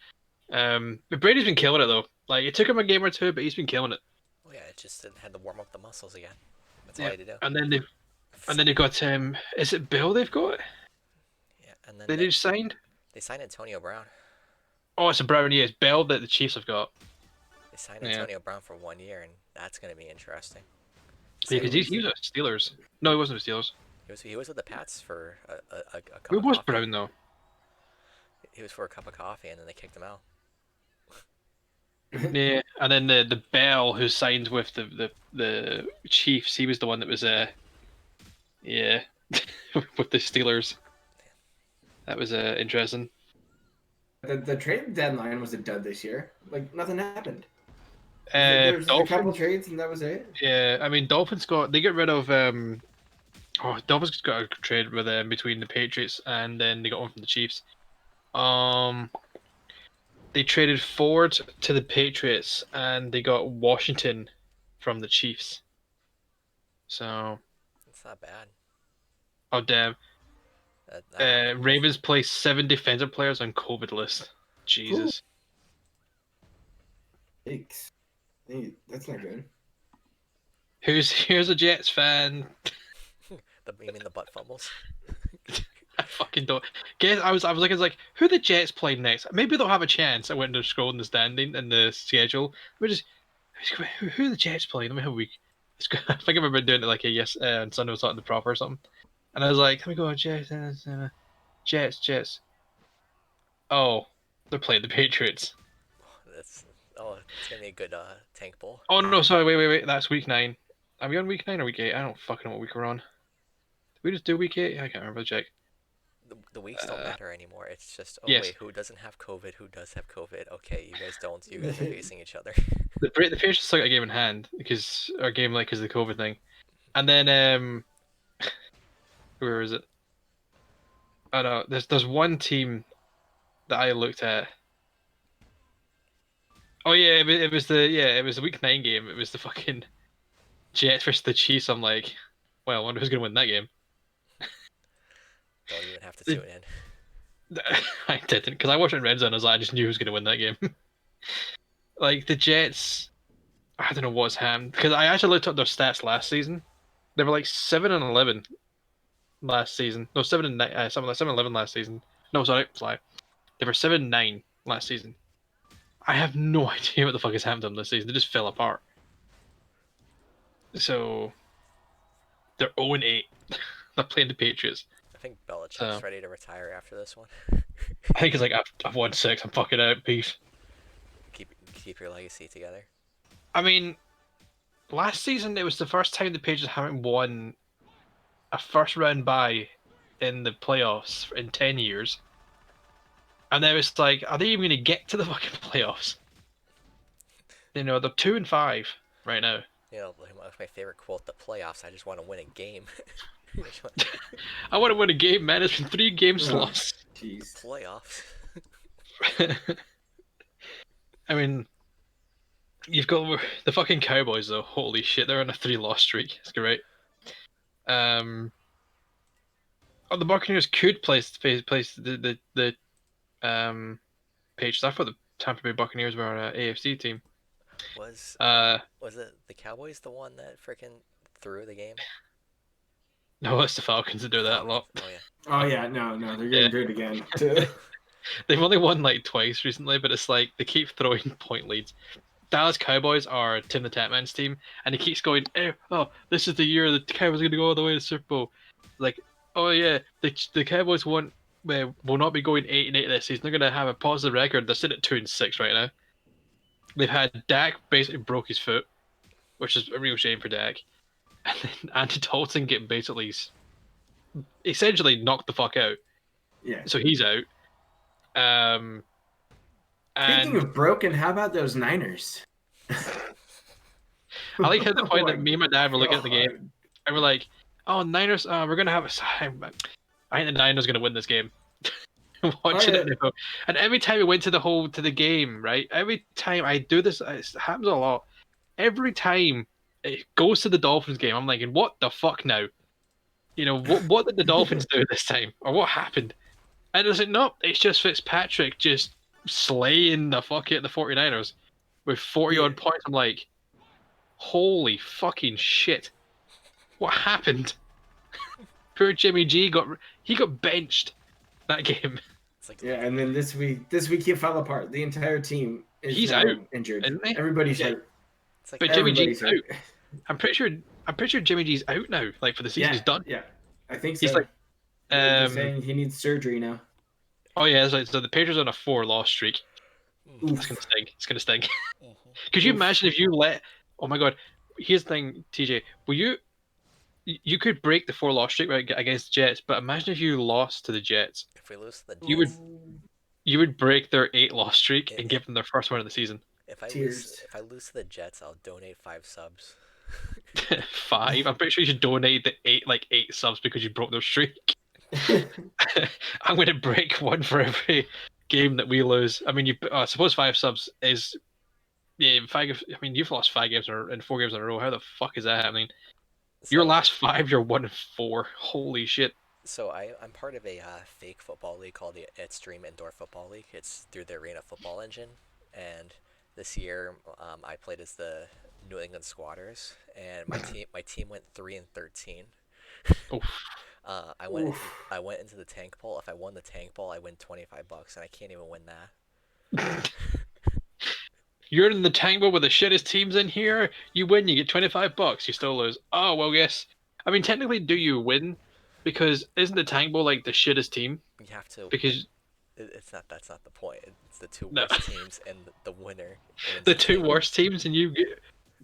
But Brady's been killing it though. Like it took him a game or two, but he's been killing it. Well, yeah, it just had to warm up the muscles again. That's all I had to do. And then they got is it Bill they've got? Yeah, and then They just signed? they signed Antonio Brown. Oh, it's a Brown, yeah, it's Bell that the Chiefs have got. They signed Antonio Brown for 1 year, and that's going to be interesting. Because he was with Steelers. No, he wasn't with Steelers. He was with the Pats for a cup Who of was coffee. Brown though? He was for a cup of coffee, and then they kicked him out. Yeah, and then the Bell who signed with the Chiefs, he was the one that was yeah, with the Steelers. That was interesting. The trade deadline was a dud this year. Like nothing happened. There was a couple trades and that was it. Yeah, I mean Dolphins they got rid of Dolphins got a trade with between the Patriots and then they got one from the Chiefs. They traded Ford to the Patriots and they got Washington from the Chiefs. So, It's not bad. oh damn. Ravens play 7 defensive players on COVID list. Jesus. Yikes. Hey, that's not good. Here's a Jets fan. You mean the butt fumbles? I fucking don't. Guess I was looking like, who the Jets play next? Maybe they'll have a chance. I went to scroll in the standing and the schedule. We just who the Jets play? Let me have a week. I think I remember doing it like on Sunday was something the proper or something. And I was like, let me go on Jets. Oh, they're playing the Patriots. It's gonna be a good tank bowl. Oh no, sorry, wait. That's week 9. Are we on week 9 or week 8? I don't fucking know what week we're on. Did we just do week 8? I can't remember. Check. The weeks don't matter anymore. It's just yes. Wait, who doesn't have COVID? Who does have COVID? Okay, you guys don't. You guys are facing each other. The Patriots still got a game in hand because of the COVID thing, and then where is it? Oh no, there's one team that I looked at. Oh yeah, it was the week 9 game. It was the fucking Jets versus the Chiefs. I'm like, well, I wonder who's gonna win that game. Don't even have to tune in. I didn't, because I watched it in Red Zone. I just knew who was gonna win that game. Like the Jets, I don't know what's happened, because I actually looked up their stats last season. They were like 7-11 last season. No, 7-9. 7-11 last season. No, sorry. They were 7-9 last season. I have no idea what the fuck has happened to them this season. They just fell apart. So they're 0-8. They're playing the Patriots. I think Belichick's ready to retire after this one. I think it's like I've won 6. I'm fucking out. Peace. Keep your legacy together. I mean, last season it was the first time the Patriots haven't won a first round bye in the playoffs in 10 years. And then it's like, are they even going to get to the fucking playoffs? You know, they're 2-5 right now. You know, my favorite quote: "The playoffs. I just want to win a game." I want to win a game, man. It's been 3 games lost. Jeez. Playoffs. I mean, you've got the fucking Cowboys though. Holy shit, they're on a 3-loss streak. It's great. The Buccaneers could place the Patriots. I thought the Tampa Bay Buccaneers were an AFC team. Was it the Cowboys the one that freaking threw the game? No, it's the Falcons that do that a lot. Oh yeah. Oh yeah, no, they're getting good again. They've only won like twice recently, but it's like they keep throwing point leads. Dallas Cowboys are Tim the Tatman's team, and he keeps going, "Oh, this is the year the Cowboys are going to go all the way to the Super Bowl." Like, oh yeah, the Cowboys will not be going 8-8 this season. They're going to have a positive record. They're sitting at 2-6 right now. They've had Dak basically broke his foot, which is a real shame for Dak. And then Andy Dalton getting basically essentially knocked the fuck out. Yeah. So he's out. Speaking of broken, how about those Niners? I like how the point that me and my dad were looking at the game, and we're like, "Oh, Niners, we're gonna have a." I think the Niners are gonna win this game. Watching it now, and every time we went to the game, right? Every time I do this, it happens a lot. Every time it goes to the Dolphins game, I'm thinking, "What the fuck now?" You know, what did the Dolphins do this time, or what happened? And it's like, nope, it's just Fitzpatrick just slaying the 49ers with 40-odd points. I'm like, holy fucking shit. What happened? Poor Jimmy G got benched that game. Yeah, and then this week he fell apart. The entire team is out, injured. isn't he? Everybody's hurt. But Jimmy G's out. I'm pretty sure Jimmy G's out now. Like for the season, he's done. Yeah, I think so. He's like, they're saying he needs surgery now. Oh yeah, so the Patriots are on a 4-loss streak. It's gonna sting. It's gonna sting. Could you imagine if you let? Oh my god! Here's the thing, TJ. You could break the 4-loss streak right against the Jets, but imagine if you lost to the Jets. If we lose to the Jets, you would break their 8-loss streak and give them their first win of the season. If I lose to the Jets, I'll donate 5 subs. 5? I'm pretty sure you should donate the 8 subs because you broke their streak. I'm going to break one for every game that we lose. I mean, I suppose 5 subs is 5. I mean, you've lost 5 games in 4 games in a row. How the fuck is that happening? Your So last 5, you're 1-4. Holy shit. so I'm part of a fake football league called the Extreme Indoor Football League. It's through the Arena Football Engine, and this year I played as the New England Squatters, and my team went 3-13. Oh, I went into Oof. I went into the tank bowl. If I won the tank bowl, I win $25, and I can't even win that. you're in the tangle with the shittest teams in here. You win, you get $25. You still lose. Oh well, yes. I mean, technically, do you win? Because isn't the tangle like the shittest team? You have to. Because It's not. That's not the point. It's the two no, worst teams, and the winner wins the the two tank bowl. worst teams, and you get.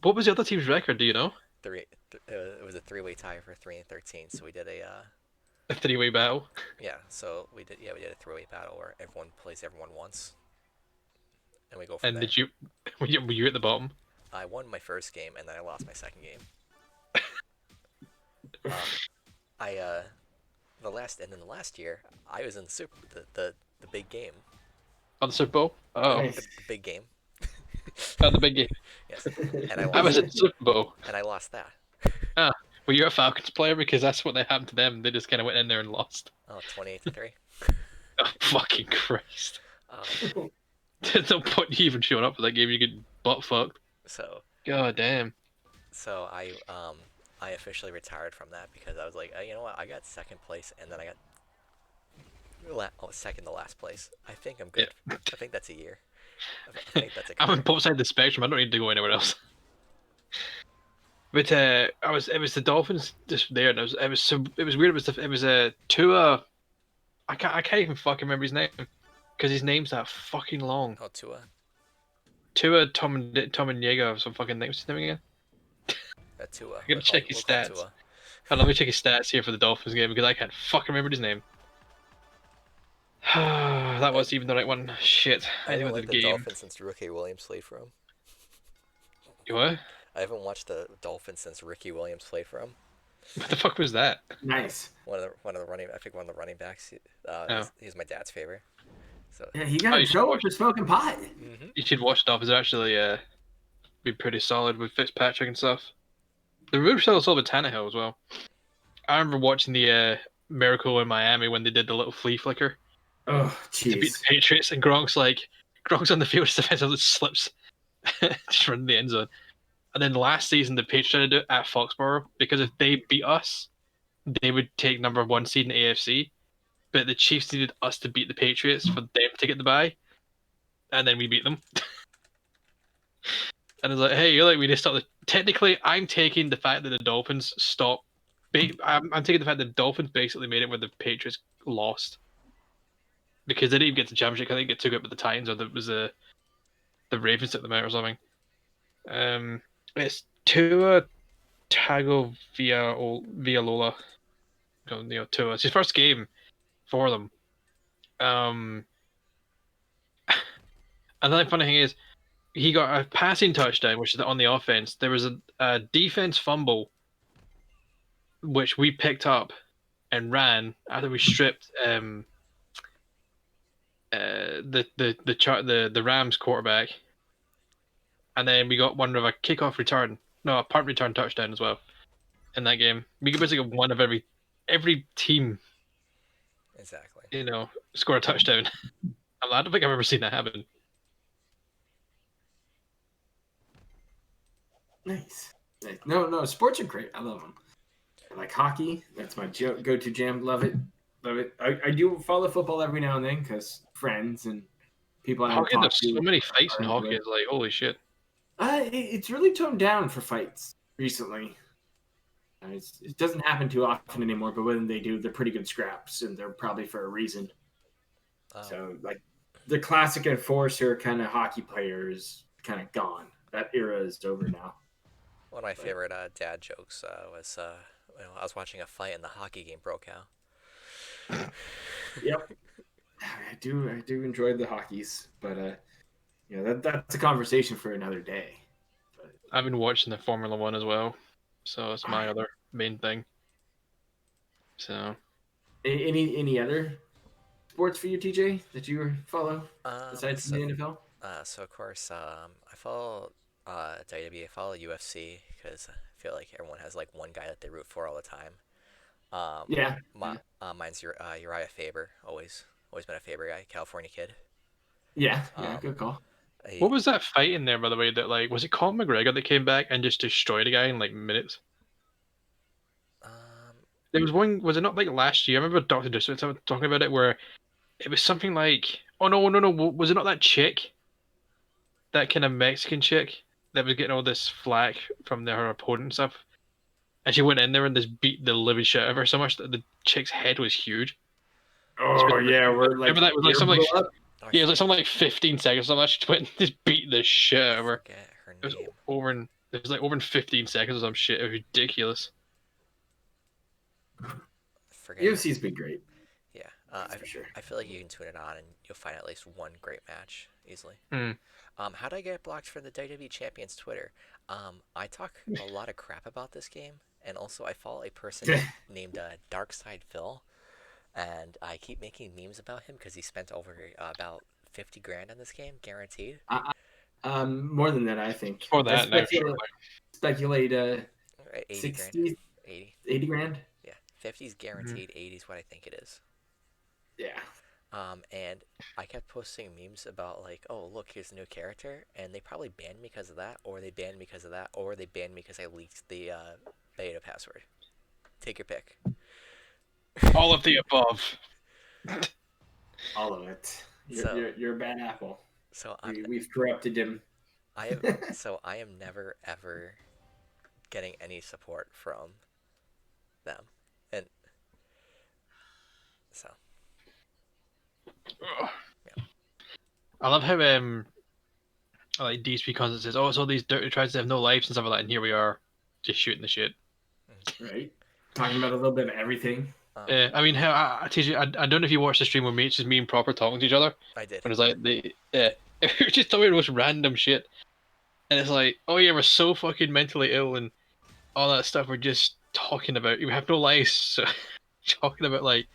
What was the other team's record? Do you know? It was a three-way tie for 3-13. So we did a A three-way battle. yeah. So we did a three-way battle where everyone plays everyone once, and we go from And there. did you? Were you at the bottom? I won my first game, and then I lost my second game. Um, I and then the last year I was in the big game, On the Super Bowl? Oh, Nice. the big game. oh, the big game. Yes, and I I was lost at the Super Bowl. and I lost that. Were you a Falcons player? Because that's what they happened to them. They just kind of went in there and lost. Oh, 28-3. Oh, fucking Christ. Um, There's no point in you even showing up for that game. You get butt fucked. so God damn. so I officially retired from that because I was like, you know what? I got second place, and then I got second to last place. I think I'm good. I think that's a year. I think that's a I'm on career. both sides of the spectrum. I don't need to go anywhere else. But it was the Dolphins just there, and it was weird. It was a Tua. I can't even fucking remember his name because his name's that fucking long. Oh, Tua. Tua Tom and Diego or some fucking name. What's his name again? Tua. I gotta check his We'll call stats. Tua. Let me check his stats here for the Dolphins game because I can't fucking remember his name. That was even the right one. Shit. I haven't Anyway, liked the the game. Dolphins since Ricky Williams played for him. You what? I haven't watched the Dolphins since Ricky Williams played for him. What the fuck was that? Nice. One of the running backs. Oh. He's my dad's favorite. So Yeah, he got in you should trouble watch- for smoking pot. You should watch it up. It's actually be pretty solid with Fitzpatrick and stuff. The Roots also with Tannehill as well. I remember watching the Miracle in Miami when they did the little flea flicker Oh, to beat jeez. the Patriots, and Gronk's on the field, just defensively slips, just running the end zone. And then last season, the Patriots tried to do it at Foxborough because if they beat us, they would take number 1 seed in the AFC. But the Chiefs needed us to beat the Patriots for them to get the bye, and then we beat them. And it's like, hey, you're like, we just stopped. Technically, I'm taking the fact that the Dolphins stopped. I'm taking the fact that the Dolphins basically made it where the Patriots lost because they didn't even get the championship. I think it took it with the Titans, or it was the Ravens took them out or something. It's Tua Tagovailoa. Tua. It's his first game for them. Another funny thing is, he got a passing touchdown, which is on the offense. There was a defense fumble, which we picked up and ran after we stripped the Rams quarterback, and then we got one of a kickoff return, no, a punt return touchdown as well in that game. We could basically get one of every team, exactly. score a touchdown. I don't think I've ever seen that happen. Nice. No, sports are great. I love them. I like hockey. That's my go-to jam. Love it. I do follow football every now and then because friends and people I Hockey, talk there's to. so many fights in are into hockey. it. It's like, holy shit. It's really toned down for fights recently. It doesn't happen too often anymore, but when they do, they're pretty good scraps, and they're probably for a reason. So, like, the classic enforcer kind of hockey player is kind of gone. That era is over now. One of my favorite dad jokes was I was watching a fight and the hockey game broke out. Yep. I do enjoy the hockeys, but that's a conversation for another day. But I've been watching the Formula One as well, so it's my other main thing. So any other sports for you, TJ, that you follow besides So, the NFL? so of course, I follow WWE. I follow UFC because I feel like everyone has like one guy that they root for all the time. Um, Yeah. mine's Uriah Faber. Always been a Faber guy. California kid. Yeah. Yeah. Um, Good call. What he, was that fight in there, by the way? That like was it Conor McGregor that came back and just destroyed a guy in like minutes? um, There was one. Was it not like last year? I remember Doctor Just talking about it, where it was something like, oh no, was it not that chick, that kind of Mexican chick that was getting all this flack from her opponent and stuff, and she went in there and just beat the living shit out of her so much that the chick's head was huge. Oh yeah, we're like Remember that was like ear something blew like, up. oh, yeah, it was like something like 15 seconds. So much she went and just beat the shit out I of her. forget her It was name. over in it was like over in 15 seconds or some shit. It was ridiculous. I forget her. UFC's been great. Yeah, That's for sure. I feel like you can tune it on and you'll find at least one great match easily. Hmm. How did I get blocked from the WWE Champions Twitter? I talk a lot of crap about this game, and also I follow a person named Darkside Phil, and I keep making memes about him because he spent over about 50 grand on this game, guaranteed. More than that, I think. For I that, no, sure. speculate 80 grand. 60, 80. 80 grand. Yeah, 50's guaranteed, 80's what I think it is. Yeah. And I kept posting memes about like, oh look, here's a new character, and they probably banned me because of that, or they banned me because of that, or they banned me because I leaked the beta password. Take your pick. All of the above. All of it. You're a bad apple. So We've corrupted him. I am never ever getting any support from them, and so yeah. I love how like DSP constantly says, "Oh, so these dirty tries to have no lives and stuff like that," and here we are, just shooting the shit. Right. Talking about a little bit of everything. I mean, how I teach you. I don't know if you watched the stream with me. It's just me and Proper talking to each other. I did. And it's like we're just talking about the most random shit, and it's like, oh yeah, we're so fucking mentally ill and all that stuff. We're just talking about. We have no lives, so talking about like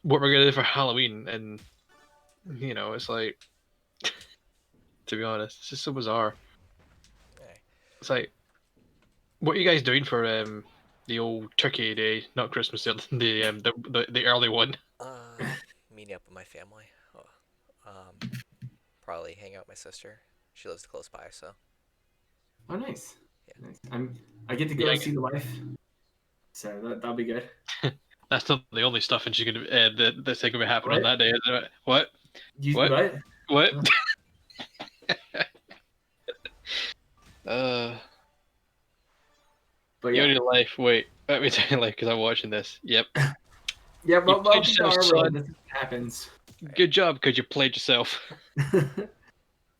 what we're gonna do for Halloween, and you know, it's like, to be honest, it's just so bizarre. Okay. It's like, what are you guys doing for the old Turkey Day, not Christmas, the early one? Meeting up with my family. Probably hang out with my sister. She lives close by, so. Oh, nice. Yeah. Nice. I get to go see the wife, so that'll be good. That's not the only stuff, and she could that's going to happen on that day. Isn't it? What? What? What? But you yeah. need a life. Wait, let me tell you life because I'm watching this. Yep. Yeah, but son. this happens. Good job, because you played yourself.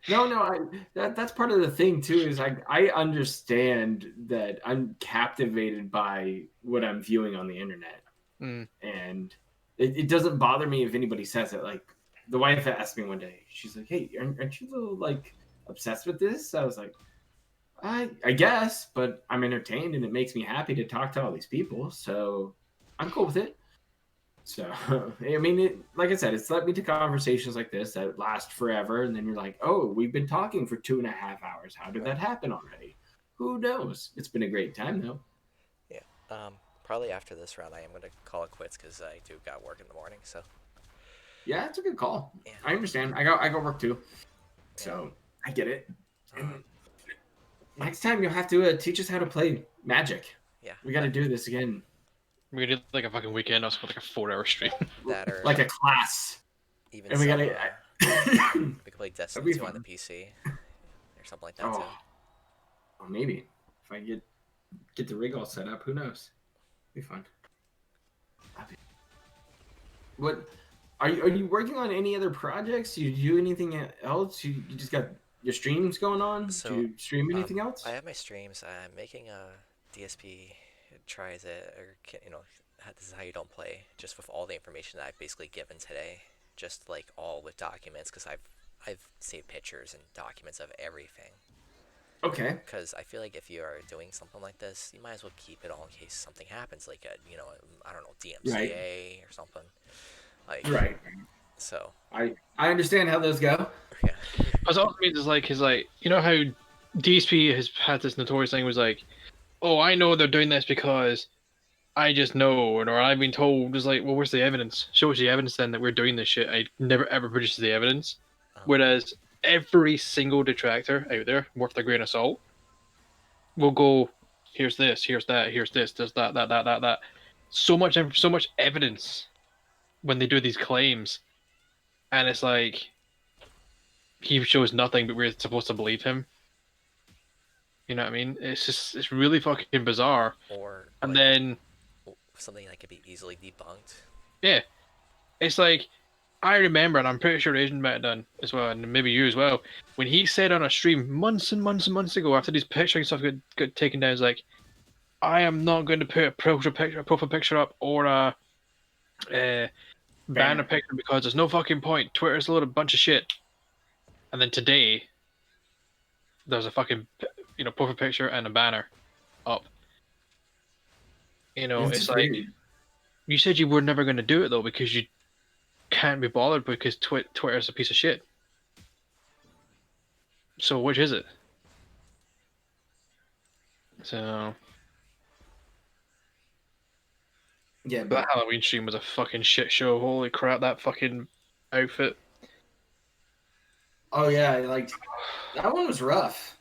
No, that's part of the thing too. Is I understand that I'm captivated by what I'm viewing on the internet, and it doesn't bother me if anybody says it. Like the wife asked me one day, she's like, "Hey, aren't you a little like obsessed with this?" I was like, I guess, but I'm entertained and it makes me happy to talk to all these people, so I'm cool with it. So, I mean, like I said, it's led me to conversations like this that last forever. And then you're like, oh, we've been talking for 2.5 hours. How did that happen already? Who knows? It's been a great time, though. Yeah. Probably after this round, I am going to call it quits because I do got work in the morning. So. Yeah, it's a good call. Yeah. I understand. I got work too. So, I get it. And next time, you'll have to teach us how to play Magic. Yeah. We got to do this again. We did like a fucking weekend. I was like a 4-hour stream. That or like a class. Even and we gotta. We could play Destiny 2 on the PC or something like that too. Well, maybe if I get the rig all set up, who knows? It'll be fun. What are you working on? Any other projects? Do you do anything else? You just got your streams going on? So, do you stream anything else? I have my streams. I'm making a DSP tries it, or this is how you don't play, just with all the information that I've basically given today, just like all with documents, because I've saved pictures and documents of everything. Okay. Because I feel like if you are doing something like this, you might as well keep it all in case something happens, like I don't know, DMCA or something. Like, right. So I understand how those go. Yeah. What it also means is like you know how DSP has had this notorious thing was like, oh, I know they're doing this because I just know, or I've been told. It's like, well, where's the evidence? Show us the evidence then that we're doing this shit. I never ever produces the evidence. Um, Whereas every single detractor out there, worth a grain of salt, will go, here's this, here's that, here's this, there's that. So much evidence when they do these claims, and it's like he shows nothing, but we're supposed to believe him. You know what I mean? It's really fucking bizarre. or And like then something that could be easily debunked. yeah, it's like I remember, and I'm pretty sure Asian might have done as well, and maybe you as well, when he said on a stream months and months and months ago after these pictures and stuff got taken down, it's like, I am not going to put a profile picture up or a banner picture because there's no fucking point. Twitter's a little bunch of shit. And then today, there's a fucking profile picture and a banner up. It's like weird. you said you were never going to do it though because you can't be bothered because Twitter's a piece of shit. So which is it? So Yeah, that Halloween stream was a fucking shit show. Holy crap, that fucking outfit. oh yeah, like that one was rough.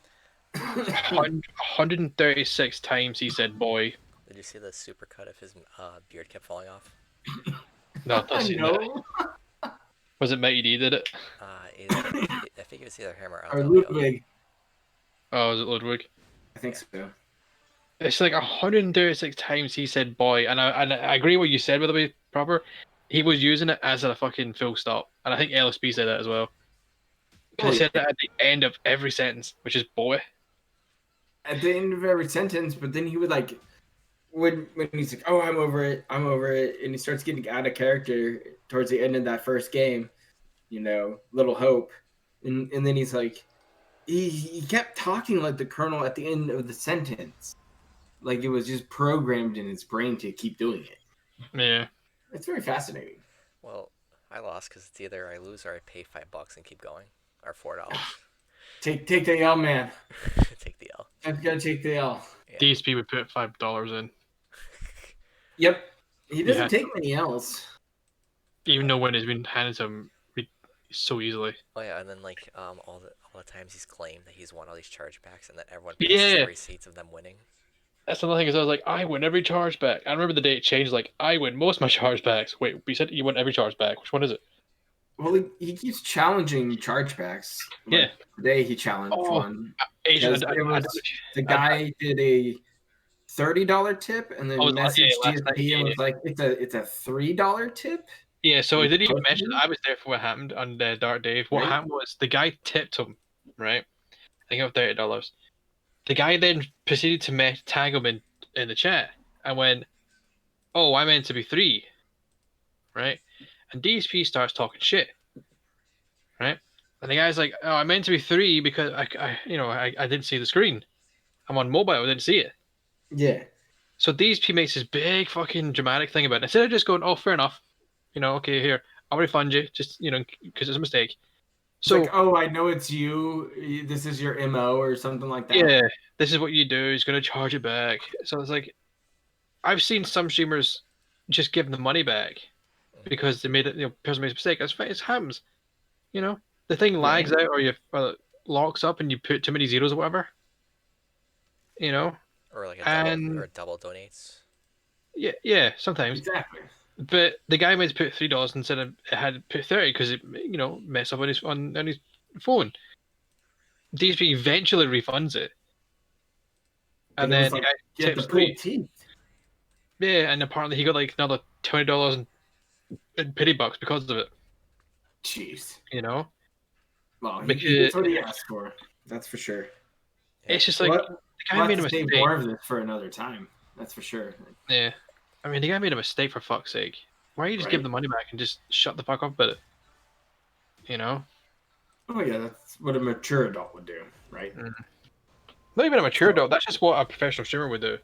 136 times he said boy. Did you see the supercut of his beard kept falling off? No, I've seen that. Was it Mighty D did it? I think it was either him or Or Elio. Ludwig. Oh, was it Ludwig? I think so. It's like 136 times he said boy, and I agree what you said, by the way, proper. He was using it as a fucking full stop, and I think LSP said that as well. Because he said that at the end of every sentence, which is boy. At the end of every sentence, but then he would like when he's like, "Oh, I'm over it, and he starts getting out of character towards the end of that first game, Little Hope, and then he's like, he kept talking like the Colonel at the end of the sentence, like it was just programmed in his brain to keep doing it. Yeah, it's very fascinating. Well, I lost because it's either I lose or I pay $5 and keep going, or $4. Take the L, man. Take the L. I've got to take the L. Yeah. DSP would put $5 in. Yep, he doesn't take many L's. Even though when it's been handed to him so easily. Oh yeah, and then like all the times he's claimed that he's won all these chargebacks, and then everyone posts the receipts of them winning. That's another thing is I was like, I win every chargeback. I remember the day it changed, like, I win most of my chargebacks. Wait, you said you win every chargeback. Which one is it? Well, he keeps challenging chargebacks. Yeah. Today he challenged one. The guy did a $30 tip, and then messaged DSP and was like, "It's a $3 tip." Yeah, so I didn't even mention I was there for what happened on Dark Dave. What happened was the guy tipped him, right? I think of $30. The guy then proceeded to tag him in the chat and went, "Oh, I meant to be 3," right? And DSP starts talking shit, right? And the guy's like, "Oh, I meant to be 3 because I didn't see the screen. I'm on mobile, I didn't see it." Yeah. So DSP makes this big fucking dramatic thing about it. Instead of just going, "Oh, fair enough, okay, here, I'll refund you, just because it's a mistake." So, like, "Oh, I know it's you. This is your MO or something like that." Yeah, this is what you do. He's going to charge it back. So it's like, I've seen some streamers just give them the money back because they made it. Person made a mistake. That's fine. It happens. The thing lags out or locks up and you put too many zeros or whatever. Or like a double donates. Yeah, sometimes. Exactly. But the guy might put $3 instead of it had put 30 because it messed up on his phone. DSP eventually refunds it, and then the guy tips the yeah, and apparently he got like another $20 in pity bucks because of it. Jeez. Well, that's what he asked for. That's for sure. It's just like the guy made a mistake. More of this for another time. That's for sure. Yeah, I mean the guy made a mistake for fuck's sake. Why don't you just give the money back and just shut the fuck up about it? Oh yeah, that's what a mature adult would do, right? Not even a mature adult. That's just what a professional streamer would do.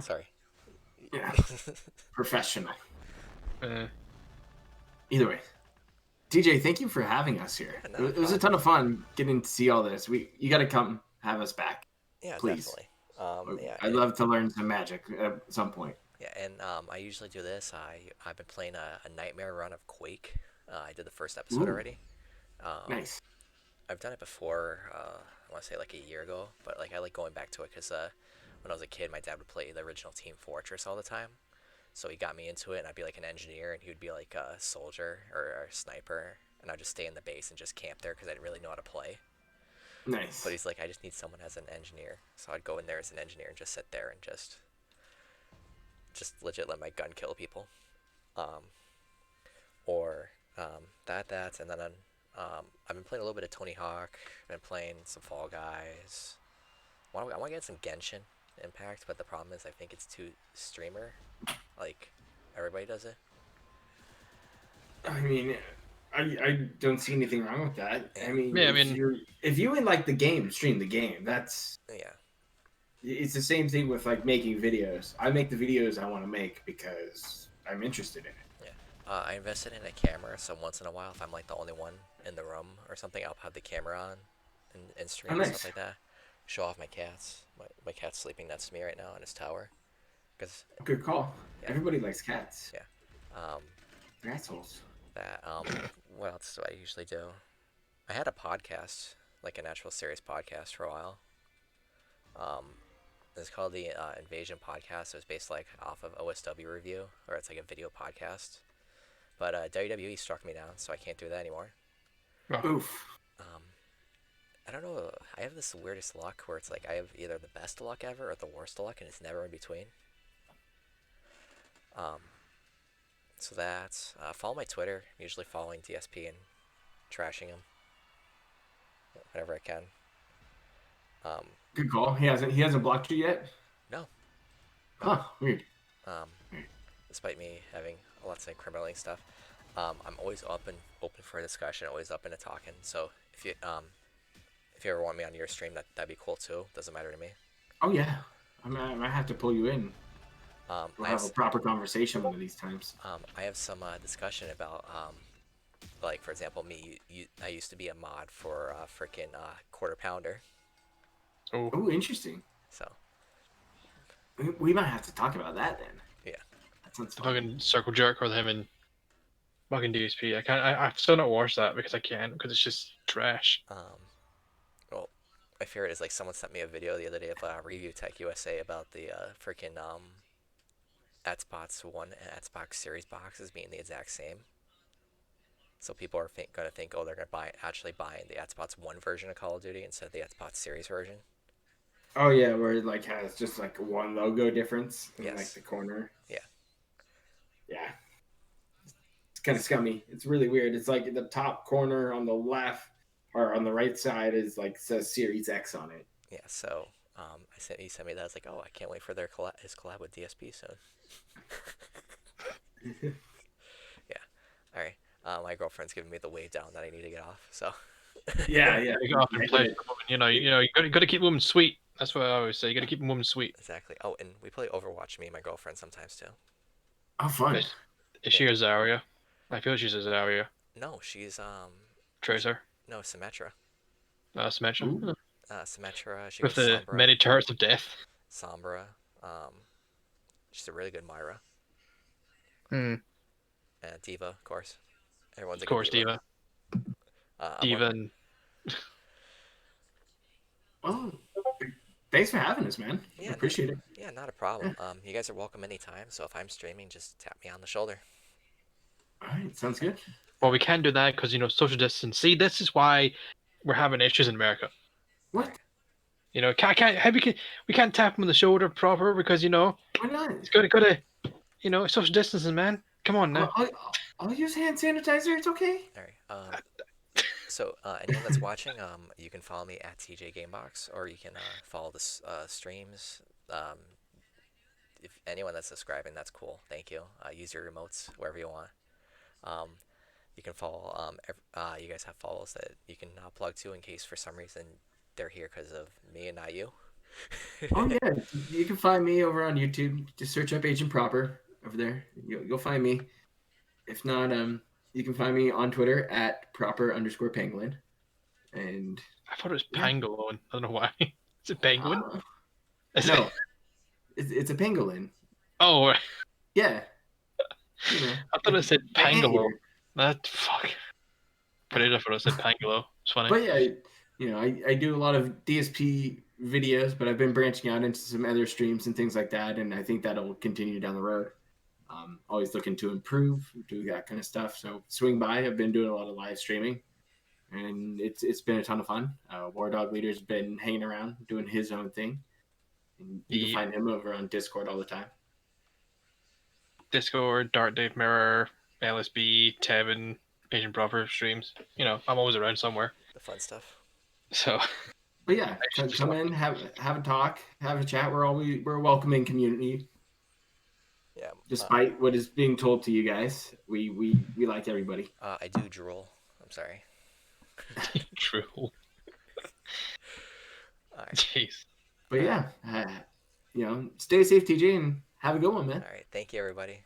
Sorry. Yeah. Professional. Either way, TJ, thank you for having us here. Yeah, not a It was a problem. ton of fun getting to see all this. You got to come have us back, Yeah, please. definitely. Yeah, I'd love to learn some magic at some point. yeah, and I usually do this. I've been playing a nightmare run of Quake. I did the first episode Ooh, already. Um, nice. I've done it before. I want to say like a year ago, but like I like going back to it because when I was a kid, my dad would play the original Team Fortress all the time. So he got me into it, and I'd be like an engineer, and he would be like a soldier or a sniper, and I'd just stay in the base and just camp there because I didn't really know how to play. Nice. But he's like, I just need someone as an engineer, so I'd go in there as an engineer and just sit there and just legit let my gun kill people, um, or and then I've been playing a little bit of Tony Hawk. I've been playing some Fall Guys. I want to get some Genshin Impact, but the problem is I think it's too streamer. Like everybody does it. I mean, I don't see anything wrong with that. I mean, Yeah, I if mean, if you like the game, stream the game. That's Yeah. it's the same thing with like making videos. I make the videos I want to make because I'm interested in it. Yeah. I invested in a camera, so once in a while, if I'm like the only one in the room or something, I'll have the camera on and stream Oh, and nice. stuff like that. Show off my cats. My cat's sleeping next to me right now in his tower. Cause Good call. Yeah. Everybody likes cats. Yeah. Um, They're assholes. what else do I usually do? I had a podcast, like an actual serious podcast for a while. Um, it's called the Invasion Podcast. It was based like off of OSW review, or it's like a video podcast. But WWE struck me down, so I can't do that anymore. Oof. Um, I don't know. I have this weirdest luck where it's like I have either the best luck ever or the worst luck, and it's never in between. So that's follow my Twitter. I'm usually following DSP and trashing him whenever I can. Good call. He hasn't blocked you yet? No. Huh, weird. Despite me having lots of incriminating stuff, I'm always open for a discussion. Always open to talking. So if you ever want me on your stream, that'd be cool too. Doesn't matter to me. Oh yeah. I might have to pull you in. We'll I have have, a proper conversation one of these times. I have some discussion about like for example me. I used to be a mod for freaking Quarter Pounder. Oh, interesting. So We might have to talk about that then. yeah. That sounds the fun. fucking circle jerk with him and fucking DSP. I can't. I've still not watched that because I can't because it's just trash. Well, my favorite is like someone sent me a video the other day of Review Tech USA about the freaking Xbox One and Xbox Series boxes being the exact same. So people are gonna think, oh, they're gonna actually buying the Xbox One version of Call of Duty instead of the Xbox Series version. Oh yeah, where it like has just like one logo difference in like Yes. the corner. Yeah. Yeah. It's kind of scummy. It's really weird. It's like the top corner on the left or on the right side is like says Series X on it. Yeah. So he sent me that. I was like, oh, I can't wait for his collab with DSP soon. Yeah. All right. My girlfriend's giving me the wave down that I need to get off. So. Yeah. You go off and play. You got to keep women sweet. That's what I always say. You got to keep women sweet. Exactly. Oh, and we play Overwatch, me and my girlfriend sometimes too. Oh, fun. Is she a Zarya? I feel she's a Zarya. No, she's Tracer. no, Symmetra. Symmetra. Ooh. Symmetra. She With goes the Sombra. many turrets of death. Sombra. She's a really good Myra. Hmm. And Diva, of course. Everyone's a Of course, good Diva. I'm Diva and Oh, thanks for having us, man. Yeah, I appreciate it. Yeah, not a problem. You guys are welcome anytime. So if I'm streaming, just tap me on the shoulder. All right, sounds good. well, we can't do that because social distance. See, this is why we're having issues in America. What? We can't tap him on the shoulder proper because Why not? it's gotta social distancing, man. Come on now. I'll use hand sanitizer. It's okay. All right. So anyone that's watching, you can follow me at TJ Gamebox, or you can follow the streams. If anyone that's subscribing, that's cool. Thank you. Use your remotes wherever you want. You can follow. You guys have follows that you can plug to in case for some reason they're here because of me and not you. Oh yeah, you can find me over on YouTube. Just search up Agent Proper over there. You'll find me. If not, You can find me on Twitter at proper_pangolin. And I thought it was yeah. pangolin. I don't know why. Is it penguin? Is No, it- it's a pangolin. Oh, right. Yeah. You know, I thought it said my pangolo. anteater. That fuck. Pretty I thought it said pangolo. It's funny. But yeah, I do a lot of DSP videos, but I've been branching out into some other streams and things like that, and I think that'll continue down the road. Always looking to improve, do that kind of stuff. So swing by. I've been doing a lot of live streaming, and it's been a ton of fun. Wardog Leader's been hanging around doing his own thing, and you can Yeah. find him over on Discord all the time. Discord, Dark Dave Mirror, LSB, Tevin, Asian Proper streams. You know, I'm always around somewhere. The fun stuff. So But yeah, come in, have a talk, have a chat. We're a welcoming community. Yeah. Despite what is being told to you guys, we like everybody. I do drool. I'm sorry. true. All right. Jeez. But yeah, stay safe, TJ, and have a good one, man. All right. Thank you, everybody.